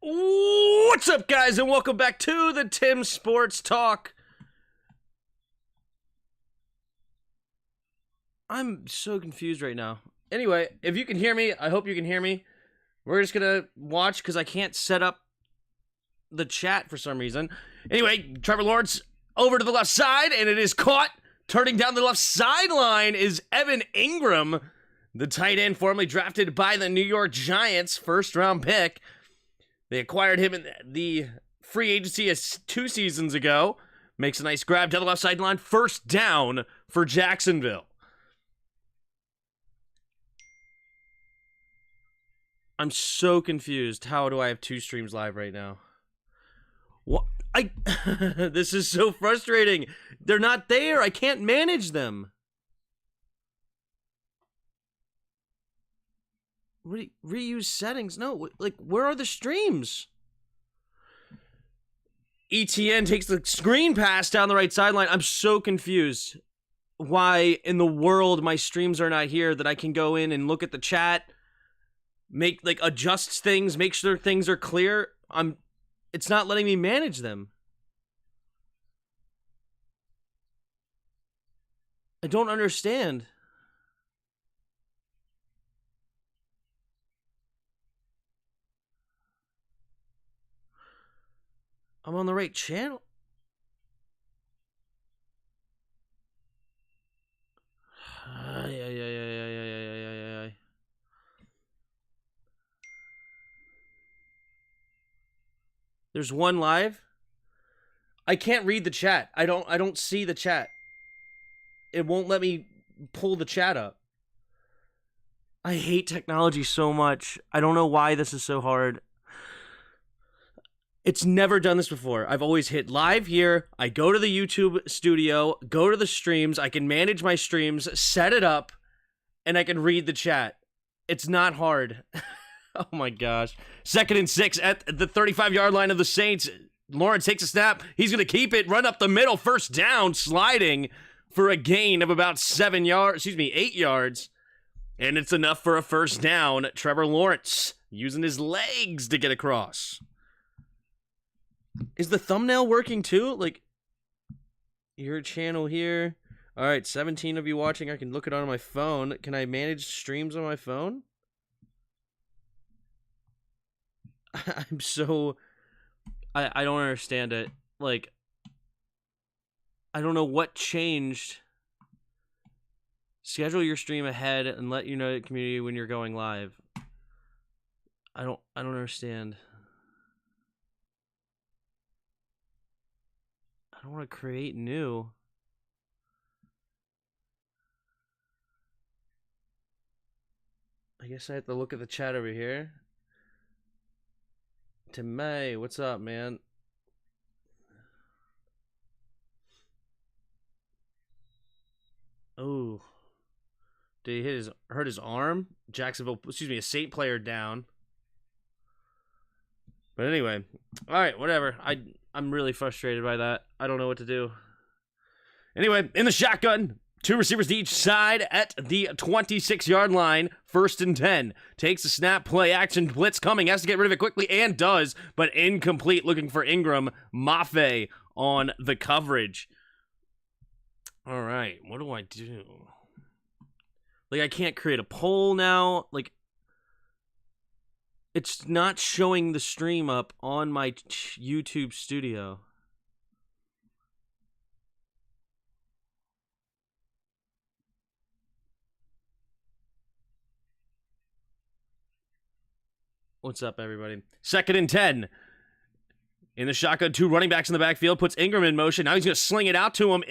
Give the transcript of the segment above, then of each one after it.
What's up, guys, and welcome back to the Tim Sports Talk. I'm so confused right now. Anyway, if you can hear me, I hope you can hear me. We're just gonna watch because I can't set up the chat for some reason. Anyway, Trevor Lawrence over to the left side, and it is caught. Turning down the left sideline is Evan Ingram, the tight end formerly drafted by the New York Giants, first-round pick. They acquired him in the free agency 2 seasons ago. Makes a nice grab down the left sideline. First down for Jacksonville. I'm so confused. How do I have 2 streams live right now? What? This is so frustrating. They're not there. I can't manage them. Reuse settings? No, like, where are the streams? ETN takes the screen pass down the right sideline. I'm so confused. Why in the world my streams are not here that I can go in and look at the chat, adjust things, make sure things are clear. It's not letting me manage them. I don't understand. I'm on the right channel. There's one live. I can't read the chat. I don't see the chat. It won't let me pull the chat up. I hate technology so much. I don't know why this is so hard. It's never done this before. I've always hit live here. I go to the YouTube studio, go to the streams. I can manage my streams, set it up, and I can read the chat. It's not hard. Oh my gosh. 2nd and 6 at the 35-yard line of the Saints. Lawrence takes a snap. He's going to keep it. Run up the middle. First down. Sliding for a gain of about 8 yards. And it's enough for a first down. Trevor Lawrence using his legs to get across. Is the thumbnail working too? Like, your channel here. All right, 17 of you watching. I can look it on my phone. Can I manage streams on my phone? I'm so... I don't understand it. Like, I don't know what changed. Schedule your stream ahead and let you know the community when you're going live. I don't understand. I don't want to create new. I guess I have to look at the chat over here. Tim May, what's up, man? Oh. Did he hurt his arm? Jacksonville, a Saint player down. But anyway, all right, whatever. I'm really frustrated by that. I don't know what to do. Anyway, in the shotgun, 2 receivers to each side at the 26-yard line. 1st and 10. Takes a snap, play action, blitz coming. Has to get rid of it quickly and does, but incomplete. Looking for Ingram. Mafe on the coverage. All right, what do I do? Like, I can't create a poll now. Like, it's not showing the stream up on my YouTube studio. What's up, everybody? 2nd and 10. In the shotgun, 2 running backs in the backfield. Puts Ingram in motion. Now he's going to sling it out to him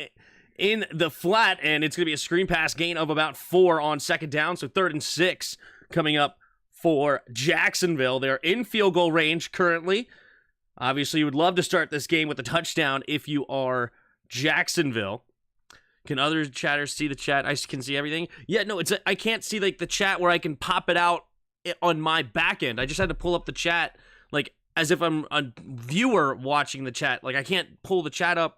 in the flat, and it's going to be a screen pass gain of about 4 on 2nd down. So 3rd and 6 coming up for Jacksonville. They're in field goal range currently. Obviously, you would love to start this game with a touchdown if you are Jacksonville. Can other chatters see the chat? I can see everything. Yeah, no, I can't see like the chat where I can pop it out on my back end. I just had to pull up the chat like as if I'm a viewer watching the chat. Like, I can't pull the chat up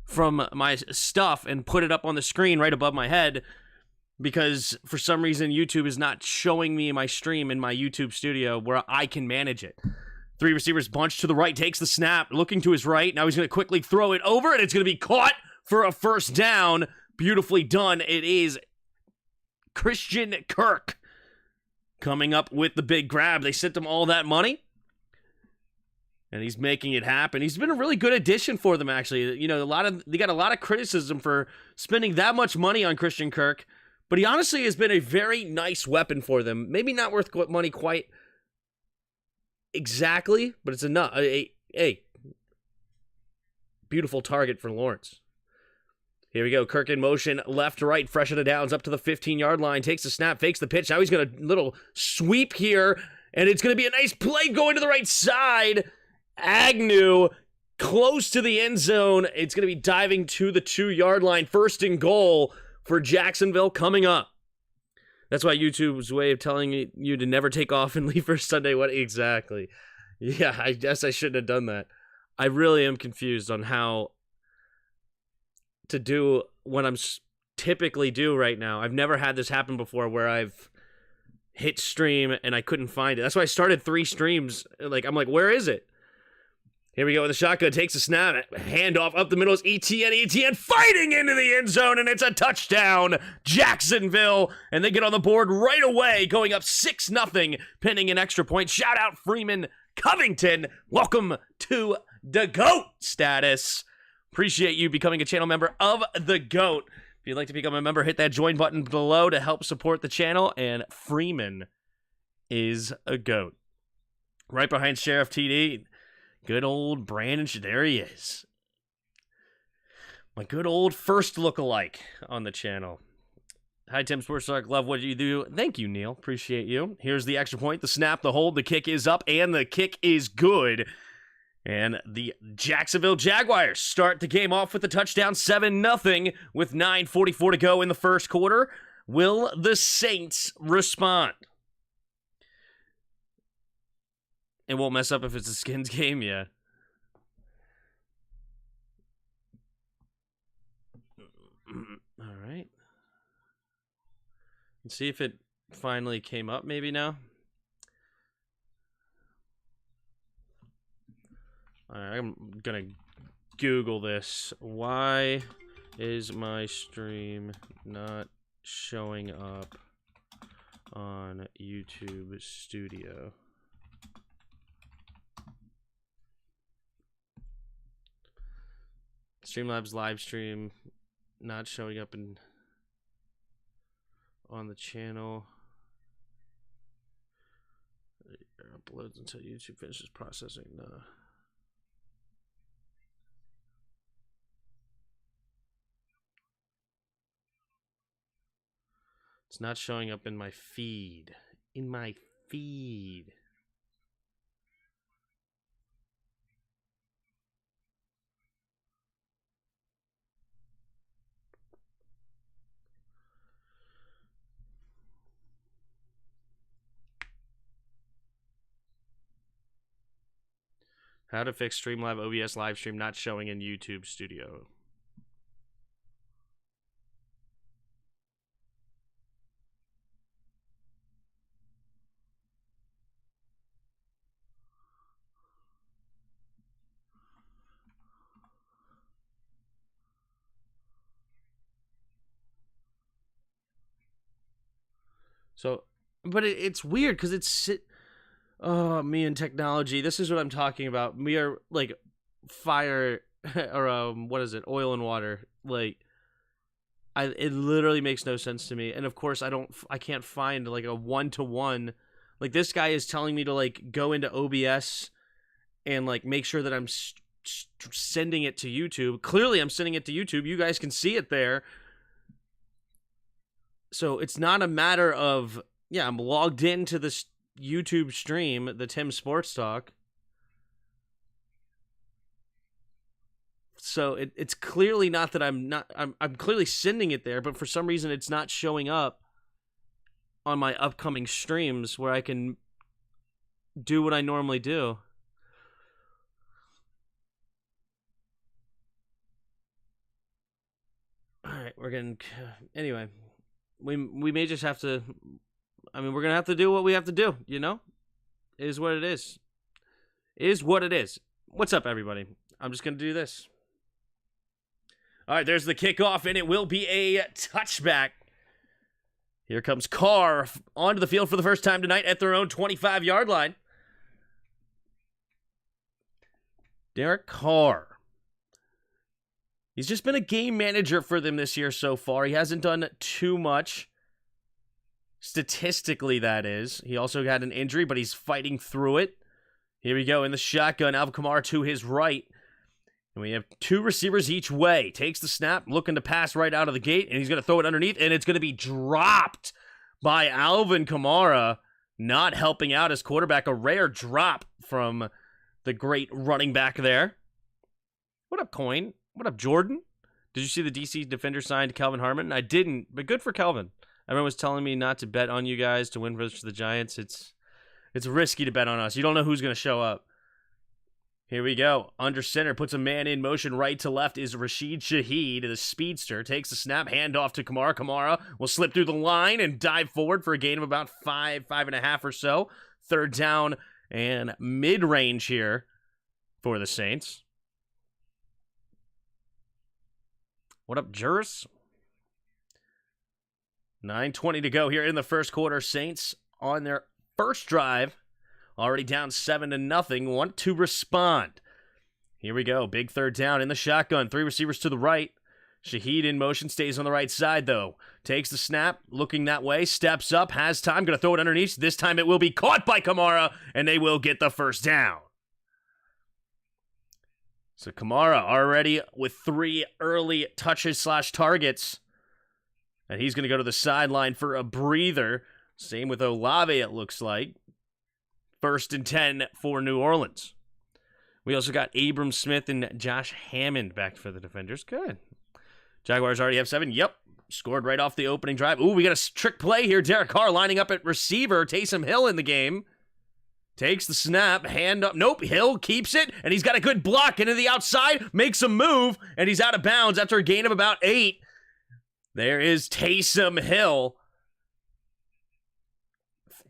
from my stuff and put it up on the screen right above my head because for some reason YouTube is not showing me my stream in my YouTube studio where I can manage it. Three receivers bunched to the right, takes the snap, looking to his right. Now he's going to quickly throw it over, and it's going to be caught for a first down. Beautifully done. It is Christian Kirk coming up with the big grab. They sent him all that money, and he's making it happen. He's been a really good addition for them, actually. You know, they got a lot of criticism for spending that much money on Christian Kirk, but he honestly has been a very nice weapon for them. Maybe not worth money quite exactly, but it's enough. A beautiful target for Lawrence. Here we go. Kirk in motion, left to right, fresh out of downs, up to the 15-yard line. Takes the snap, fakes the pitch. Now he's going to little sweep here, and it's going to be a nice play going to the right side. Agnew close to the end zone. It's going to be diving to the 2-yard line. First and goal for Jacksonville coming up. That's why YouTube's way of telling you to never take off and leave for Sunday. What exactly? Yeah, I guess I shouldn't have done that. I really am confused on how to do what I'm typically do right now. I've never had this happen before where I've hit stream and I couldn't find it. That's why I started 3 streams. I'm like, where is it? Here we go with the shotgun. Takes a snap. Handoff up the middle is ETN. ETN fighting into the end zone, and it's a touchdown. Jacksonville, and they get on the board right away, going up 6-0, pending an extra point. Shout out Freeman Covington. Welcome to the GOAT status. Appreciate you becoming a channel member of the GOAT. If you'd like to become a member, hit that join button below to help support the channel, and Freeman is a GOAT. Right behind Sheriff TD. Good old Brandon. There he is. My good old first lookalike on the channel. Hi, Tim Sports Talk. Love what you do. Thank you, Neil. Appreciate you. Here's the extra point. The snap, the hold, the kick is up, and the kick is good. And the Jacksonville Jaguars start the game off with the touchdown, 7-0, with 9:44 to go in the first quarter. Will the Saints respond? It won't mess up if it's a Skins game, yeah. All right. Let's see if it finally came up maybe now. All right, I'm going to Google this. Why is my stream not showing up on YouTube Studio? Streamlabs live stream not showing up on the channel. Uploads until YouTube finishes processing. No. It's not showing up in my feed. In my feed. How to fix Streamlab OBS live stream not showing in YouTube Studio. So, but it's weird because it's... Oh, me and technology. This is what I'm talking about. We are like fire or what is it? Oil and water. Like it literally makes no sense to me. And of course, I can't find like a 1-to-1. Like this guy is telling me to like go into OBS and like make sure that I'm sending it to YouTube. Clearly, I'm sending it to YouTube. You guys can see it there. So it's not a matter of I'm logged into this YouTube stream, the Tim Sports Talk. So it's clearly not that I'm clearly sending it there, but for some reason it's not showing up on my upcoming streams where I can do what I normally do. All right, anyway, we may just have to. I mean, we're going to have to do what we have to do, you know? It is what it is. is what it is. What's up, everybody? I'm just going to do this. All right, there's the kickoff, and it will be a touchback. Here comes Carr onto the field for the first time tonight at their own 25-yard line. Derek Carr. He's just been a game manager for them this year so far. He hasn't done too much. Statistically, that is. He also had an injury, but he's fighting through it. Here we go in the shotgun. Alvin Kamara to his right. And we have two receivers each way. Takes the snap, looking to pass right out of the gate, and he's going to throw it underneath, and it's going to be dropped by Alvin Kamara, not helping out his quarterback. A rare drop from the great running back there. What up, Coin? What up, Jordan? Did you see the DC defender signed Kelvin Harmon? I didn't, but good for Kelvin. Everyone was telling me not to bet on you guys to win versus the Giants. It's risky to bet on us. You don't know who's going to show up. Here we go. Under center, puts a man in motion. Right to left is Rashid Shaheed, the speedster. Takes the snap, handoff to Kamara. Kamara will slip through the line and dive forward for a gain of about 5.5 or so. Third down and mid-range here for the Saints. What up, Juris? 9:20 to go here in the first quarter. Saints on their first drive. Already down 7-0. Want to respond. Here we go. Big third down in the shotgun. Three receivers to the right. Shaheed in motion. Stays on the right side, though. Takes the snap. Looking that way. Steps up. Has time. Going to throw it underneath. This time it will be caught by Kamara, and they will get the first down. So Kamara already with 3 early touches/targets. And he's going to go to the sideline for a breather. Same with Olave, it looks like. 1st and 10 for New Orleans. We also got Abram Smith and Josh Hammond back for the defenders. Good. Jaguars already have 7. Yep. Scored right off the opening drive. Ooh, we got a trick play here. Derek Carr lining up at receiver. Taysom Hill in the game. Takes the snap, hand up. Nope, Hill keeps it, and he's got a good block into the outside, makes a move, and he's out of bounds after a gain of about 8. There is Taysom Hill.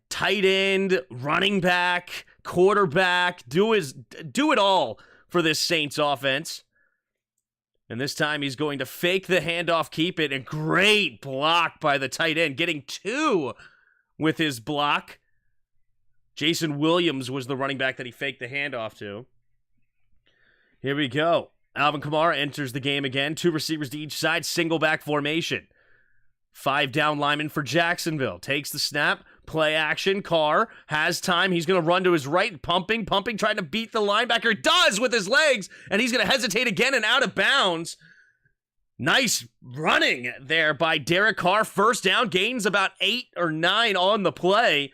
Tight end, running back, quarterback, do it all for this Saints offense. And this time he's going to fake the handoff, keep it, and great block by the tight end, getting 2 with his block. Jason Williams was the running back that he faked the handoff to. Here we go. Alvin Kamara enters the game again. 2 receivers to each side, single back formation. 5 down linemen for Jacksonville. Takes the snap, play action. Carr has time. He's going to run to his right, pumping, trying to beat the linebacker. Does with his legs, and he's going to hesitate again and out of bounds. Nice running there by Derek Carr. First down, gains about 8 or 9 on the play.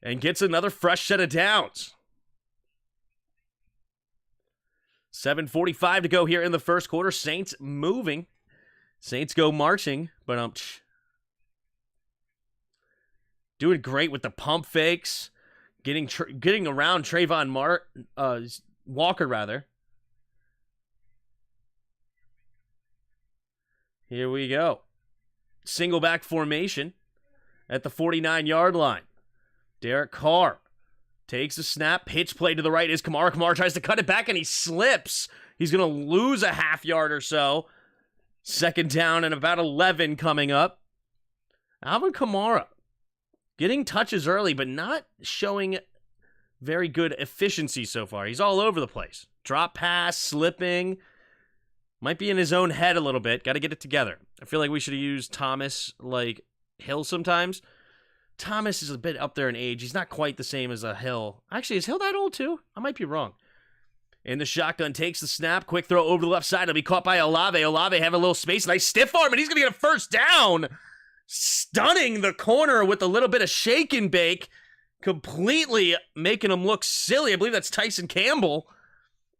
And gets another fresh set of downs. 7:45 to go here in the first quarter. Saints moving. Saints go marching, but doing great with the pump fakes, getting around Trayvon Walker rather. Here we go. Single back formation at the 49-yard line. Derek Carr takes a snap. Pitch play to the right is Kamara. Kamara tries to cut it back, and he slips. He's going to lose a half yard or so. Second down and about 11 coming up. Alvin Kamara getting touches early, but not showing very good efficiency so far. He's all over the place. Drop pass, slipping. Might be in his own head a little bit. Got to get it together. I feel like we should have used Thomas like Hill sometimes. Thomas is a bit up there in age. He's not quite the same as a Hill. Actually, is Hill that old too? I might be wrong. In the shotgun, takes the snap. Quick throw over the left side. It'll be caught by Olave. Olave have a little space. Nice stiff arm, and he's going to get a first down. Stunning the corner with a little bit of shake and bake. Completely making him look silly. I believe that's Tyson Campbell.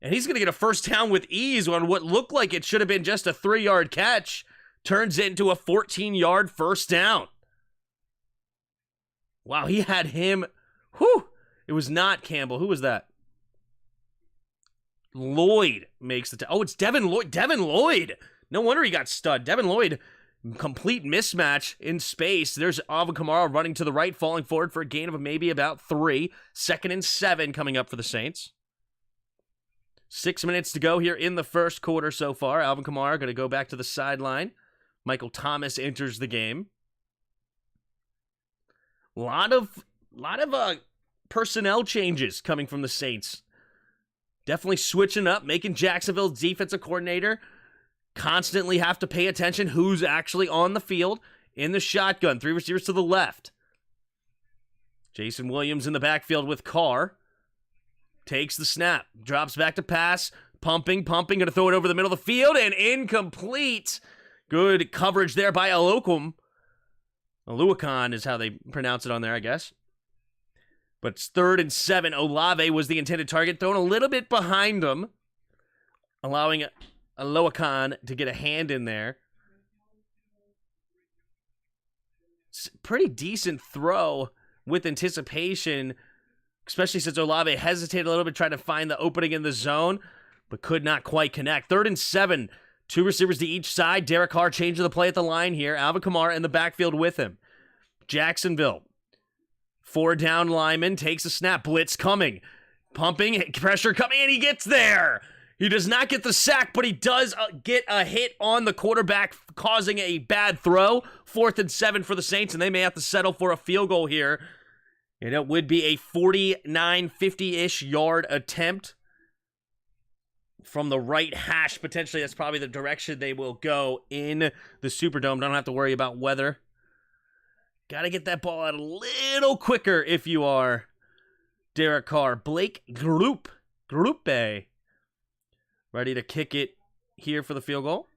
And he's going to get a first down with ease on what looked like it should have been just a 3-yard catch. Turns into a 14-yard first down. Wow, he had him. Whew. It was not Campbell. Who was that? Lloyd makes the... Oh, it's Devin Lloyd. Devin Lloyd. No wonder he got stud. Devin Lloyd, complete mismatch in space. There's Alvin Kamara running to the right, falling forward for a gain of maybe about 3. 2nd and 7 coming up for the Saints. 6 minutes to go here in the first quarter so far. Alvin Kamara going to go back to the sideline. Michael Thomas enters the game. A lot of personnel changes coming from the Saints. Definitely switching up, making Jacksonville's defensive coordinator constantly have to pay attention who's actually on the field. In the shotgun, 3 receivers to the left. Jason Williams in the backfield with Carr. Takes the snap, drops back to pass, pumping, going to throw it over the middle of the field, and incomplete. Good coverage there by Oluokun. Oluokun is how they pronounce it on there, I guess. But it's 3rd and 7. Olave was the intended target, thrown a little bit behind him, allowing Oluokun to get a hand in there. It's a pretty decent throw with anticipation, especially since Olave hesitated a little bit trying to find the opening in the zone, but could not quite connect. 3rd and 7. 2 receivers to each side. Derek Carr changing the play at the line here. Alvin Kamara in the backfield with him. Jacksonville. 4 down lineman takes a snap. Blitz coming. Pumping. Pressure coming, and he gets there. He does not get the sack, but he does get a hit on the quarterback, causing a bad throw. 4th and 7 for the Saints, and they may have to settle for a field goal here. And it would be a 49, 50-ish yard attempt from the right hash. Potentially, that's probably the direction they will go in the Superdome. Don't have to worry about weather. Got to get that ball out a little quicker if you are Derek Carr. Blake Grupe ready to kick it here for the field goal.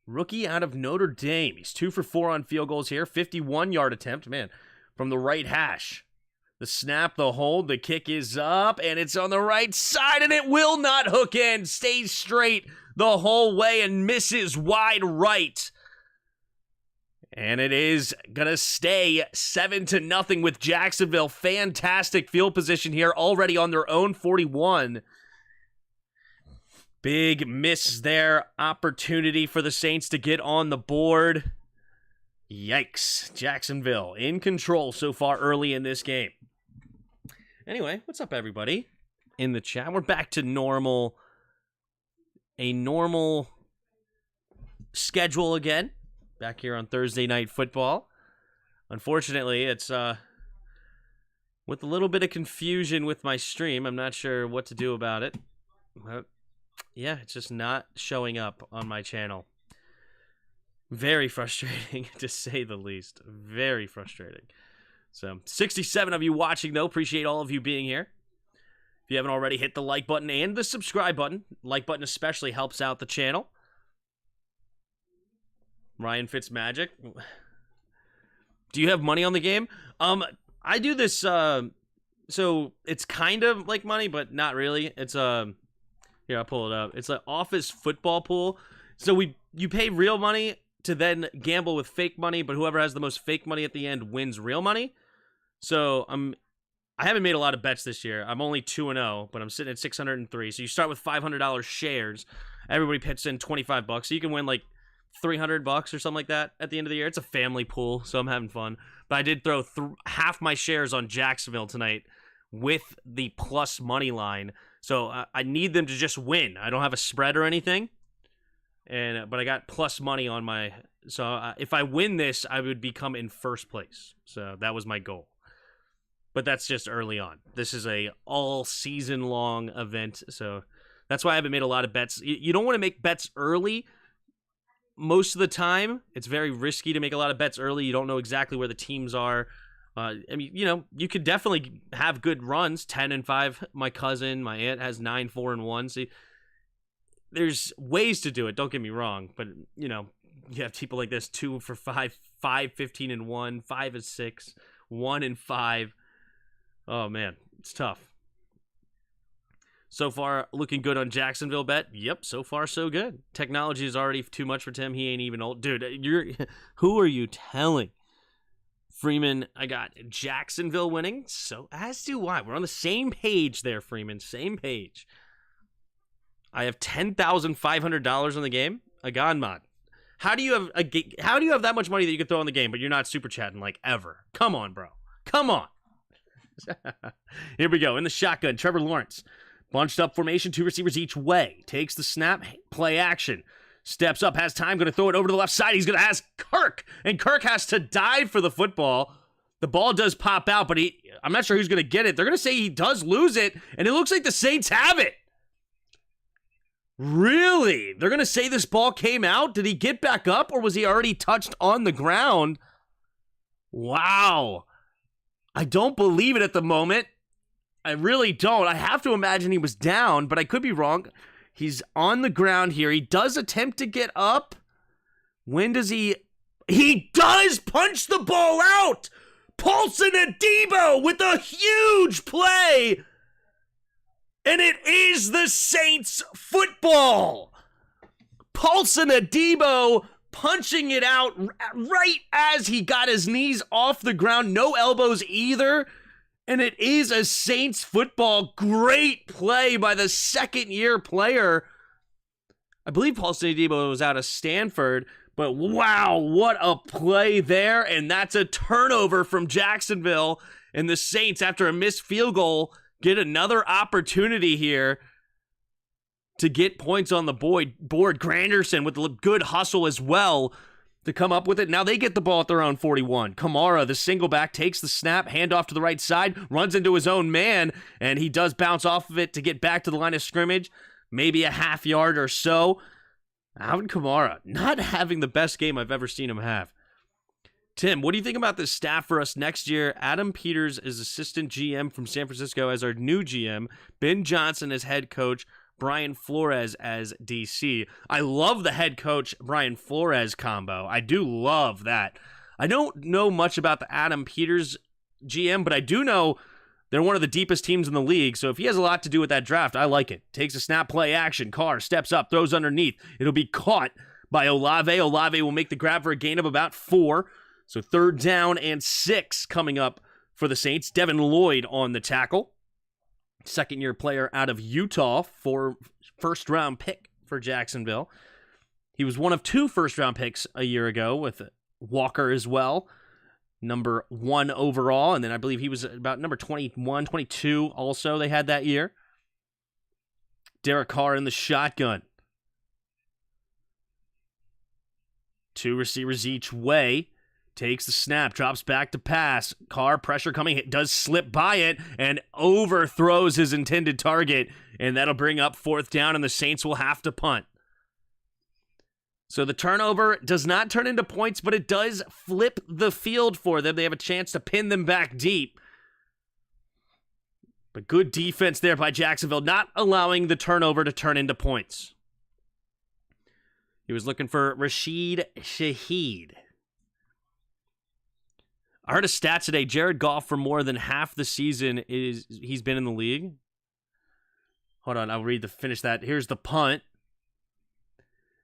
Rookie out of Notre Dame. He's 2 for 4 on field goals here. 51-yard attempt. Man, from the right hash. The snap, the hold, the kick is up, and it's on the right side, and it will not hook in. Stays straight the whole way and misses wide right. And it is going to stay 7-0 with Jacksonville. Fantastic field position here, already on their own 41. Big miss there. Opportunity for the Saints to get on the board. Yikes. Jacksonville in control so far early in this game. Anyway, what's up, everybody? In the chat, we're back to normal. A normal schedule again. Back here on Thursday Night Football. Unfortunately, it's with a little bit of confusion with my stream. I'm not sure what to do about it. But yeah, it's just not showing up on my channel. Very frustrating, to say the least. Very frustrating. So, 67 of you watching, though. Appreciate all of you being here. If you haven't already, hit the like button and the subscribe button. Like button especially helps out the channel. Ryan Fitzmagic. Do you have money on the game? I do this, so it's kind of like money, but not really. It's, here, I'll pull it up. It's an office football pool. So you pay real money to then gamble with fake money, but whoever has the most fake money at the end wins real money. So I haven't made a lot of bets this year. I'm only 2-0, but I'm sitting at 603. So you start with $500 shares. Everybody pitches in $25, so you can win like $300 or something like that at the end of the year. It's a family pool, so I'm having fun. But I did throw half my shares on Jacksonville tonight with the plus money line. So I need them to just win. I don't have a spread or anything. But I got plus money on my... So if I win this, I would become in first place. So that was my goal. But that's just early on. This is a all-season long event. So that's why I haven't made a lot of bets. You don't want to make bets early. Most of the time, it's very risky to make a lot of bets early. You don't know exactly where the teams are. I mean, you know, you could definitely have good runs. 10-5. My cousin, my aunt has 9-4-1. See, there's ways to do it. Don't get me wrong, but you know, you have people like this: 2 for 5, 15-1, 5-6, 1-5. Oh man, it's tough. So far, looking good on Jacksonville bet. Yep, so far so good. Technology is already too much for Tim. He ain't even old, dude. Who are you telling? Freeman, I got Jacksonville winning. So as do I. We're on the same page there, Freeman. Same page. I have $10,500 on the game. A God mod. How do you have that much money that you could throw on the game, but you're not super chatting like ever? Come on, bro. Come on. Here we go. In the shotgun, Trevor Lawrence. Bunched up formation, 2 receivers each way. Takes the snap, play action. Steps up, has time, going to throw it over to the left side. He's going to ask Kirk, and Kirk has to dive for the football. The ball does pop out, but I'm not sure who's going to get it. They're going to say he does lose it, and it looks like the Saints have it. Really? They're going to say this ball came out? Did he get back up, or was he already touched on the ground? Wow. I don't believe it at the moment. I really don't. I have to imagine he was down, but I could be wrong. He's on the ground here. He does attempt to get up. When does he... He does punch the ball out! Paulson Adebo with a huge play! And it is the Saints football! Paulson Adebo punching it out right as he got his knees off the ground. No elbows either. And it is a Saints football. Great play by the second-year player. I believe Paulson Adebo was out of Stanford, but wow, what a play there. And that's a turnover from Jacksonville. And the Saints, after a missed field goal, get another opportunity here to get points on the board. Granderson with a good hustle as well to come up with it. Now they get the ball at their own 41. Kamara, the single back, takes the snap, handoff to the right side, runs into his own man, and he does bounce off of it to get back to the line of scrimmage, maybe a half yard or so. Alvin Kamara, not having the best game I've ever seen him have. Tim, what do you think about this staff for us next year? Adam Peters is assistant GM from San Francisco as our new GM. Ben Johnson as head coach. Brian Flores as DC. I love the head coach Brian Flores combo. I do love that. I don't know much about the Adam Peters GM, but I do know they're one of the deepest teams in the league, so if he has a lot to do with that draft, I like it. Takes a snap, play action. Carr steps up, throws underneath. It'll be caught by Olave. Olave will make the grab for a gain of about 4. So 3rd down and 6 coming up for the Saints. Devin Lloyd on the tackle. Second-year player out of Utah, for first-round pick for Jacksonville. He was one of 2 first-round picks a year ago with Walker as well, number 1 overall, and then I believe he was about number 21, 22 also they had that year. Derek Carr in the shotgun. 2 receivers each way. Takes the snap, drops back to pass. Carr, pressure coming, does slip by it, and overthrows his intended target. And that'll bring up 4th down, and the Saints will have to punt. So the turnover does not turn into points, but it does flip the field for them. They have a chance to pin them back deep. But good defense there by Jacksonville, not allowing the turnover to turn into points. He was looking for Rashid Shaheed. I heard a stat today. Jared Goff, for more than half the season, he's been in the league. Hold on, I'll finish that. Here's the punt.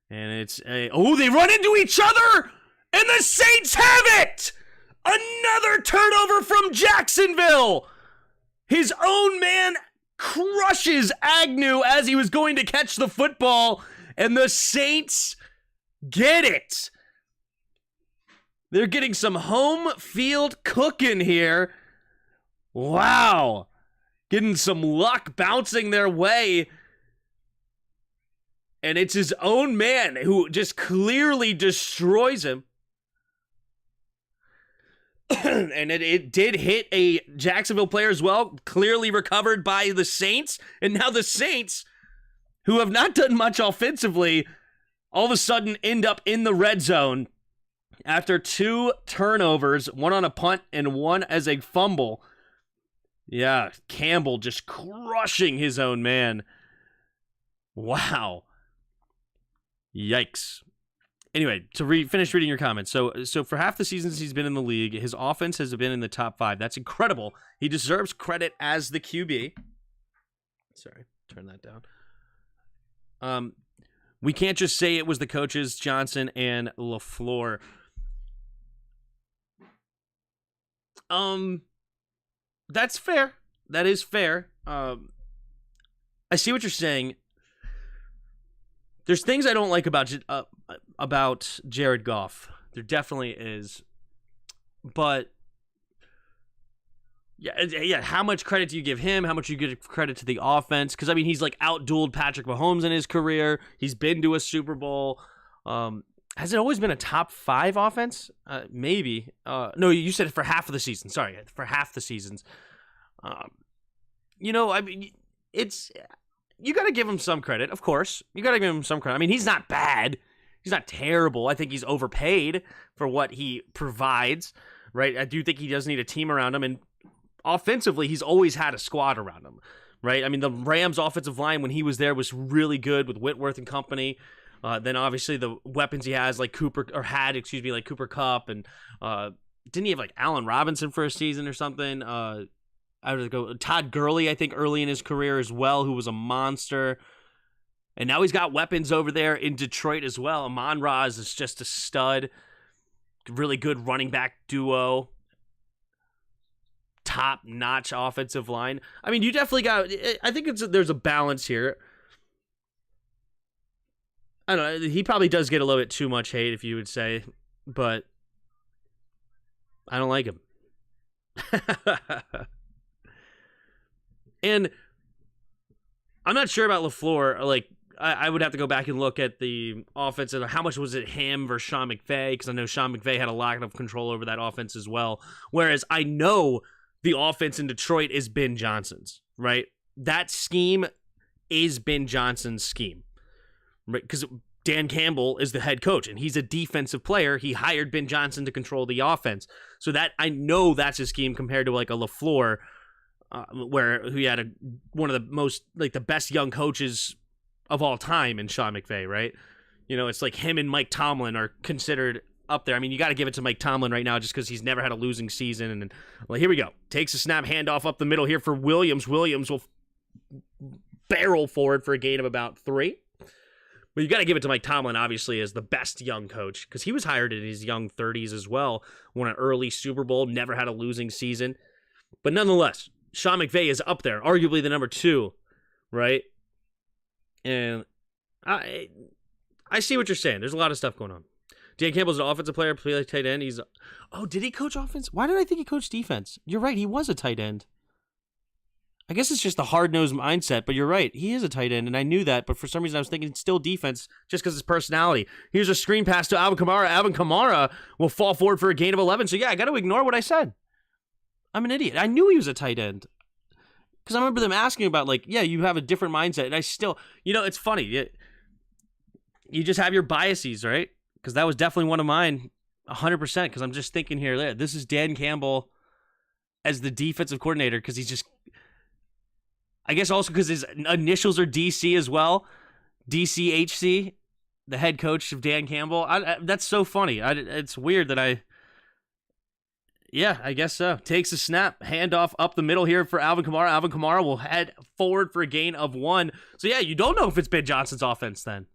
And it's they run into each other! And the Saints have it! Another turnover from Jacksonville! His own man crushes Agnew as he was going to catch the football, and the Saints get it! They're getting some home field cooking here. Wow. Getting some luck bouncing their way. And it's his own man who just clearly destroys him. And it did hit a Jacksonville player as well. Clearly recovered by the Saints. And now the Saints, who have not done much offensively, all of a sudden end up in the red zone. After 2 turnovers, 1 on a punt and 1 as a fumble. Yeah, Campbell just crushing his own man. Wow. Yikes. Anyway, to finish reading your comments. So for half the seasons he's been in the league, his offense has been in the top 5. That's incredible. He deserves credit as the QB. Sorry, turn that down. We can't just say it was the coaches, Johnson and LaFleur. That's fair. That is fair. I see what you're saying. There's things I don't like about Jared Goff. There definitely is. But Yeah. How much credit do you give him? How much do you give credit to the offense? Because, I mean, he's like out-dueled Patrick Mahomes in his career. He's been to a Super Bowl. Has it always been a top 5 offense? Maybe. No, you said for half of the season. Sorry, for half the seasons. I mean, you got to give him some credit, of course. You got to give him some credit. I mean, he's not bad. He's not terrible. I think he's overpaid for what he provides, right? I do think he does need a team around him, and offensively, he's always had a squad around him, right? I mean, the Rams' offensive line when he was there was really good with Whitworth and company. Then obviously the weapons he has, like Cooper Kupp, and didn't he have like Allen Robinson for a season or something? I would go Todd Gurley, I think, early in his career as well, who was a monster. And now he's got weapons over there in Detroit as well. Amon-Ra is just a stud. Really good running back duo. Top-notch offensive line. I mean, you definitely got... I think there's a balance here. I don't know. He probably does get a little bit too much hate, if you would say. But I don't like him. And I'm not sure about LaFleur. Like, I would have to go back and look at the offense and how much was it him versus Sean McVay, because I know Sean McVay had a lot of control over that offense as well. Whereas I know the offense in Detroit is Ben Johnson's, right? That scheme is Ben Johnson's scheme, right? Because Dan Campbell is the head coach, and he's a defensive player. He hired Ben Johnson to control the offense. So that I know that's his scheme compared to like a LaFleur, where he had one of the most, like, the best young coaches of all time in Sean McVay, right? You know, it's like him and Mike Tomlin are considered up there. I mean, you got to give it to Mike Tomlin right now just because he's never had a losing season. And well, here we go. Takes a snap, handoff up the middle here for Williams. Williams will barrel forward for a gain of about 3. But you got to give it to Mike Tomlin, obviously, as the best young coach, because he was hired in his young 30s as well. Won an early Super Bowl, never had a losing season. But nonetheless, Sean McVay is up there, arguably the number 2, right? And I see what you're saying. There's a lot of stuff going on. Dan Campbell's an offensive player, play like tight end. Did he coach offense? Why did I think he coached defense? You're right, he was a tight end. I guess it's just the hard-nosed mindset, but you're right. He is a tight end, and I knew that, but for some reason I was thinking still defense just because of his personality. Here's a screen pass to Alvin Kamara. Alvin Kamara will fall forward for a gain of 11. So, yeah, I got to ignore what I said. I'm an idiot. I knew he was a tight end. Because I remember them asking about, like, yeah, you have a different mindset. And I still, it's funny. You just have your biases, right? Because that was definitely one of mine, 100%. Because I'm just thinking here, this is Dan Campbell as the defensive coordinator. Because he's just, I guess also because his initials are DC as well. DCHC, the head coach of Dan Campbell. That's so funny. It's weird that yeah, I guess so. Takes a snap, handoff up the middle here for Alvin Kamara. Alvin Kamara will head forward for a gain of 1. So, yeah, you don't know if it's Ben Johnson's offense then.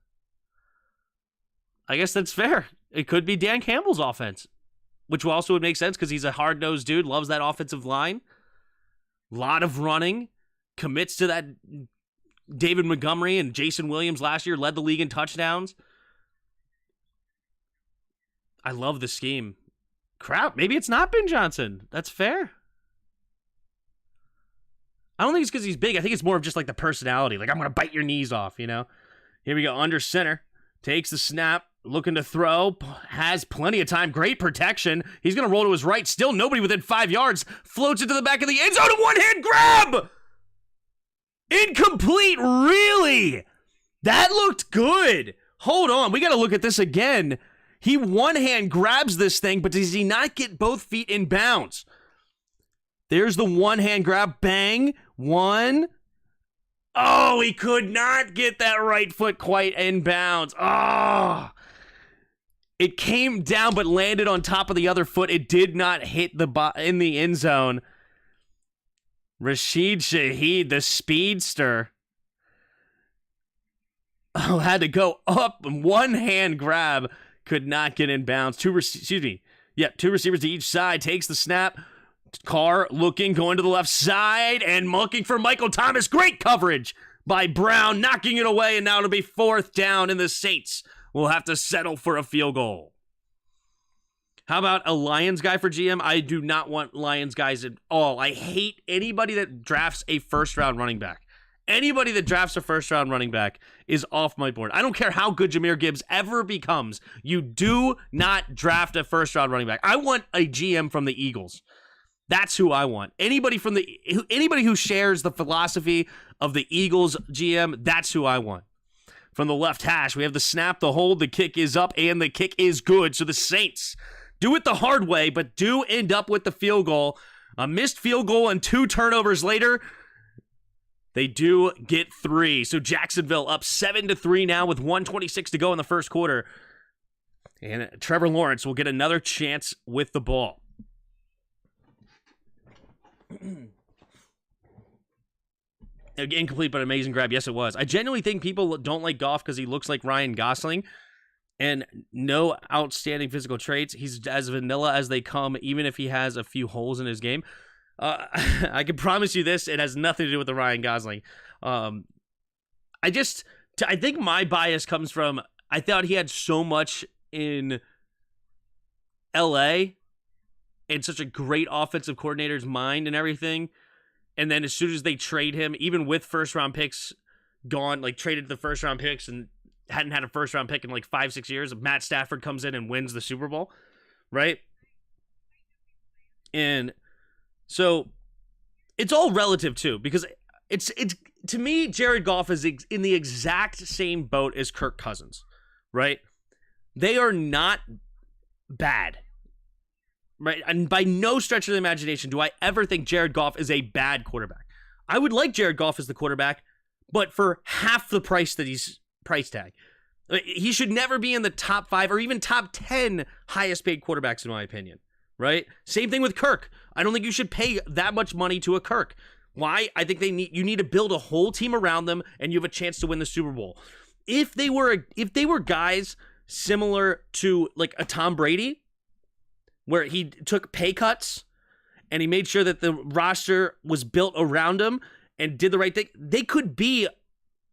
I guess that's fair. It could be Dan Campbell's offense, which also would make sense because he's a hard-nosed dude, loves that offensive line. Lot of running, commits to that. David Montgomery and Jason Williams last year led the league in touchdowns. I love the scheme. Crap, maybe it's not Ben Johnson. That's fair. I don't think it's because he's big. I think it's more of just like the personality. Like, I'm going to bite your knees off, Here we go, under center. Takes the snap, looking to throw. Has plenty of time. Great protection. He's going to roll to his right. Still nobody within 5 yards. Floats it to the back of the end zone. One-hand grab! Incomplete, really? That looked good. Hold on, we got to look at this again. He one-hand grabs this thing, but does he not get both feet in bounds? There's the one-hand grab. Bang. 1. Oh, he could not get that right foot quite in bounds. Oh. It came down but landed on top of the other foot. It did not hit in the end zone. Rashid Shaheed, the speedster, had to go up. One-hand grab. Could not get in bounds. Two receivers to each side. Takes the snap. Carr looking, going to the left side, and looking for Michael Thomas. Great coverage by Brown, knocking it away, and now it'll be 4th down, and the Saints will have to settle for a field goal. How about a Lions guy for GM? I do not want Lions guys at all. I hate anybody that drafts a first-round running back. Anybody that drafts a first-round running back is off my board. I don't care how good Jahmyr Gibbs ever becomes. You do not draft a first-round running back. I want a GM from the Eagles. That's who I want. Anybody who shares the philosophy of the Eagles GM, that's who I want. From the left hash, we have the snap, the hold, the kick is up, and the kick is good. So the Saints do it the hard way, but do end up with the field goal. A missed field goal and 2 turnovers later, they do get 3. So Jacksonville up 7-3 now with 1:26 to go in the first quarter. And Trevor Lawrence will get another chance with the ball. Incomplete but amazing grab. Yes, it was. I genuinely think people don't like Goff because he looks like Ryan Gosling. And no outstanding physical traits. He's as vanilla as they come, even if he has a few holes in his game. I can promise you this, it has nothing to do with the Ryan Gosling. I think my bias comes from, I thought he had so much in LA and such a great offensive coordinator's mind and everything. And then as soon as they trade him, even with first-round picks gone, like traded the first-round picks and hadn't had a first-round pick in like 5-6 years, Matt Stafford comes in and wins the Super Bowl, right? And so it's all relative too, because it's to me, Jared Goff is in the exact same boat as Kirk Cousins, right? They are not bad, right? And by no stretch of the imagination do I ever think Jared Goff is a bad quarterback. I would like Jared Goff as the quarterback, but for half the price that he's price tag. He should never be in the top 5 or even top 10 highest paid quarterbacks, in my opinion, right? Same thing with Kirk. I don't think you should pay that much money to a Kirk. Why? I think you need to build a whole team around them, and you have a chance to win the Super Bowl. If they were guys similar to like a Tom Brady, where he took pay cuts and he made sure that the roster was built around him and did the right thing, they could be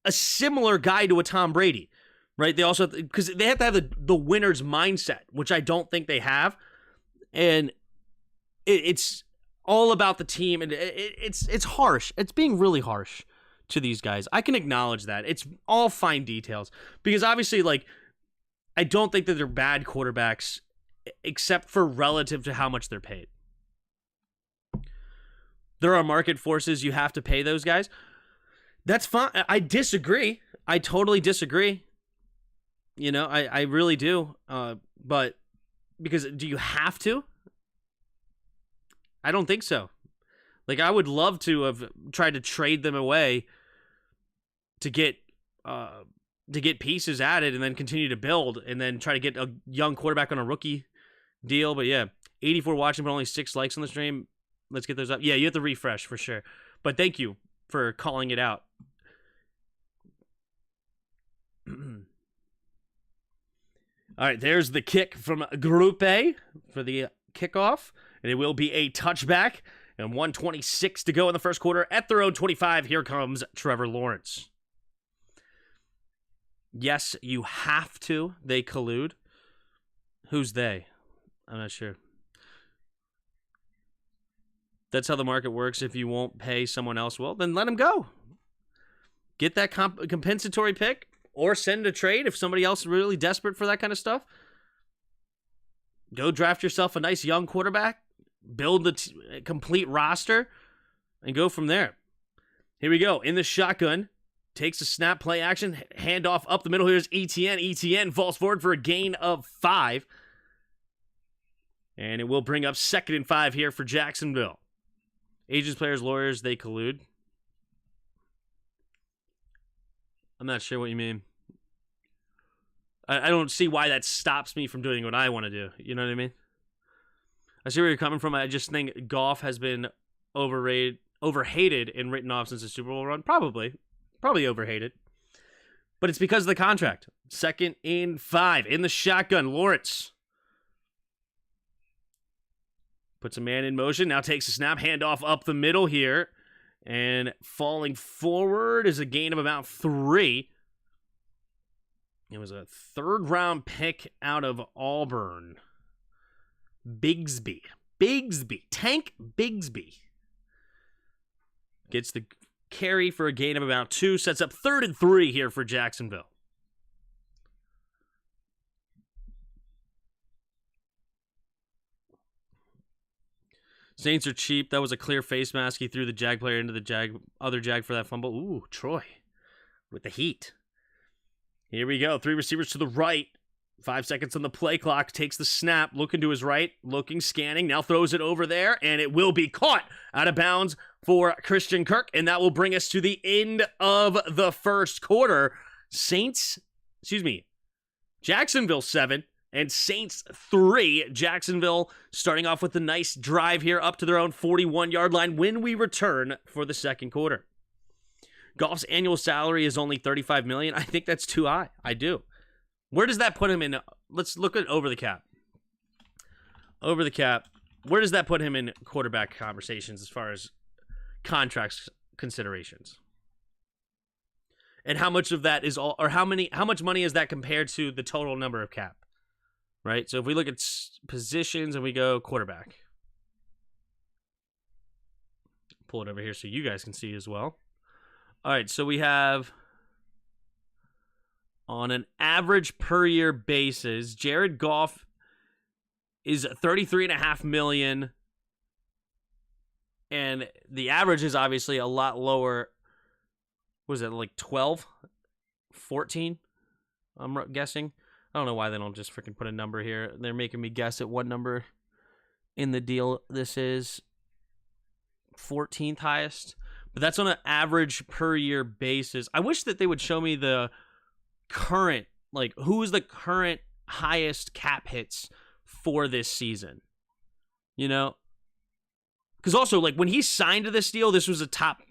a similar guy to a Tom Brady, right? They also, because they have to have the winner's mindset, which I don't think they have. And it's all about the team, and it's harsh. It's being really harsh to these guys. I can acknowledge that. It's all fine details, because obviously, like, I don't think that they're bad quarterbacks, except for relative to how much they're paid. There are market forces. You have to pay those guys. That's fine. I disagree. I totally disagree. You know, I really do. But because do you have to? I don't think so. Like, I would love to have tried to trade them away to get pieces added and then continue to build and then try to get a young quarterback on a rookie deal. But yeah, 84 watching, but only 6 likes on the stream. Let's get those up. Yeah, you have to refresh for sure. But thank you for calling it out. All right, there's the kick from Group A for the kickoff, and it will be a touchback. And 1:26 to go in the first quarter at their own 25. Here comes Trevor Lawrence. Yes, you have to. They collude. Who's they? I'm not sure. That's how the market works. If you won't pay someone else, well, then let him go. Get that compensatory pick, or send a trade if somebody else is really desperate for that kind of stuff. Go draft yourself a nice young quarterback, build the complete roster, and go from there. Here we go. In the shotgun, takes a snap, play action, handoff up the middle. Here's ETN. ETN falls forward for a gain of 5. And it will bring up 2nd and 5 here for Jacksonville. Agents, players, lawyers, they collude. I'm not sure what you mean. I don't see why that stops me from doing what I want to do. You know what I mean? I see where you're coming from. I just think Goff has been overhated, and written off since the Super Bowl run. Probably overhated. But it's because of the contract. 2nd and 5 in the shotgun. Lawrence puts a man in motion. Now takes a snap. Handoff up the middle here. And falling forward is a gain of about 3. It was a 3rd-round pick out of Auburn. Tank Bigsby gets the carry for a gain of about 2, sets up 3rd and 3 here for Jacksonville. Saints are cheap. That was a clear face mask. He threw the Jag player into the other Jag for that fumble. Ooh, Troy with the heat. Here we go. 3 receivers to the right. 5 seconds on the play clock. Takes the snap. Looking to his right. Looking, scanning. Now throws it over there. And it will be caught out of bounds for Christian Kirk. And that will bring us to the end of the first quarter. Jacksonville 7 and Saints 3. Jacksonville starting off with a nice drive here up to their own 41-yard line when we return for the second quarter. Goff's annual salary is only $35 million. I think that's too high. I do. Where does that put him in? Let's look at over the cap. Over the cap. Where does that put him in quarterback conversations as far as contracts considerations? And how much of that is all, or how much money is that compared to the total number of cap? Right? So if we look at positions and we go quarterback. Pull it over here so you guys can see as well. All right, so we have on an average per year basis, Jared Goff is $33.5 million, and the average is obviously a lot lower. Was it like 12, 14? I'm guessing. I don't know why they don't just freaking put a number here. They're making me guess at what number in the deal this is. 14th highest. But that's on an average per year basis. I wish that they would show me the current, like, who is the current highest cap hits for this season. You know? Because also, like, when he signed this deal, this was a top...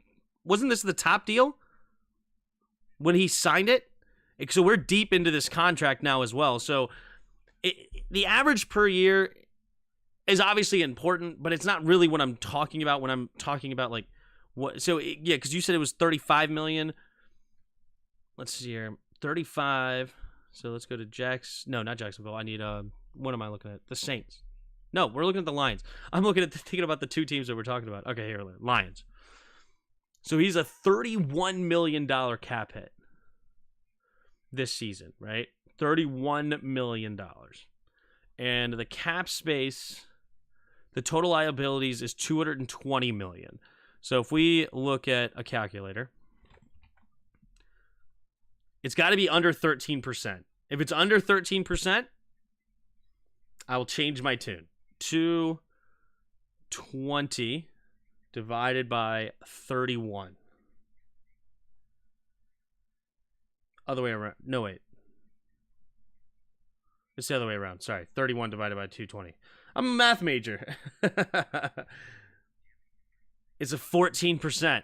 Wasn't this the top deal? When he signed it? So we're deep into this contract now as well. So the average per year is obviously important, but it's not really what I'm talking about when I'm talking about, like, what. So, yeah, because you said it was $35 million. Let's see here. 35. So let's go to No, not Jacksonville. I need, what am I looking at? The Saints. No, we're looking at the Lions. I'm thinking about the two teams that we're talking about. Okay, here, Lions. So he's a $31 million cap hit this season, right? $31 million. And the cap space, the total liabilities is $220 million. So if we look at a calculator, it's got to be under 13%. If it's under 13%, I will change my tune. 220 divided by 31. Other way around. No, wait. It's the other way around. Sorry. 31 divided by 220. I'm a math major. It's a 14%.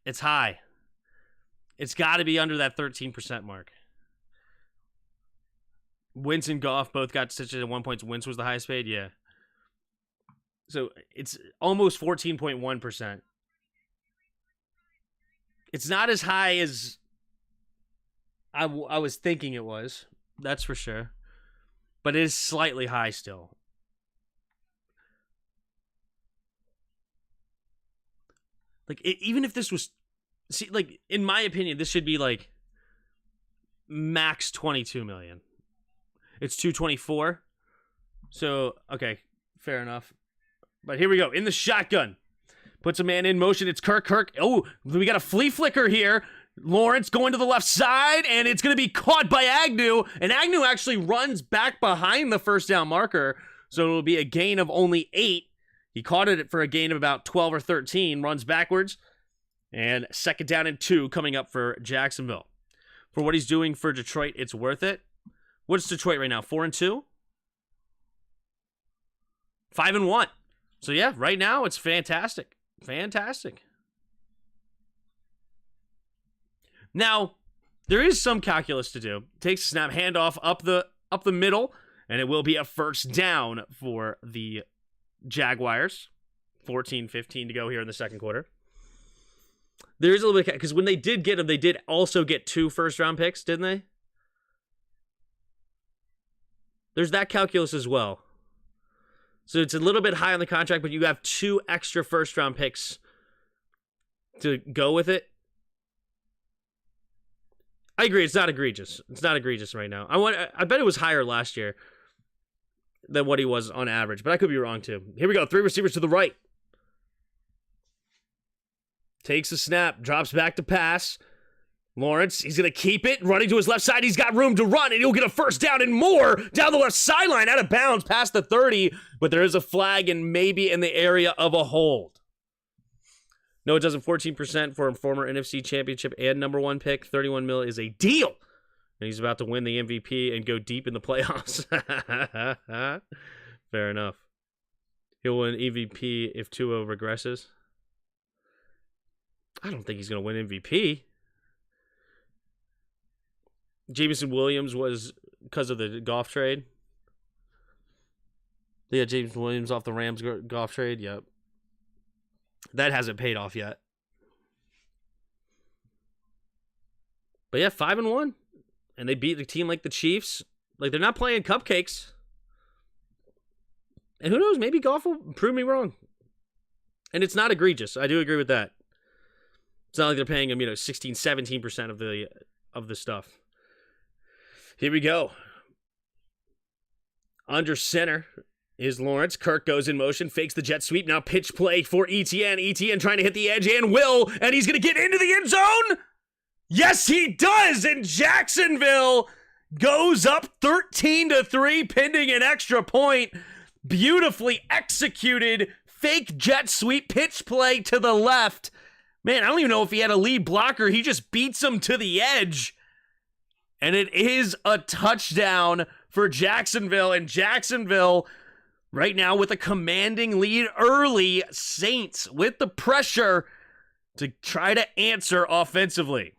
It's high. It's got to be under that 13% mark. Wentz and Goff both got stitches at 1 point. Wentz was the highest paid? Yeah. So it's almost 14.1%. It's not as high as I was thinking it was. That's for sure. But it is slightly high still. Like, even if this was... See, like, in my opinion, this should be, like, max $22 million. It's $224. So, okay, fair enough. But here we go. In the shotgun. Puts a man in motion. It's Kirk. Oh, we got a flea flicker here. Lawrence going to the left side, and it's going to be caught by Agnew. And Agnew actually runs back behind the first down marker. So it'll be a gain of only 8. He caught it for a gain of about 12 or 13. Runs backwards. And second down and 2 coming up for Jacksonville. For what he's doing for Detroit, it's worth it. What's Detroit right now? 4-2? 5-1. So yeah, right now it's fantastic. Fantastic. Now, there is some calculus to do. Takes a snap, handoff up the middle, and it will be a first down for the Jaguars. 14-15 to go here in the second quarter. There is a little bit, because when they did get him, they did also get 2 first-round picks, didn't they? There's that calculus as well. So it's a little bit high on the contract, but you have 2 extra first-round picks to go with it. I agree. It's not egregious. It's not egregious right now. I bet it was higher last year than what he was on average, but I could be wrong too. Here we go. 3 receivers to the right. Takes a snap, drops back to pass. Lawrence, he's going to keep it. Running to his left side, he's got room to run, and he'll get a first down and more down the left sideline, out of bounds, past the 30, but there is a flag and maybe in the area of a hold. No, it doesn't. 14% for a former NFC Championship and #1 pick. 31 mil is a deal. And he's about to win the MVP and go deep in the playoffs. Fair enough. He'll win MVP if Tua regresses. I don't think he's going to win MVP. Jameson Williams was because of the Goff trade. Yeah, James Williams off the Rams Goff trade. Yep. That hasn't paid off yet. But yeah, 5-1. And they beat a team like the Chiefs. Like, they're not playing cupcakes. And who knows, maybe Goff will prove me wrong. And it's not egregious. I do agree with that. It's not like they're paying him, 16, 17% of the stuff. Here we go. Under center is Lawrence. Kirk goes in motion, fakes the jet sweep. Now pitch play for ETN. ETN trying to hit the edge and will, and he's going to get into the end zone. Yes, he does. And Jacksonville goes up 13-3, pending an extra point. Beautifully executed fake jet sweep pitch play to the left. Man, I don't even know if he had a lead blocker. He just beats him to the edge. And it is a touchdown for Jacksonville. And Jacksonville right now with a commanding lead early. Saints with the pressure to try to answer offensively.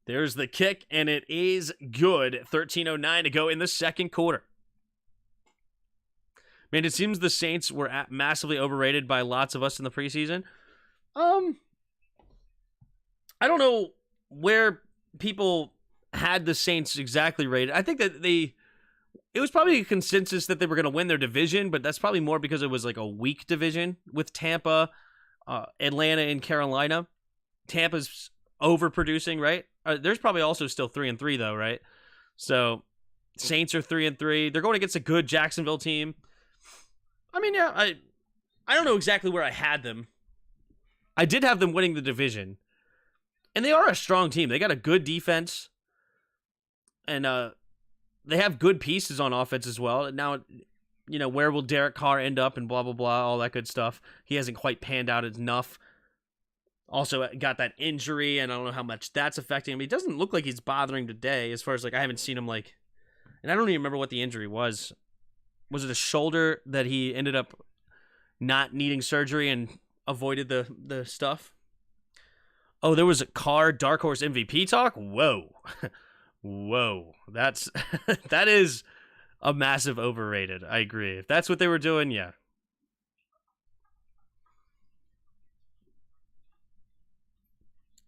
There's the kick, and it is good. 13:09 to go in the second quarter. Man, it seems the Saints were massively overrated by lots of us in the preseason. I don't know where people had the Saints exactly rated. I think that it was probably a consensus that they were going to win their division, but that's probably more because it was like a weak division with Tampa, Atlanta, and Carolina. Tampa's overproducing, right? There's probably also still 3-3 though, right? So Saints are 3-3. They're going against a good Jacksonville team. I mean, yeah, I don't know exactly where I had them. I did have them winning the division. And they are a strong team. They got a good defense. And they have good pieces on offense as well. Now, where will Derek Carr end up and blah, blah, blah, all that good stuff. He hasn't quite panned out enough. Also got that injury, and I don't know how much that's affecting him. He doesn't look like he's bothering today as far as, I haven't seen him, and I don't even remember what the injury was. Was it a shoulder that he ended up not needing surgery and avoided the stuff? Oh, there was a Carr Dark Horse MVP talk? Whoa. Whoa. That is a massive overrated. I agree. If that's what they were doing, yeah.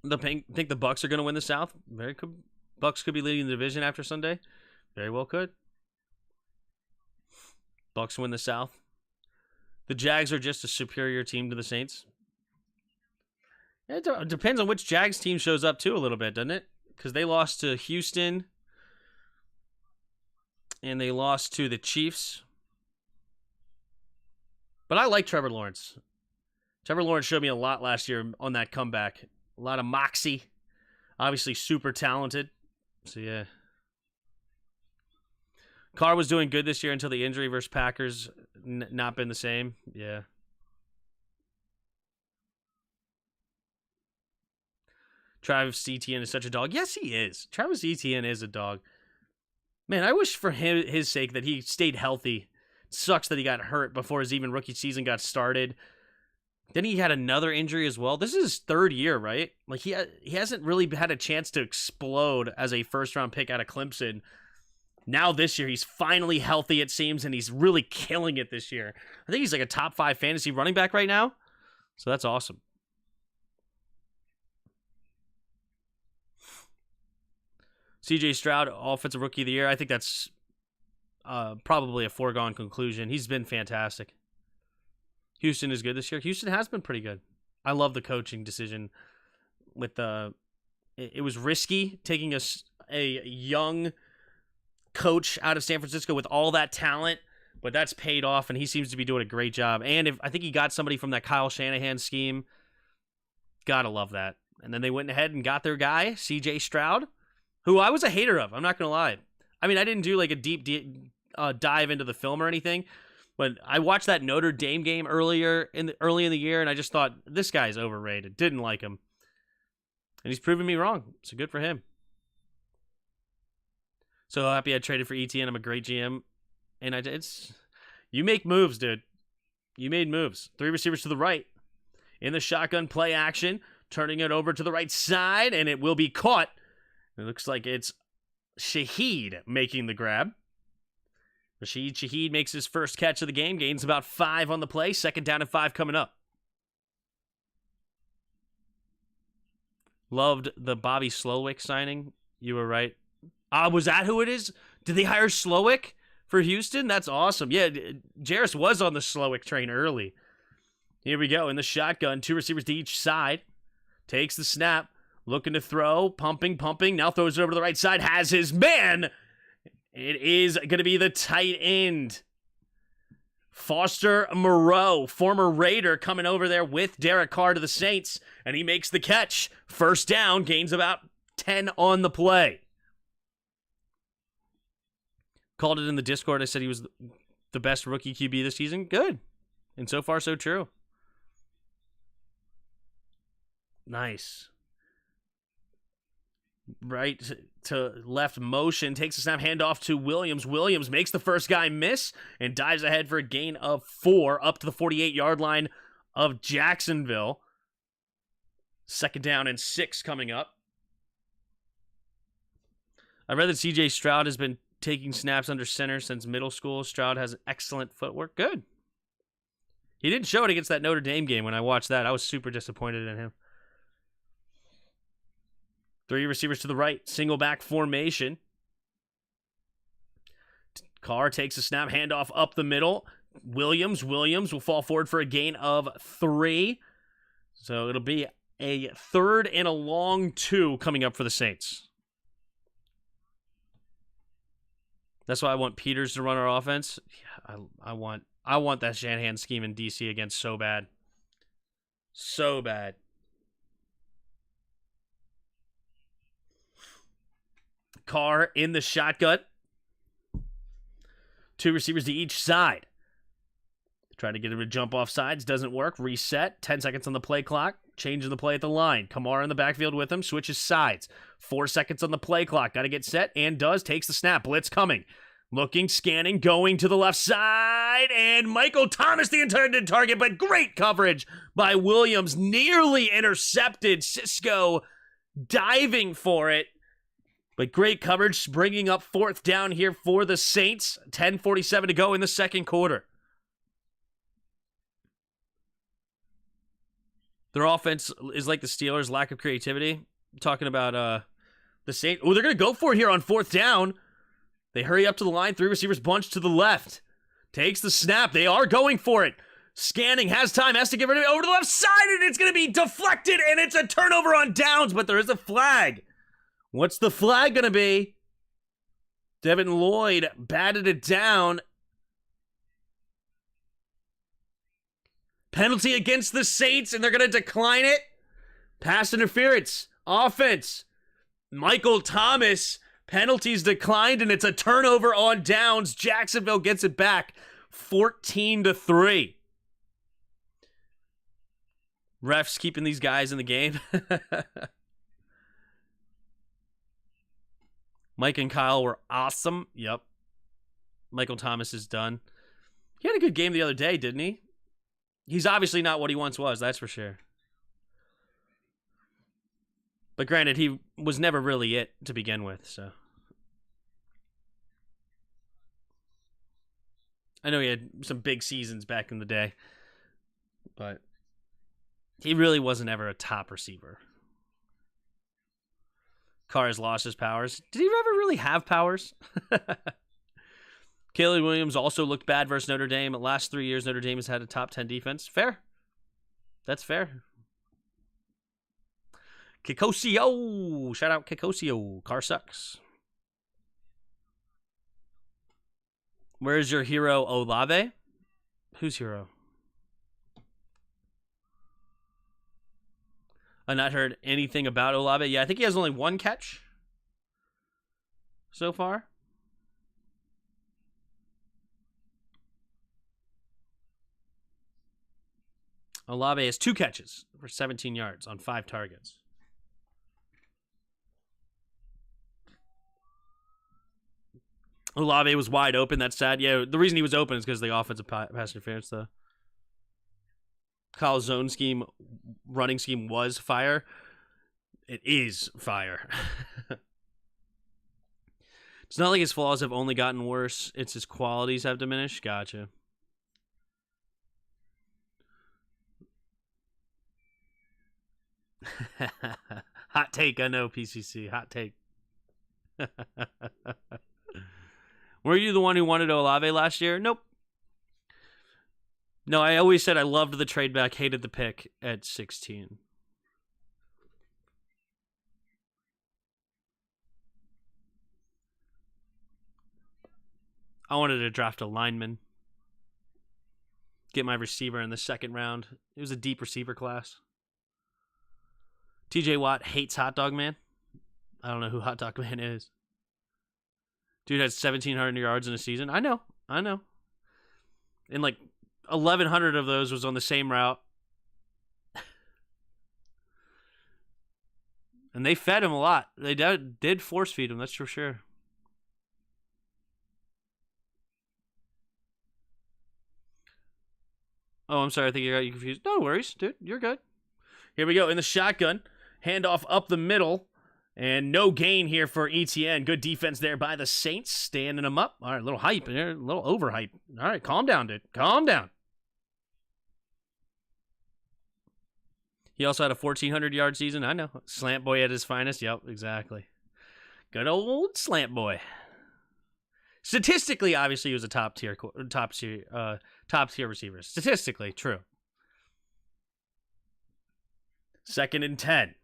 Think the Bucks are going to win the South? Very could. Bucks could be leading the division after Sunday. Very well could. Bucks win the South. The Jags are just a superior team to the Saints. It depends on which Jags team shows up too a little bit, doesn't it? Because they lost to Houston. And they lost to the Chiefs. But I like Trevor Lawrence. Trevor Lawrence showed me a lot last year on that comeback. A lot of moxie. Obviously super talented. So, yeah. Carr was doing good this year until the injury versus Packers. Not been the same. Yeah. Travis Etienne is such a dog. Yes, he is. Travis Etienne is a dog. Man, I wish for his sake that he stayed healthy. It sucks that he got hurt before his even rookie season got started. Then he had another injury as well. This is his third year, right? He hasn't really had a chance to explode as a first-round pick out of Clemson. Now this year, he's finally healthy, it seems, and he's really killing it this year. I think he's like a top 5 fantasy running back right now. So that's awesome. CJ Stroud, Offensive Rookie of the Year. I think that's probably a foregone conclusion. He's been fantastic. Houston is good this year. Houston has been pretty good. I love the coaching decision with the. It was risky taking a young coach out of San Francisco with all that talent, but that's paid off, and he seems to be doing a great job. And I think he got somebody from that Kyle Shanahan scheme. Gotta love that. And then they went ahead and got their guy, C.J. Stroud, who I was a hater of. I'm not gonna lie. I mean, I didn't do like a deep dive into the film or anything, but I watched that Notre Dame game early in the year, and I just thought this guy's overrated. Didn't like him. And he's proven me wrong. So good for him. So happy I traded for ETN. I'm a great GM. And you make moves, dude. You made moves. 3 receivers to the right. In the shotgun play action. Turning it over to the right side. And it will be caught. It looks like it's Shaheed making the grab. Rashid Shaheed makes his first catch of the game. Gains about 5 on the play. 2nd down and 5 coming up. Loved the Bobby Slowick signing. You were right. Was that who it is? Did they hire Slowick for Houston? That's awesome. Yeah, Jarris was on the Slowick train early. Here we go. In the shotgun, 2 receivers to each side. Takes the snap. Looking to throw. Pumping. Now throws it over to the right side. Has his man. It is going to be the tight end. Foster Moreau, former Raider, coming over there with Derek Carr to the Saints, and he makes the catch. 1st down, gains about 10 on the play. Called it in the Discord. I said he was the best rookie QB this season. Good. And so far, so true. Nice. Right to left motion, takes a snap, handoff to Williams. Williams makes the first guy miss and dives ahead for a gain of 4 up to the 48-yard line of Jacksonville. 2nd down and 6 coming up. I read that C.J. Stroud has been taking snaps under center since middle school. Stroud has excellent footwork. Good. He didn't show it against that Notre Dame game when I watched that. I was super disappointed in him. 3 receivers to the right. Single back formation. Carr takes a snap. Handoff up the middle. Williams will fall forward for a gain of 3. So it'll be a 3rd and a long 2 coming up for the Saints. That's why I want Peters to run our offense. Yeah, I want that Shanahan scheme in DC again so bad. So bad. Carr in the shotgun. 2 receivers to each side. Try to get him to jump off sides. Doesn't work. Reset. 10 seconds on the play clock. Changing the play at the line. Kamara in the backfield with him. Switches sides. 4 seconds on the play clock. Got to get set and does. Takes the snap. Blitz coming. Looking, scanning, going to the left side. And Michael Thomas, the intended target, but great coverage by Williams. Nearly intercepted. Cisco diving for it. But great coverage, bringing up 4th down here for the Saints. 10:47 to go in the 2nd quarter. Their offense is like the Steelers' lack of creativity. I'm talking about the Saints. Oh, they're going to go for it here on 4th down. They hurry up to the line. 3 receivers bunch to the left. Takes the snap. They are going for it. Scanning, has time, has to get rid of it over to the left side, and it's going to be deflected, and it's a turnover on downs, but there is a flag. What's the flag going to be? Devin Lloyd batted it down. Penalty against the Saints, and they're going to decline it. Pass interference. Offense. Michael Thomas. Penalties declined, and it's a turnover on downs. Jacksonville gets it back. 14-3. Refs keeping these guys in the game. Mike and Kyle were awesome. Yep. Michael Thomas is done. He had a good game the other day, didn't he? He's obviously not what he once was, that's for sure. But granted, he was never really it to begin with, so. I know he had some big seasons back in the day, but he really wasn't ever a top receiver. Carr has lost his powers. Did he ever really have powers? Caleb Williams also looked bad versus Notre Dame. The last 3 years, Notre Dame has had a top 10 defense. Fair. That's fair. Kikosio. Shout out Kikosio. Car sucks. Where's your hero, Olave? Who's hero? I've not heard anything about Olave. Yeah, I think he has only 1 catch so far. Olave has 2 catches for 17 yards on 5 targets. Olave was wide open. That's sad. Yeah, the reason he was open is because the offensive pass interference, though. Kyle's zone scheme, running scheme was fire. It is fire. It's not like his flaws have only gotten worse. It's his qualities have diminished. Gotcha. Hot take, I know, PCC. Hot take. Were you the one who wanted Olave last year? Nope. No, I always said I loved the trade back, hated the pick at 16. I wanted to draft a lineman. Get my receiver in the 2nd round. It was a deep receiver class. TJ Watt hates Hot Dog Man. I don't know who Hot Dog Man is. Dude has 1,700 yards in a season. I know. And like 1,100 of those was on the same route. And they fed him a lot. They did force feed him, that's for sure. Oh, I'm sorry. I think I got you confused. No worries, dude. You're good. Here we go. In the shotgun. Handoff up the middle. And no gain here for ETN. Good defense there by the Saints. Standing them up. All right, a little hype there. A little overhype. All right, calm down, dude. Calm down. He also had a 1,400-yard season. I know. Slant boy at his finest. Yep, exactly. Good old slant boy. Statistically, obviously, he was a top tier receiver. Statistically, true. 2nd and 10.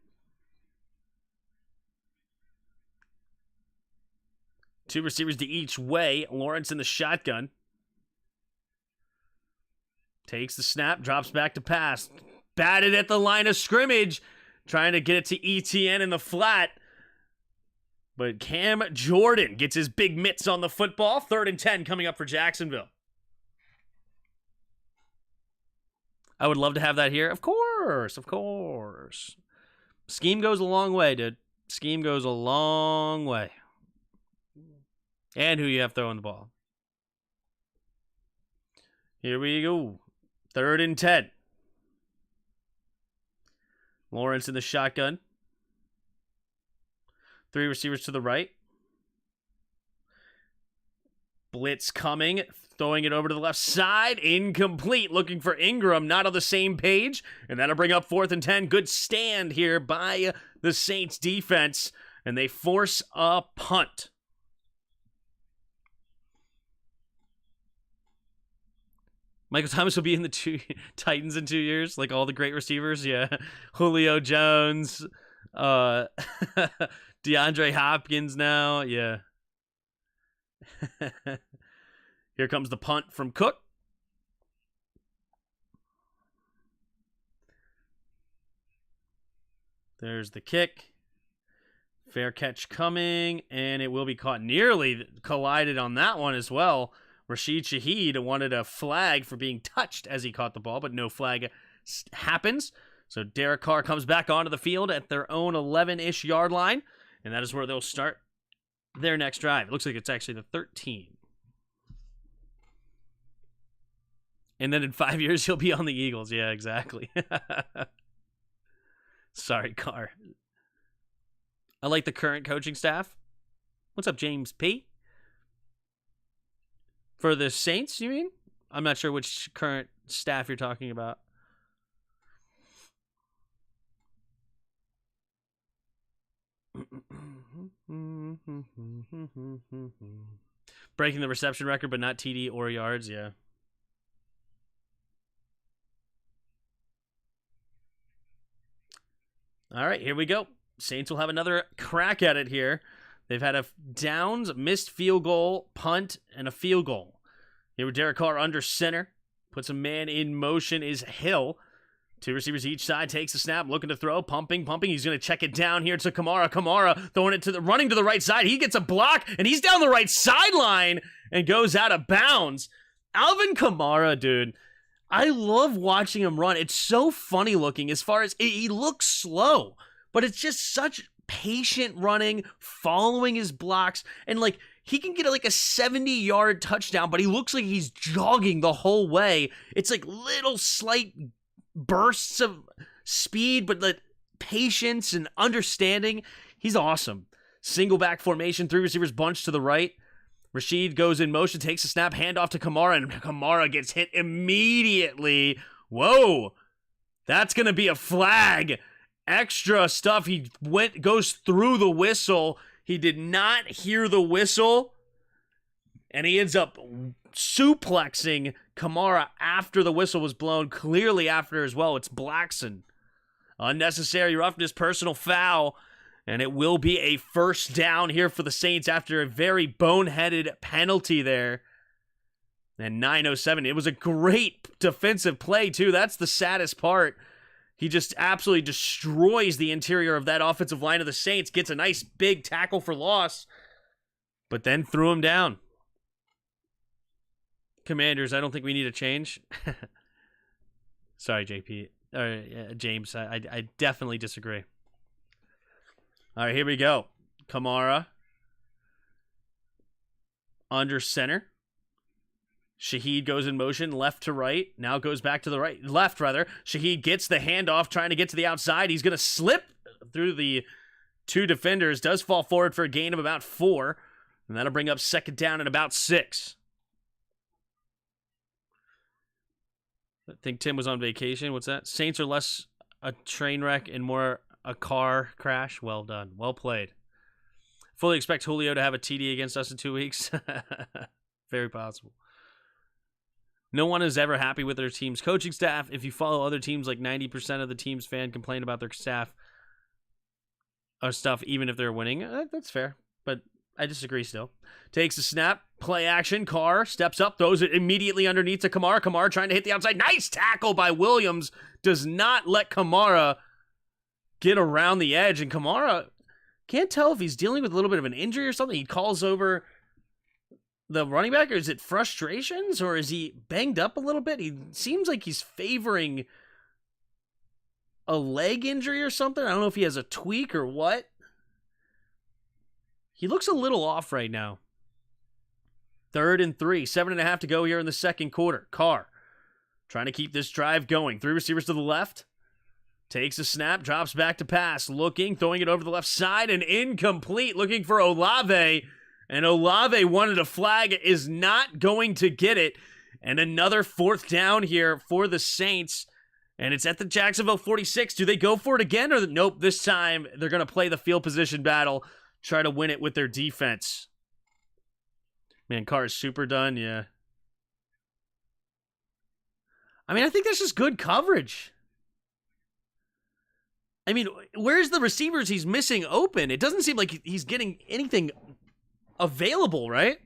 2 receivers to each way. Lawrence in the shotgun. Takes the snap, drops back to pass. Batted at the line of scrimmage. Trying to get it to ETN in the flat. But Cam Jordan gets his big mitts on the football. 3rd and 10 coming up for Jacksonville. I would love to have that here. Of course. Scheme goes a long way, dude. Scheme goes a long way. And who you have throwing the ball. Here we go. 3rd and 10. Lawrence in the shotgun. 3 receivers to the right. Blitz coming. Throwing it over to the left side. Incomplete. Looking for Ingram. Not on the same page. And that'll bring up 4th and 10. Good stand here by the Saints defense. And they force a punt. Michael Thomas will be in the Titans in 2 years, like all the great receivers. Yeah, Julio Jones, DeAndre Hopkins now. Yeah. Here comes the punt from Cook. There's the kick. Fair catch coming, and it will be caught. Nearly collided on that one as well. Rashid Shaheed wanted a flag for being touched as he caught the ball, but no flag happens. So Derek Carr comes back onto the field at their own 11-ish yard line, and that is where they'll start their next drive. It looks like it's actually the 13. And then in 5 years, he'll be on the Eagles. Yeah, exactly. Sorry, Carr. I like the current coaching staff. What's up, James P? For the Saints, you mean? I'm not sure which current staff you're talking about. Breaking the reception record, but not TD or yards. Yeah. All right, here we go. Saints will have another crack at it here. They've had a downs, missed field goal, punt, and a field goal. Here with Derek Carr under center. Puts a man in motion is Hill. 2 receivers each side, takes the snap, looking to throw, pumping. He's going to check it down here to Kamara. Kamara throwing it running to the right side. He gets a block, and he's down the right sideline and goes out of bounds. Alvin Kamara, dude, I love watching him run. It's so funny looking as far as he looks slow, but it's just such patient running, following his blocks, and like he can get like a 70-yard touchdown, but he looks like he's jogging the whole way. It's like little slight bursts of speed, but like patience and understanding. He's awesome. Single back formation, 3 receivers bunch to the right. Rashid goes in motion, takes a snap, handoff to Kamara, and Kamara gets hit immediately. Whoa, that's going to be a flag. Extra stuff. He goes through the whistle. He did not hear the whistle, and he ends up suplexing Kamara after the whistle was blown, clearly after as well. It's Blackson. Unnecessary roughness, personal foul, and it will be a first down here for the Saints after a very boneheaded penalty there. And 9:07. It was a great defensive play, too. That's the saddest part. He just absolutely destroys the interior of that offensive line of the Saints, gets a nice big tackle for loss, but then threw him down. Commanders, I don't think we need a change. Sorry, JP. James, I definitely disagree. All right, here we go. Kamara under center. Shaheed goes in motion, left to right. Now goes back to the left. Shaheed gets the handoff, trying to get to the outside. He's going to slip through the 2 defenders. Does fall forward for a gain of about 4. And that'll bring up second down and about 6. I think Tim was on vacation. What's that? Saints are less a train wreck and more a car crash. Well done. Well played. Fully expect Julio to have a TD against us in 2 weeks. Very possible. No one is ever happy with their team's coaching staff. If you follow other teams, like 90% of the team's fan complain about their staff or stuff, even if they're winning. That's fair, but I disagree still. Takes a snap, play action. Carr steps up, throws it immediately underneath to Kamara. Kamara trying to hit the outside. Nice tackle by Williams. Does not let Kamara get around the edge. And Kamara, can't tell if he's dealing with a little bit of an injury or something. He calls over the running back, or is it frustrations, or is he banged up a little bit? He seems like he's favoring a leg injury or something. I don't know if he has a tweak or what. He looks a little off right now. 3rd and 3, 7.5 to go here in the second quarter. Carr trying to keep this drive going. 3 receivers to the left. Takes a snap, drops back to pass. Looking, throwing it over the left side, and incomplete. Looking for Olave. And Olave wanted a flag, is not going to get it. And another 4th down here for the Saints. And it's at the Jacksonville 46. Do they go for it again? Or nope, this time they're going to play the field position battle. Try to win it with their defense. Man, Carr is super done, yeah. I mean, I think that's just good coverage. I mean, where's the receivers he's missing open? It doesn't seem like he's getting anything available, right?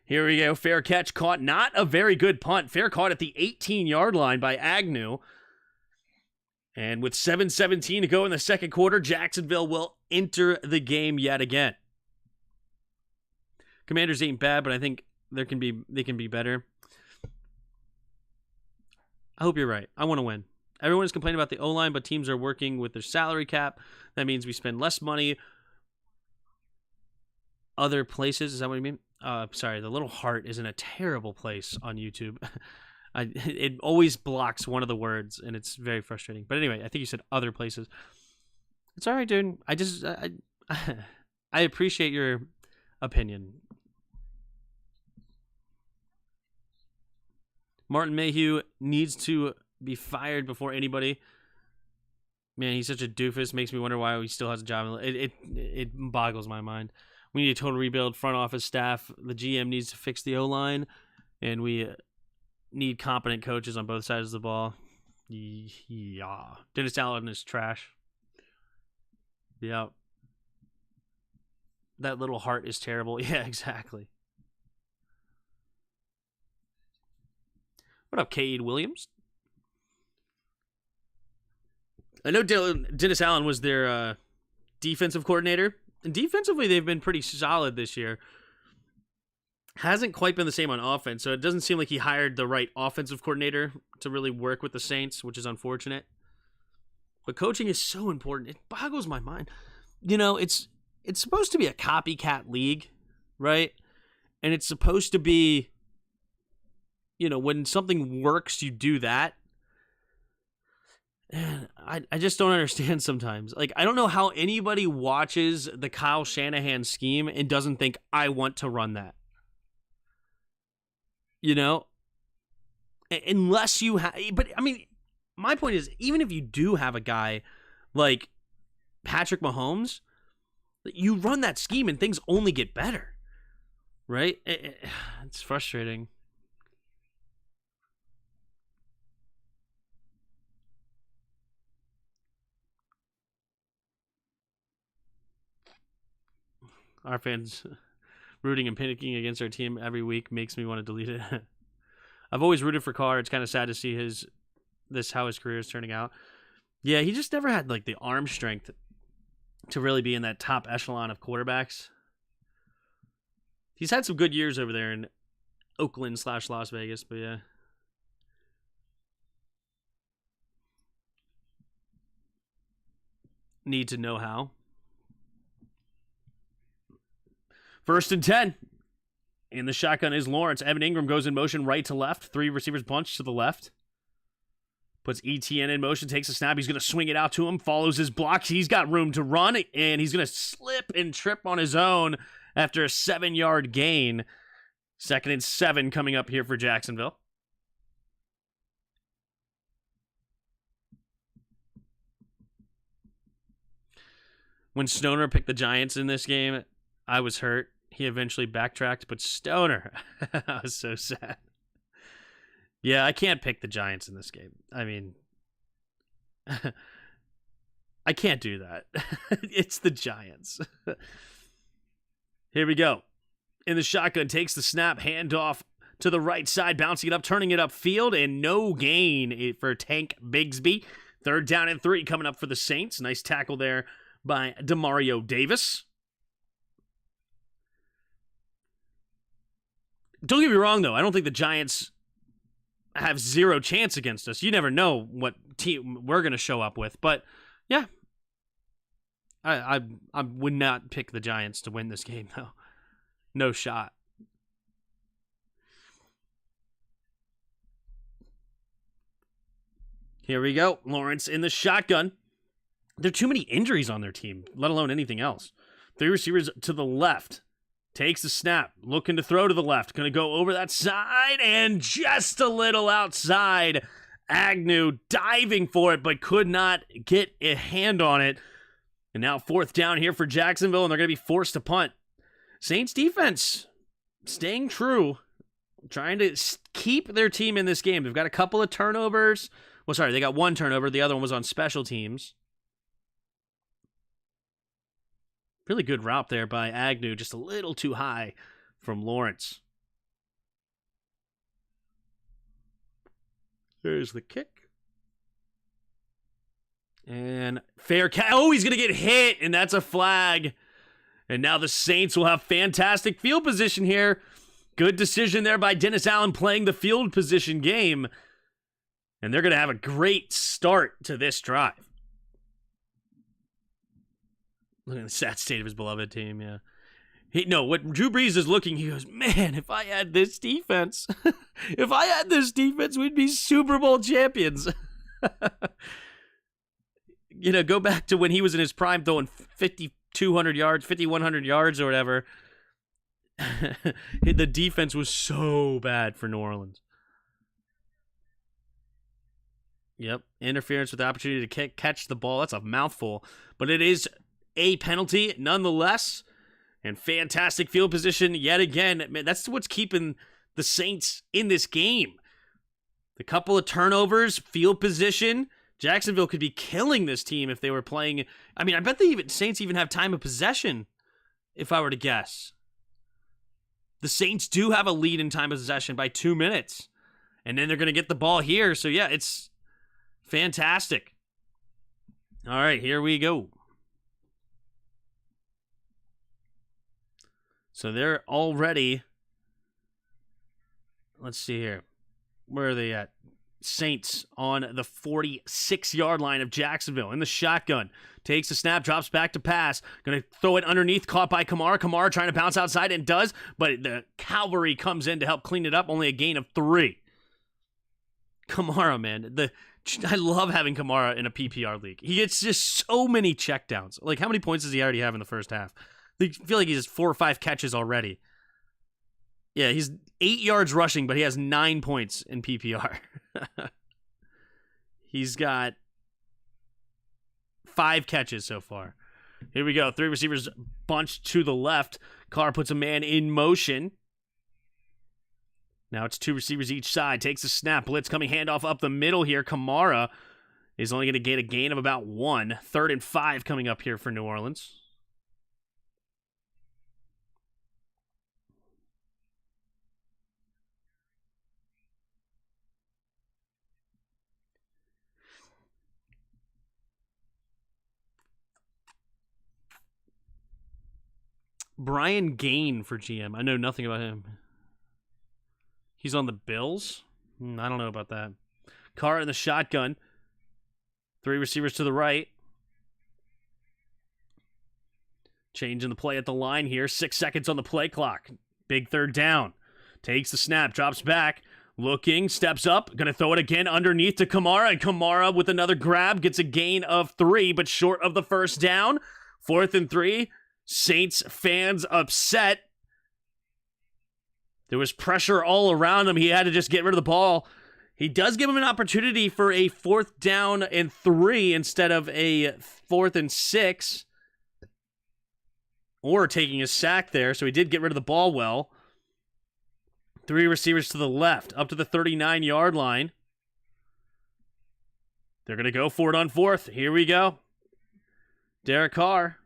Here we go. Fair catch caught. Not a very good punt. Fair caught at the 18-yard line by Agnew. And with 7:17 to go in the second quarter, Jacksonville will enter the game yet again. Commanders ain't bad, but I think they can be better. I hope you're right. I want to win. Everyone is complaining about the O-line, but teams are working with their salary cap. That means we spend less money other places. Is that what you mean? Sorry, the little heart is in a terrible place on YouTube. It always blocks one of the words, and it's very frustrating. But anyway, I think you said other places. It's all right, dude. I appreciate your opinion. Martin Mayhew needs to be fired before anybody. Man, he's such a doofus. Makes me wonder why he still has a job. It boggles my mind. We need a total rebuild, front office staff. The GM needs to fix the O-line, and we need competent coaches on both sides of the ball. Yeah. Dennis Allen is trash. Yeah. That little heart is terrible. Yeah, exactly. What up, Cade Williams? I know Dennis Allen was their defensive coordinator. And defensively, they've been pretty solid this year. Hasn't quite been the same on offense, so it doesn't seem like he hired the right offensive coordinator to really work with the Saints, which is unfortunate. But coaching is so important. It boggles my mind. You know, it's supposed to be a copycat league, right? And it's supposed to be, you know, when something works, you do that. And I just don't understand sometimes. Like, I don't know how anybody watches the Kyle Shanahan scheme and doesn't think, I want to run that. You know? Unless you have... But, I mean, my point is, even if you do have a guy like Patrick Mahomes, you run that scheme and things only get better. Right? It's frustrating. Our fans rooting and panicking against our team every week makes me want to delete it. I've always rooted for Carr. It's kind of sad to see how his career is turning out. Yeah, he just never had like the arm strength to really be in that top echelon of quarterbacks. He's had some good years over there in Oakland/Las Vegas, but yeah. Need to know how. 1st and 10. In the shotgun is Lawrence. Evan Ingram goes in motion right to left. 3 receivers bunch to the left. Puts ETN in motion, takes a snap. He's going to swing it out to him. Follows his blocks. He's got room to run, and he's going to slip and trip on his own after a 7-yard gain. 2nd and 7 coming up here for Jacksonville. When Stoner picked the Giants in this game, I was hurt. He eventually backtracked, but Stoner, I was so sad. Yeah, I can't pick the Giants in this game. I mean, I can't do that. It's the Giants. Here we go. In the shotgun, takes the snap, handoff to the right side, bouncing it up, turning it upfield, and no gain for Tank Bigsby. 3rd down and 3 coming up for the Saints. Nice tackle there by Demario Davis. Don't get me wrong, though. I don't think the Giants have zero chance against us. You never know what team we're going to show up with. But, yeah. I would not pick the Giants to win this game, though. No shot. Here we go. Lawrence in the shotgun. There are too many injuries on their team, let alone anything else. 3 receivers to the left. Takes the snap, looking to throw to the left. Going to go over that side and just a little outside. Agnew diving for it, but could not get a hand on it. And now 4th down here for Jacksonville, and they're going to be forced to punt. Saints defense staying true, trying to keep their team in this game. They've got a couple of turnovers. Well, sorry, they got 1 turnover. The other one was on special teams. Really good route there by Agnew, just a little too high from Lawrence. There's the kick. And fair catch. Oh, he's going to get hit, and that's a flag. And now the Saints will have fantastic field position here. Good decision there by Dennis Allen playing the field position game. And they're going to have a great start to this drive. Look at the sad state of his beloved team, yeah. What Drew Brees is looking, he goes, man, if I had this defense, we'd be Super Bowl champions. Go back to when he was in his prime throwing 5,200 yards, 5,100 yards or whatever. The defense was so bad for New Orleans. Yep, interference with the opportunity to catch the ball. That's a mouthful, but it is a penalty nonetheless. And fantastic field position yet again. Man, that's what's keeping the Saints in this game. The couple of turnovers, field position. Jacksonville could be killing this team if they were playing. I mean, I bet the Saints even have time of possession, if I were to guess. The Saints do have a lead in time of possession by 2 minutes. And then they're going to get the ball here. So, yeah, it's fantastic. All right, here we go. So they're already, let's see here. Where are they at? Saints on the 46-yard line of Jacksonville in the shotgun. Takes the snap, drops back to pass. Going to throw it underneath, caught by Kamara. Kamara trying to bounce outside and does, but the cavalry comes in to help clean it up. Only a gain of 3. Kamara, man. I love having Kamara in a PPR league. He gets just so many checkdowns. Like, how many points does he already have in the first half? I feel like he has 4 or 5 catches already. Yeah, he's 8 yards rushing, but he has 9 points in PPR. He's got 5 catches so far. Here we go. 3 receivers bunched to the left. Carr puts a man in motion. Now it's 2 receivers each side. Takes a snap. Blitz coming, handoff up the middle here. Kamara is only going to get a gain of about 1. 3rd and 5 coming up here for New Orleans. Brian Gain for GM. I know nothing about him. He's on the Bills? I don't know about that. Carr in the shotgun. 3 receivers to the right. Changing the play at the line here. 6 seconds on the play clock. Big 3rd down. Takes the snap. Drops back. Looking. Steps up. Going to throw it again underneath to Kamara. And Kamara with another grab. Gets a gain of 3, but short of the first down. 4th and 3. Saints fans upset. There was pressure all around him. He had to just get rid of the ball. He does give him an opportunity for a 4th down and 3 instead of a 4th and 6. Or taking a sack there. So he did get rid of the ball well. 3 receivers to the left. Up to the 39-yard line. They're going to go for it on 4th. Here we go. Derek Carr.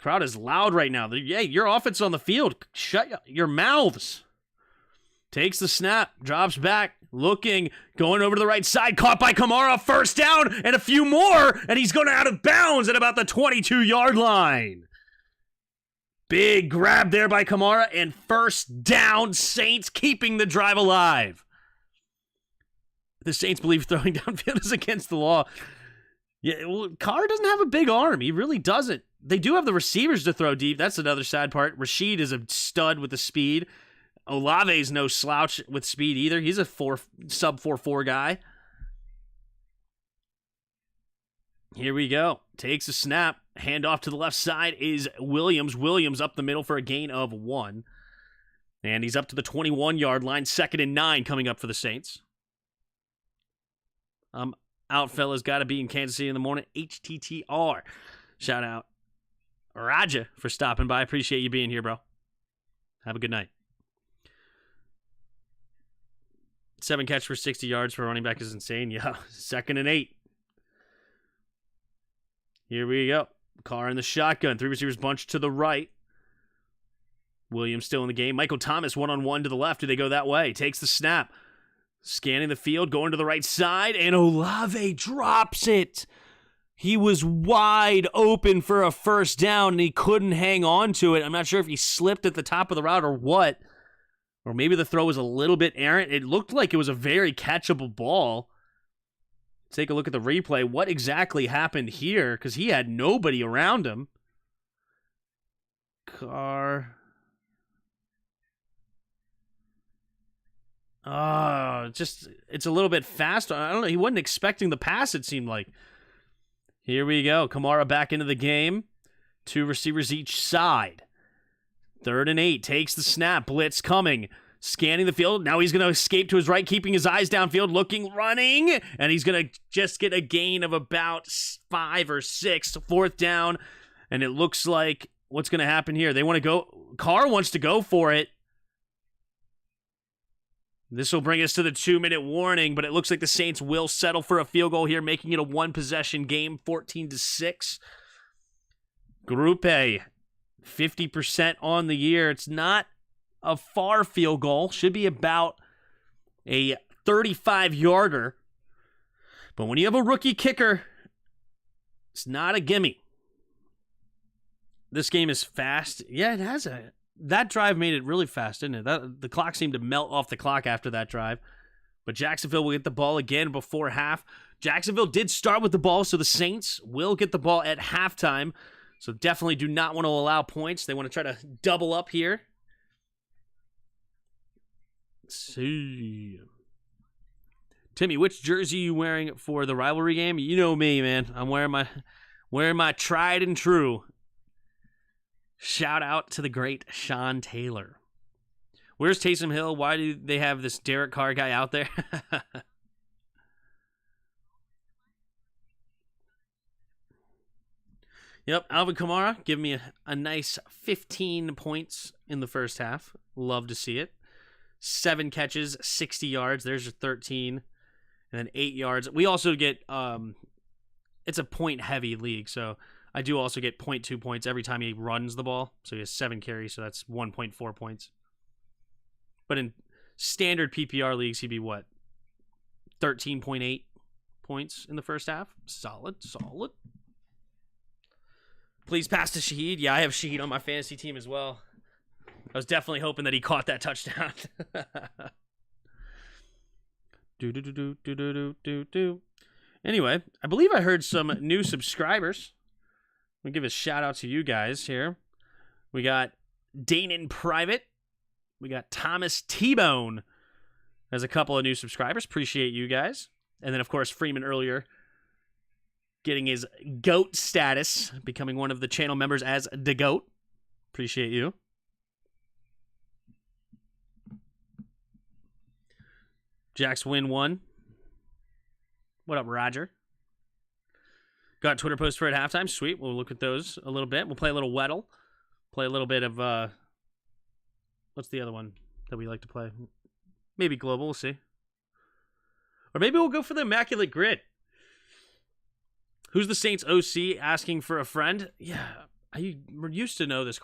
Crowd is loud right now. Yeah, your offense on the field. Shut your mouths. Takes the snap. Drops back. Looking. Going over to the right side. Caught by Kamara. 1st down. And a few more. And he's going out of bounds at about the 22-yard line. Big grab there by Kamara. And 1st down. Saints keeping the drive alive. The Saints believe throwing downfield is against the law. Yeah, well, Carr doesn't have a big arm. He really doesn't. They do have the receivers to throw deep. That's another sad part. Rashid is a stud with the speed. Olave's no slouch with speed either. He's a sub 4.4 guy. Here we go. Takes a snap. Handoff to the left side is Williams. Williams up the middle for a gain of 1. And he's up to the 21-yard line. 2nd and 9 coming up for the Saints. Out, fellas. Got to be in Kansas City in the morning. HTTR. Shout out Raja for stopping by. Appreciate you being here, bro. Have a good night. 7 catch for 60 yards for running back is insane. Yeah, 2nd and 8. Here we go. Carr in the shotgun. 3 receivers bunched to the right. Williams still in the game. Michael Thomas one-on-one to the left. Do they go that way? Takes the snap. Scanning the field, going to the right side, and Olave drops it. He was wide open for a 1st down, and he couldn't hang on to it. I'm not sure if he slipped at the top of the route or what. Or maybe the throw was a little bit errant. It looked like it was a very catchable ball. Take a look at the replay. What exactly happened here? Because he had nobody around him. Carr. It's a little bit fast. I don't know. He wasn't expecting the pass, it seemed like. Here we go. Kamara back into the game. 2 receivers each side. 3rd and 8. Takes the snap. Blitz coming. Scanning the field. Now he's going to escape to his right, keeping his eyes downfield, looking, running. And he's going to just get a gain of about 5 or 6. 4th down. And it looks like what's going to happen here. They want to go. Carr wants to go for it. This will bring us to the 2-minute warning, but it looks like the Saints will settle for a field goal here, making it a one-possession game, 14-6. Group A, 50% on the year. It's not a far field goal. Should be about a 35-yarder. But when you have a rookie kicker, it's not a gimme. This game is fast. Yeah, it has a... That drive made it really fast, didn't it? The clock seemed to melt off the clock after that drive. But Jacksonville will get the ball again before half. Jacksonville did start with the ball, so the Saints will get the ball at halftime. So definitely do not want to allow points. They want to try to double up here. Let's see. Timmy, which jersey are you wearing for the rivalry game? You know me, man. I'm wearing my tried and true. Shout out to the great Sean Taylor. Where's Taysom Hill? Why do they have this Derek Carr guy out there? Yep, Alvin Kamara, give me a nice 15 points in the first half. Love to see it. 7 catches, 60 yards. There's your 13. And then 8 yards. We also get, it's a point-heavy league, so I do also get 0.2 points every time he runs the ball. So he has 7 carries, so that's 1.4 points. But in standard PPR leagues, he'd be what? 13.8 points in the first half. Solid. Please pass to Shaheed. Yeah, I have Shaheed on my fantasy team as well. I was definitely hoping that he caught that touchdown. Anyway, I believe I heard some new subscribers. I'm going to give a shout out to you guys here. We got Danon Private. We got Thomas T-Bone as a couple of new subscribers. Appreciate you guys. And then, of course, Freeman earlier getting his GOAT status, becoming one of the channel members as the GOAT. Appreciate you. Jax win 1. What up, Roger? Got a Twitter post for at halftime. Sweet. We'll look at those a little bit. We'll play a little Weddle. Play a little bit of, what's the other one that we like to play? Maybe Global. We'll see. Or maybe we'll go for the Immaculate Grid. Who's the Saints OC asking for a friend? Yeah, I used to know this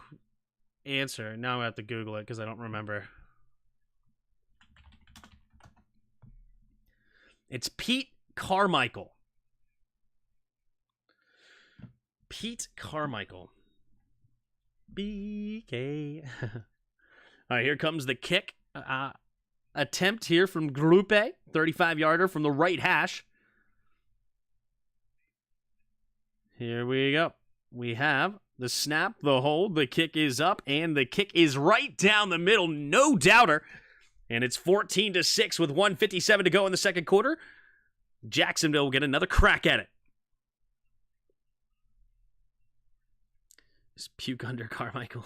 answer. Now I'm going to have to Google it because I don't remember. It's Pete Carmichael. Pete Carmichael. BK. All right, here comes the kick. Attempt here from Group A. 35-yarder from the right hash. Here we go. We have the snap, the hold, the kick is up, and the kick is right down the middle. No doubter. And it's 14-6 with 1:57 to go in the second quarter. Jacksonville will get another crack at it. Just puke under Carmichael.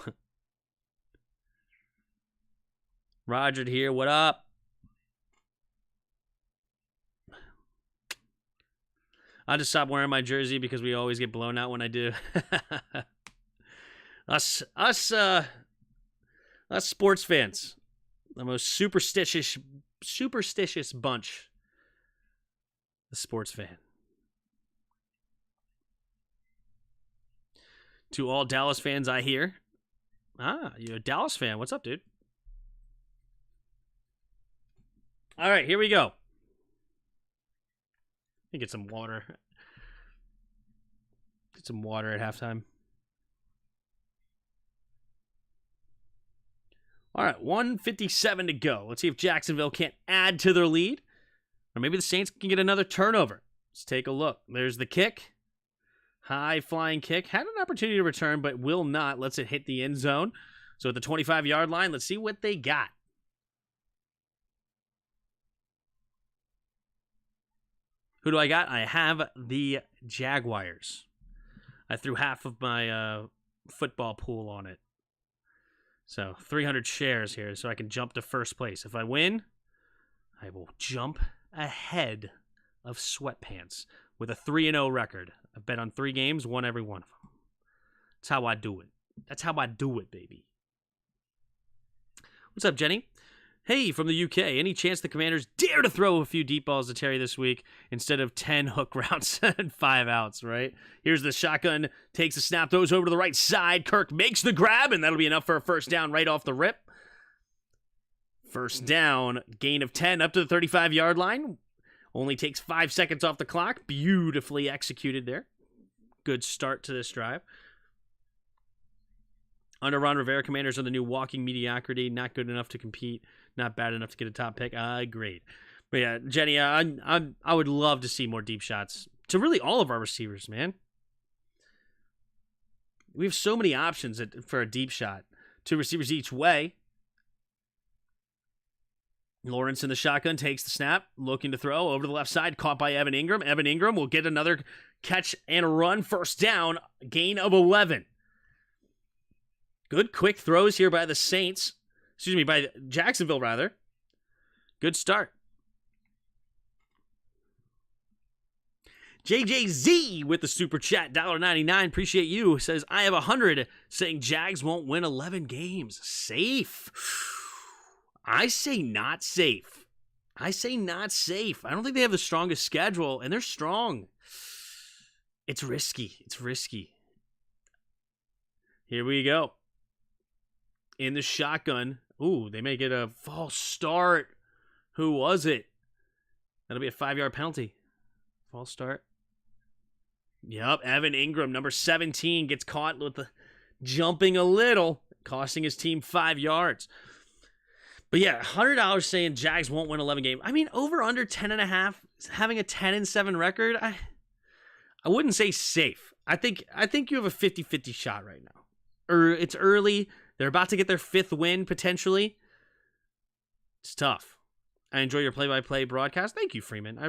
Roger here, what up? I'll just stop wearing my jersey because we always get blown out when I do. Us sports fans, the most superstitious bunch. The sports fan. To all Dallas fans, I hear. You're a Dallas fan. What's up, dude? All right, here we go. Let me get some water. Get some water at halftime. All right, 1:57 to go. Let's see if Jacksonville can't add to their lead. Or maybe the Saints can get another turnover. Let's take a look. There's the kick. High flying kick. Had an opportunity to return, but will not. Lets it hit the end zone. So at the 25-yard line, let's see what they got. Who do I got? I have the Jaguars. I threw half of my football pool on it. So 300 shares here so I can jump to first place. If I win, I will jump ahead of Sweatpants with a 3-0 record. I've bet on 3 games, won every one of them. That's how I do it. That's how I do it, baby. What's up, Jenny? Hey, from the UK. Any chance the Commanders dare to throw a few deep balls to Terry this week instead of 10 hook routes and 5 outs, right? Here's the shotgun. Takes a snap, throws over to the right side. Kirk makes the grab, and that'll be enough for a first down right off the rip. First down, gain of 10 up to the 35-yard line. Only takes 5 seconds off the clock. Beautifully executed there. Good start to this drive. Under Ron Rivera, Commanders are the new walking mediocrity. Not good enough to compete. Not bad enough to get a top pick. Great. But yeah, Jenny, I would love to see more deep shots to really all of our receivers, man. We have so many options for a deep shot. 2 receivers each way. Lawrence in the shotgun takes the snap, looking to throw over the left side, caught by Evan Ingram. Evan Ingram will get another catch and a run. First down, gain of 11. Good quick throws here by the Saints. Excuse me, by Jacksonville, rather. Good start. JJZ with the super chat, $1.99. Appreciate you. Says, I have 100 saying Jags won't win 11 games. Safe. I say not safe. I say not safe. I don't think they have the strongest schedule, and they're strong. It's risky. It's risky. Here we go. In the shotgun. Ooh, they may get a false start. Who was it? That'll be a 5-yard penalty. False start. Yep, Evan Ingram, number 17, gets caught with the jumping a little, costing his team 5 yards. But yeah, $100 saying Jags won't win 11 games. I mean, over under 10.5, having a 10-7 record, I wouldn't say safe. I think you have a 50-50 shot right now. It's early. They're about to get their 5th win, potentially. It's tough. I enjoy your play-by-play broadcast. Thank you, Freeman. I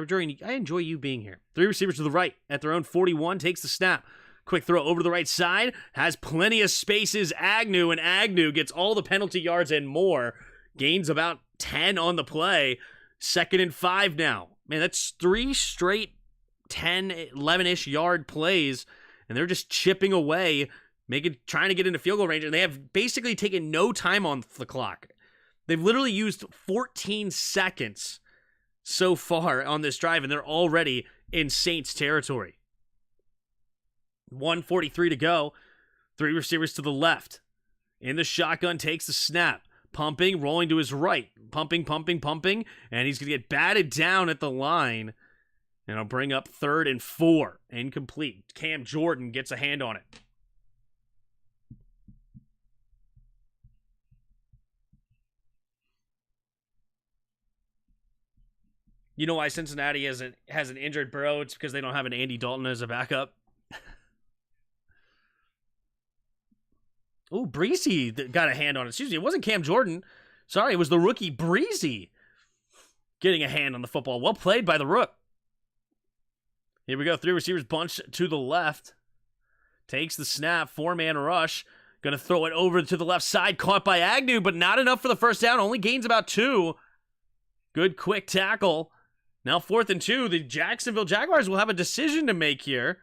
enjoy you being here. 3 receivers to the right. At their own 41, takes the snap. Quick throw over to the right side. Has plenty of spaces. Agnew, and Agnew gets all the penalty yards and more. Gains about 10 on the play. 2nd and 5 now. Man, that's 3 straight 10, 11-ish yard plays, and they're just chipping away, trying to get into field goal range, and they have basically taken no time on the clock. They've literally used 14 seconds so far on this drive, and they're already in Saints territory. 1:43 to go. 3 receivers to the left. In the shotgun, takes the snap. Pumping, rolling to his right. Pumping, and he's going to get batted down at the line, and I'll bring up 3rd and 4. Incomplete. Cam Jordan gets a hand on it. You know why Cincinnati has an injured Burrow? It's because they don't have an Andy Dalton as a backup. Oh, Breezy got a hand on it. Excuse me, it wasn't Cam Jordan. Sorry, it was the rookie Breezy getting a hand on the football. Well played by the Rook. Here we go. 3 receivers bunch to the left. Takes the snap. 4-man rush. Going to throw it over to the left side. Caught by Agnew, but not enough for the first down. Only gains about 2. Good quick tackle. Now 4th and 2. The Jacksonville Jaguars will have a decision to make here.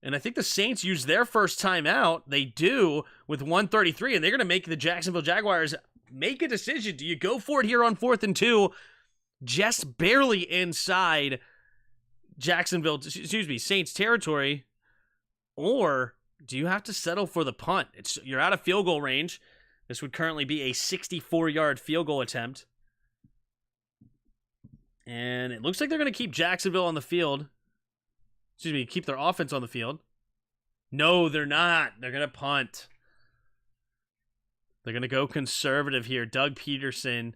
And I think the Saints use their first timeout. They do with 1:33, and they're going to make the Jacksonville Jaguars make a decision. Do you go for it here on 4th and 2? Just barely inside Saints territory. Or do you have to settle for the punt? You're out of field goal range. This would currently be a 64-yard field goal attempt. And it looks like they're going to keep Jacksonville on the field. Keep their offense on the field. No, they're not. They're going to punt. They're going to go conservative here. Doug Peterson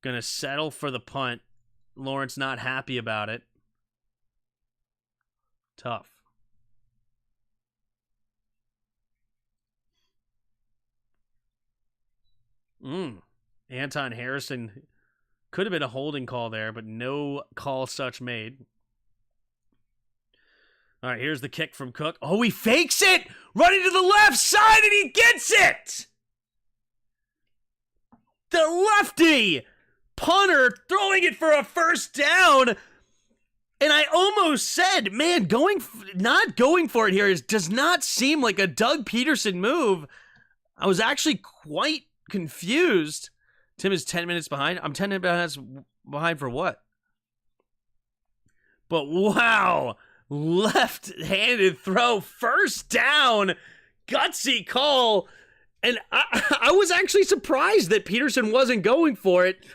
going to settle for the punt. Lawrence not happy about it. Tough. Anton Harrison could have been a holding call there, but no call such made. All right, here's the kick from Cook. Oh, he fakes it! Running to the left side, and he gets it! The lefty punter throwing it for a first down. And I almost said, man, not going for it here does not seem like a Doug Peterson move. I was actually quite confused. Tim is 10 minutes behind. I'm 10 minutes behind for what? But wow, left-handed throw, first down, gutsy call. And I was actually surprised that Peterson wasn't going for it.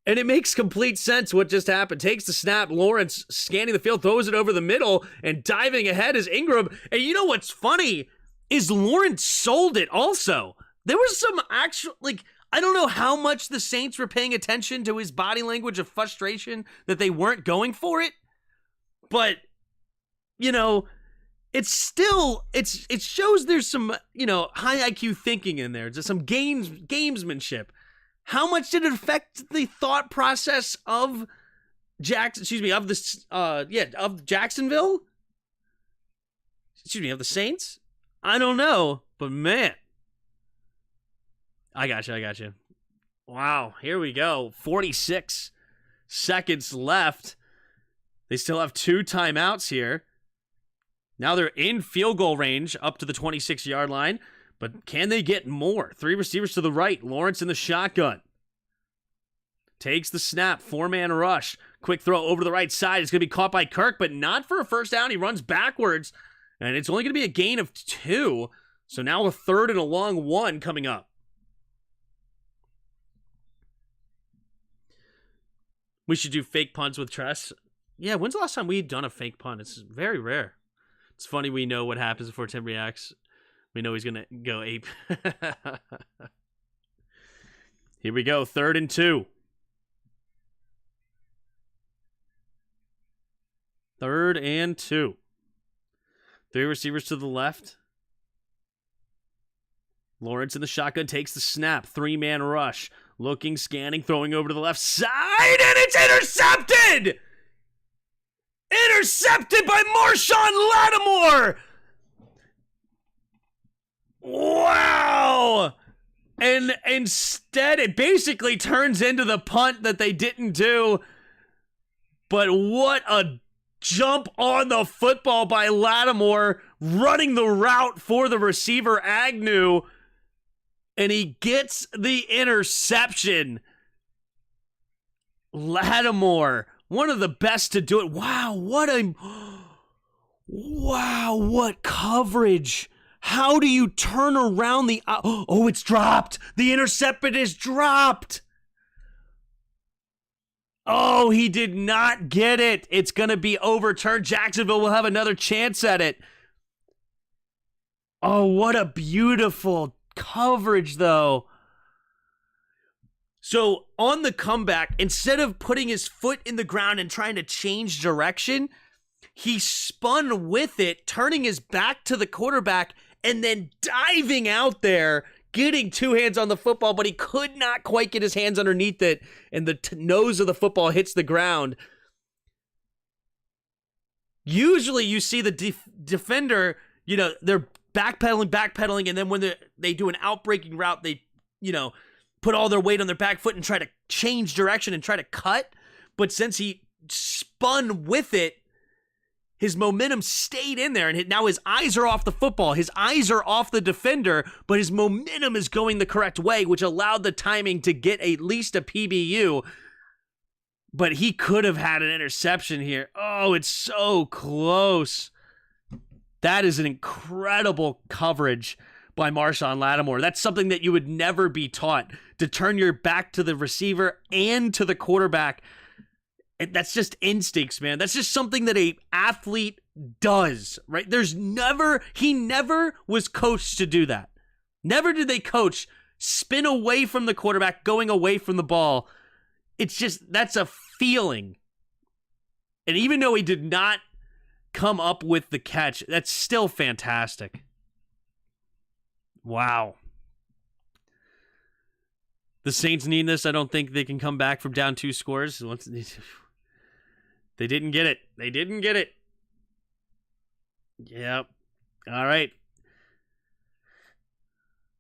And it makes complete sense what just happened. Takes the snap, Lawrence scanning the field, throws it over the middle, and diving ahead is Ingram. And you know what's funny is Lawrence sold it also. There was some actual, I don't know how much the Saints were paying attention to his body language of frustration that they weren't going for it. But, it's still, it shows there's some, high IQ thinking in there. Just some gamesmanship. How much did it affect the thought process of Jacksonville? Of the Saints? I don't know, but man. I got you. Wow, here we go. 46 seconds left. They still have 2 timeouts here. Now they're in field goal range up to the 26-yard line. But can they get more? 3 receivers to the right. Lawrence in the shotgun. Takes the snap. 4-man rush. Quick throw over to the right side. It's going to be caught by Kirk, but not for a first down. He runs backwards. And it's only going to be a gain of 2. So now a 3rd and a long 1 coming up. We should do fake punts with Tress. Yeah, when's the last time we've done a fake punt? It's very rare. It's funny we know what happens before Tim reacts. We know he's going to go ape. Here we go. 3rd and 2. 3rd and 2. 3 receivers to the left. Lawrence in the shotgun takes the snap. 3-man rush. Looking, scanning, throwing over to the left side. And it's intercepted! Intercepted by Marshawn Lattimore! Wow! And instead, it basically turns into the punt that they didn't do. But what a jump on the football by Lattimore, running the route for the receiver, Agnew. And he gets the interception. Lattimore, one of the best to do it. Wow, what coverage. How do you turn around the... Oh, it's dropped. The interception is dropped. Oh, he did not get it. It's going to be overturned. Jacksonville will have another chance at it. Oh, what a beautiful coverage, though. So, on the comeback, instead of putting his foot in the ground and trying to change direction, he spun with it, turning his back to the quarterback, and then diving out there, getting 2 hands on the football, but he could not quite get his hands underneath it, and the nose of the football hits the ground. Usually you see the defender, they're backpedaling, and then when they do an outbreaking route, they, put all their weight on their back foot and try to change direction and try to cut. But since he spun with it, his momentum stayed in there, and now his eyes are off the football. His eyes are off the defender, but his momentum is going the correct way, which allowed the timing to get at least a PBU. But he could have had an interception here. Oh, it's so close. That is an incredible coverage by Marshawn Lattimore. That's something that you would never be taught, to turn your back to the receiver and to the quarterback. That's just instincts, man. That's just something that a athlete does, right? He never was coached to do that. Never did they coach spin away from the quarterback, going away from the ball. It's just, that's a feeling. And even though he did not come up with the catch, that's still fantastic. Wow. The Saints need this. I don't think they can come back from down 2 scores. They didn't get it. Yep. All right.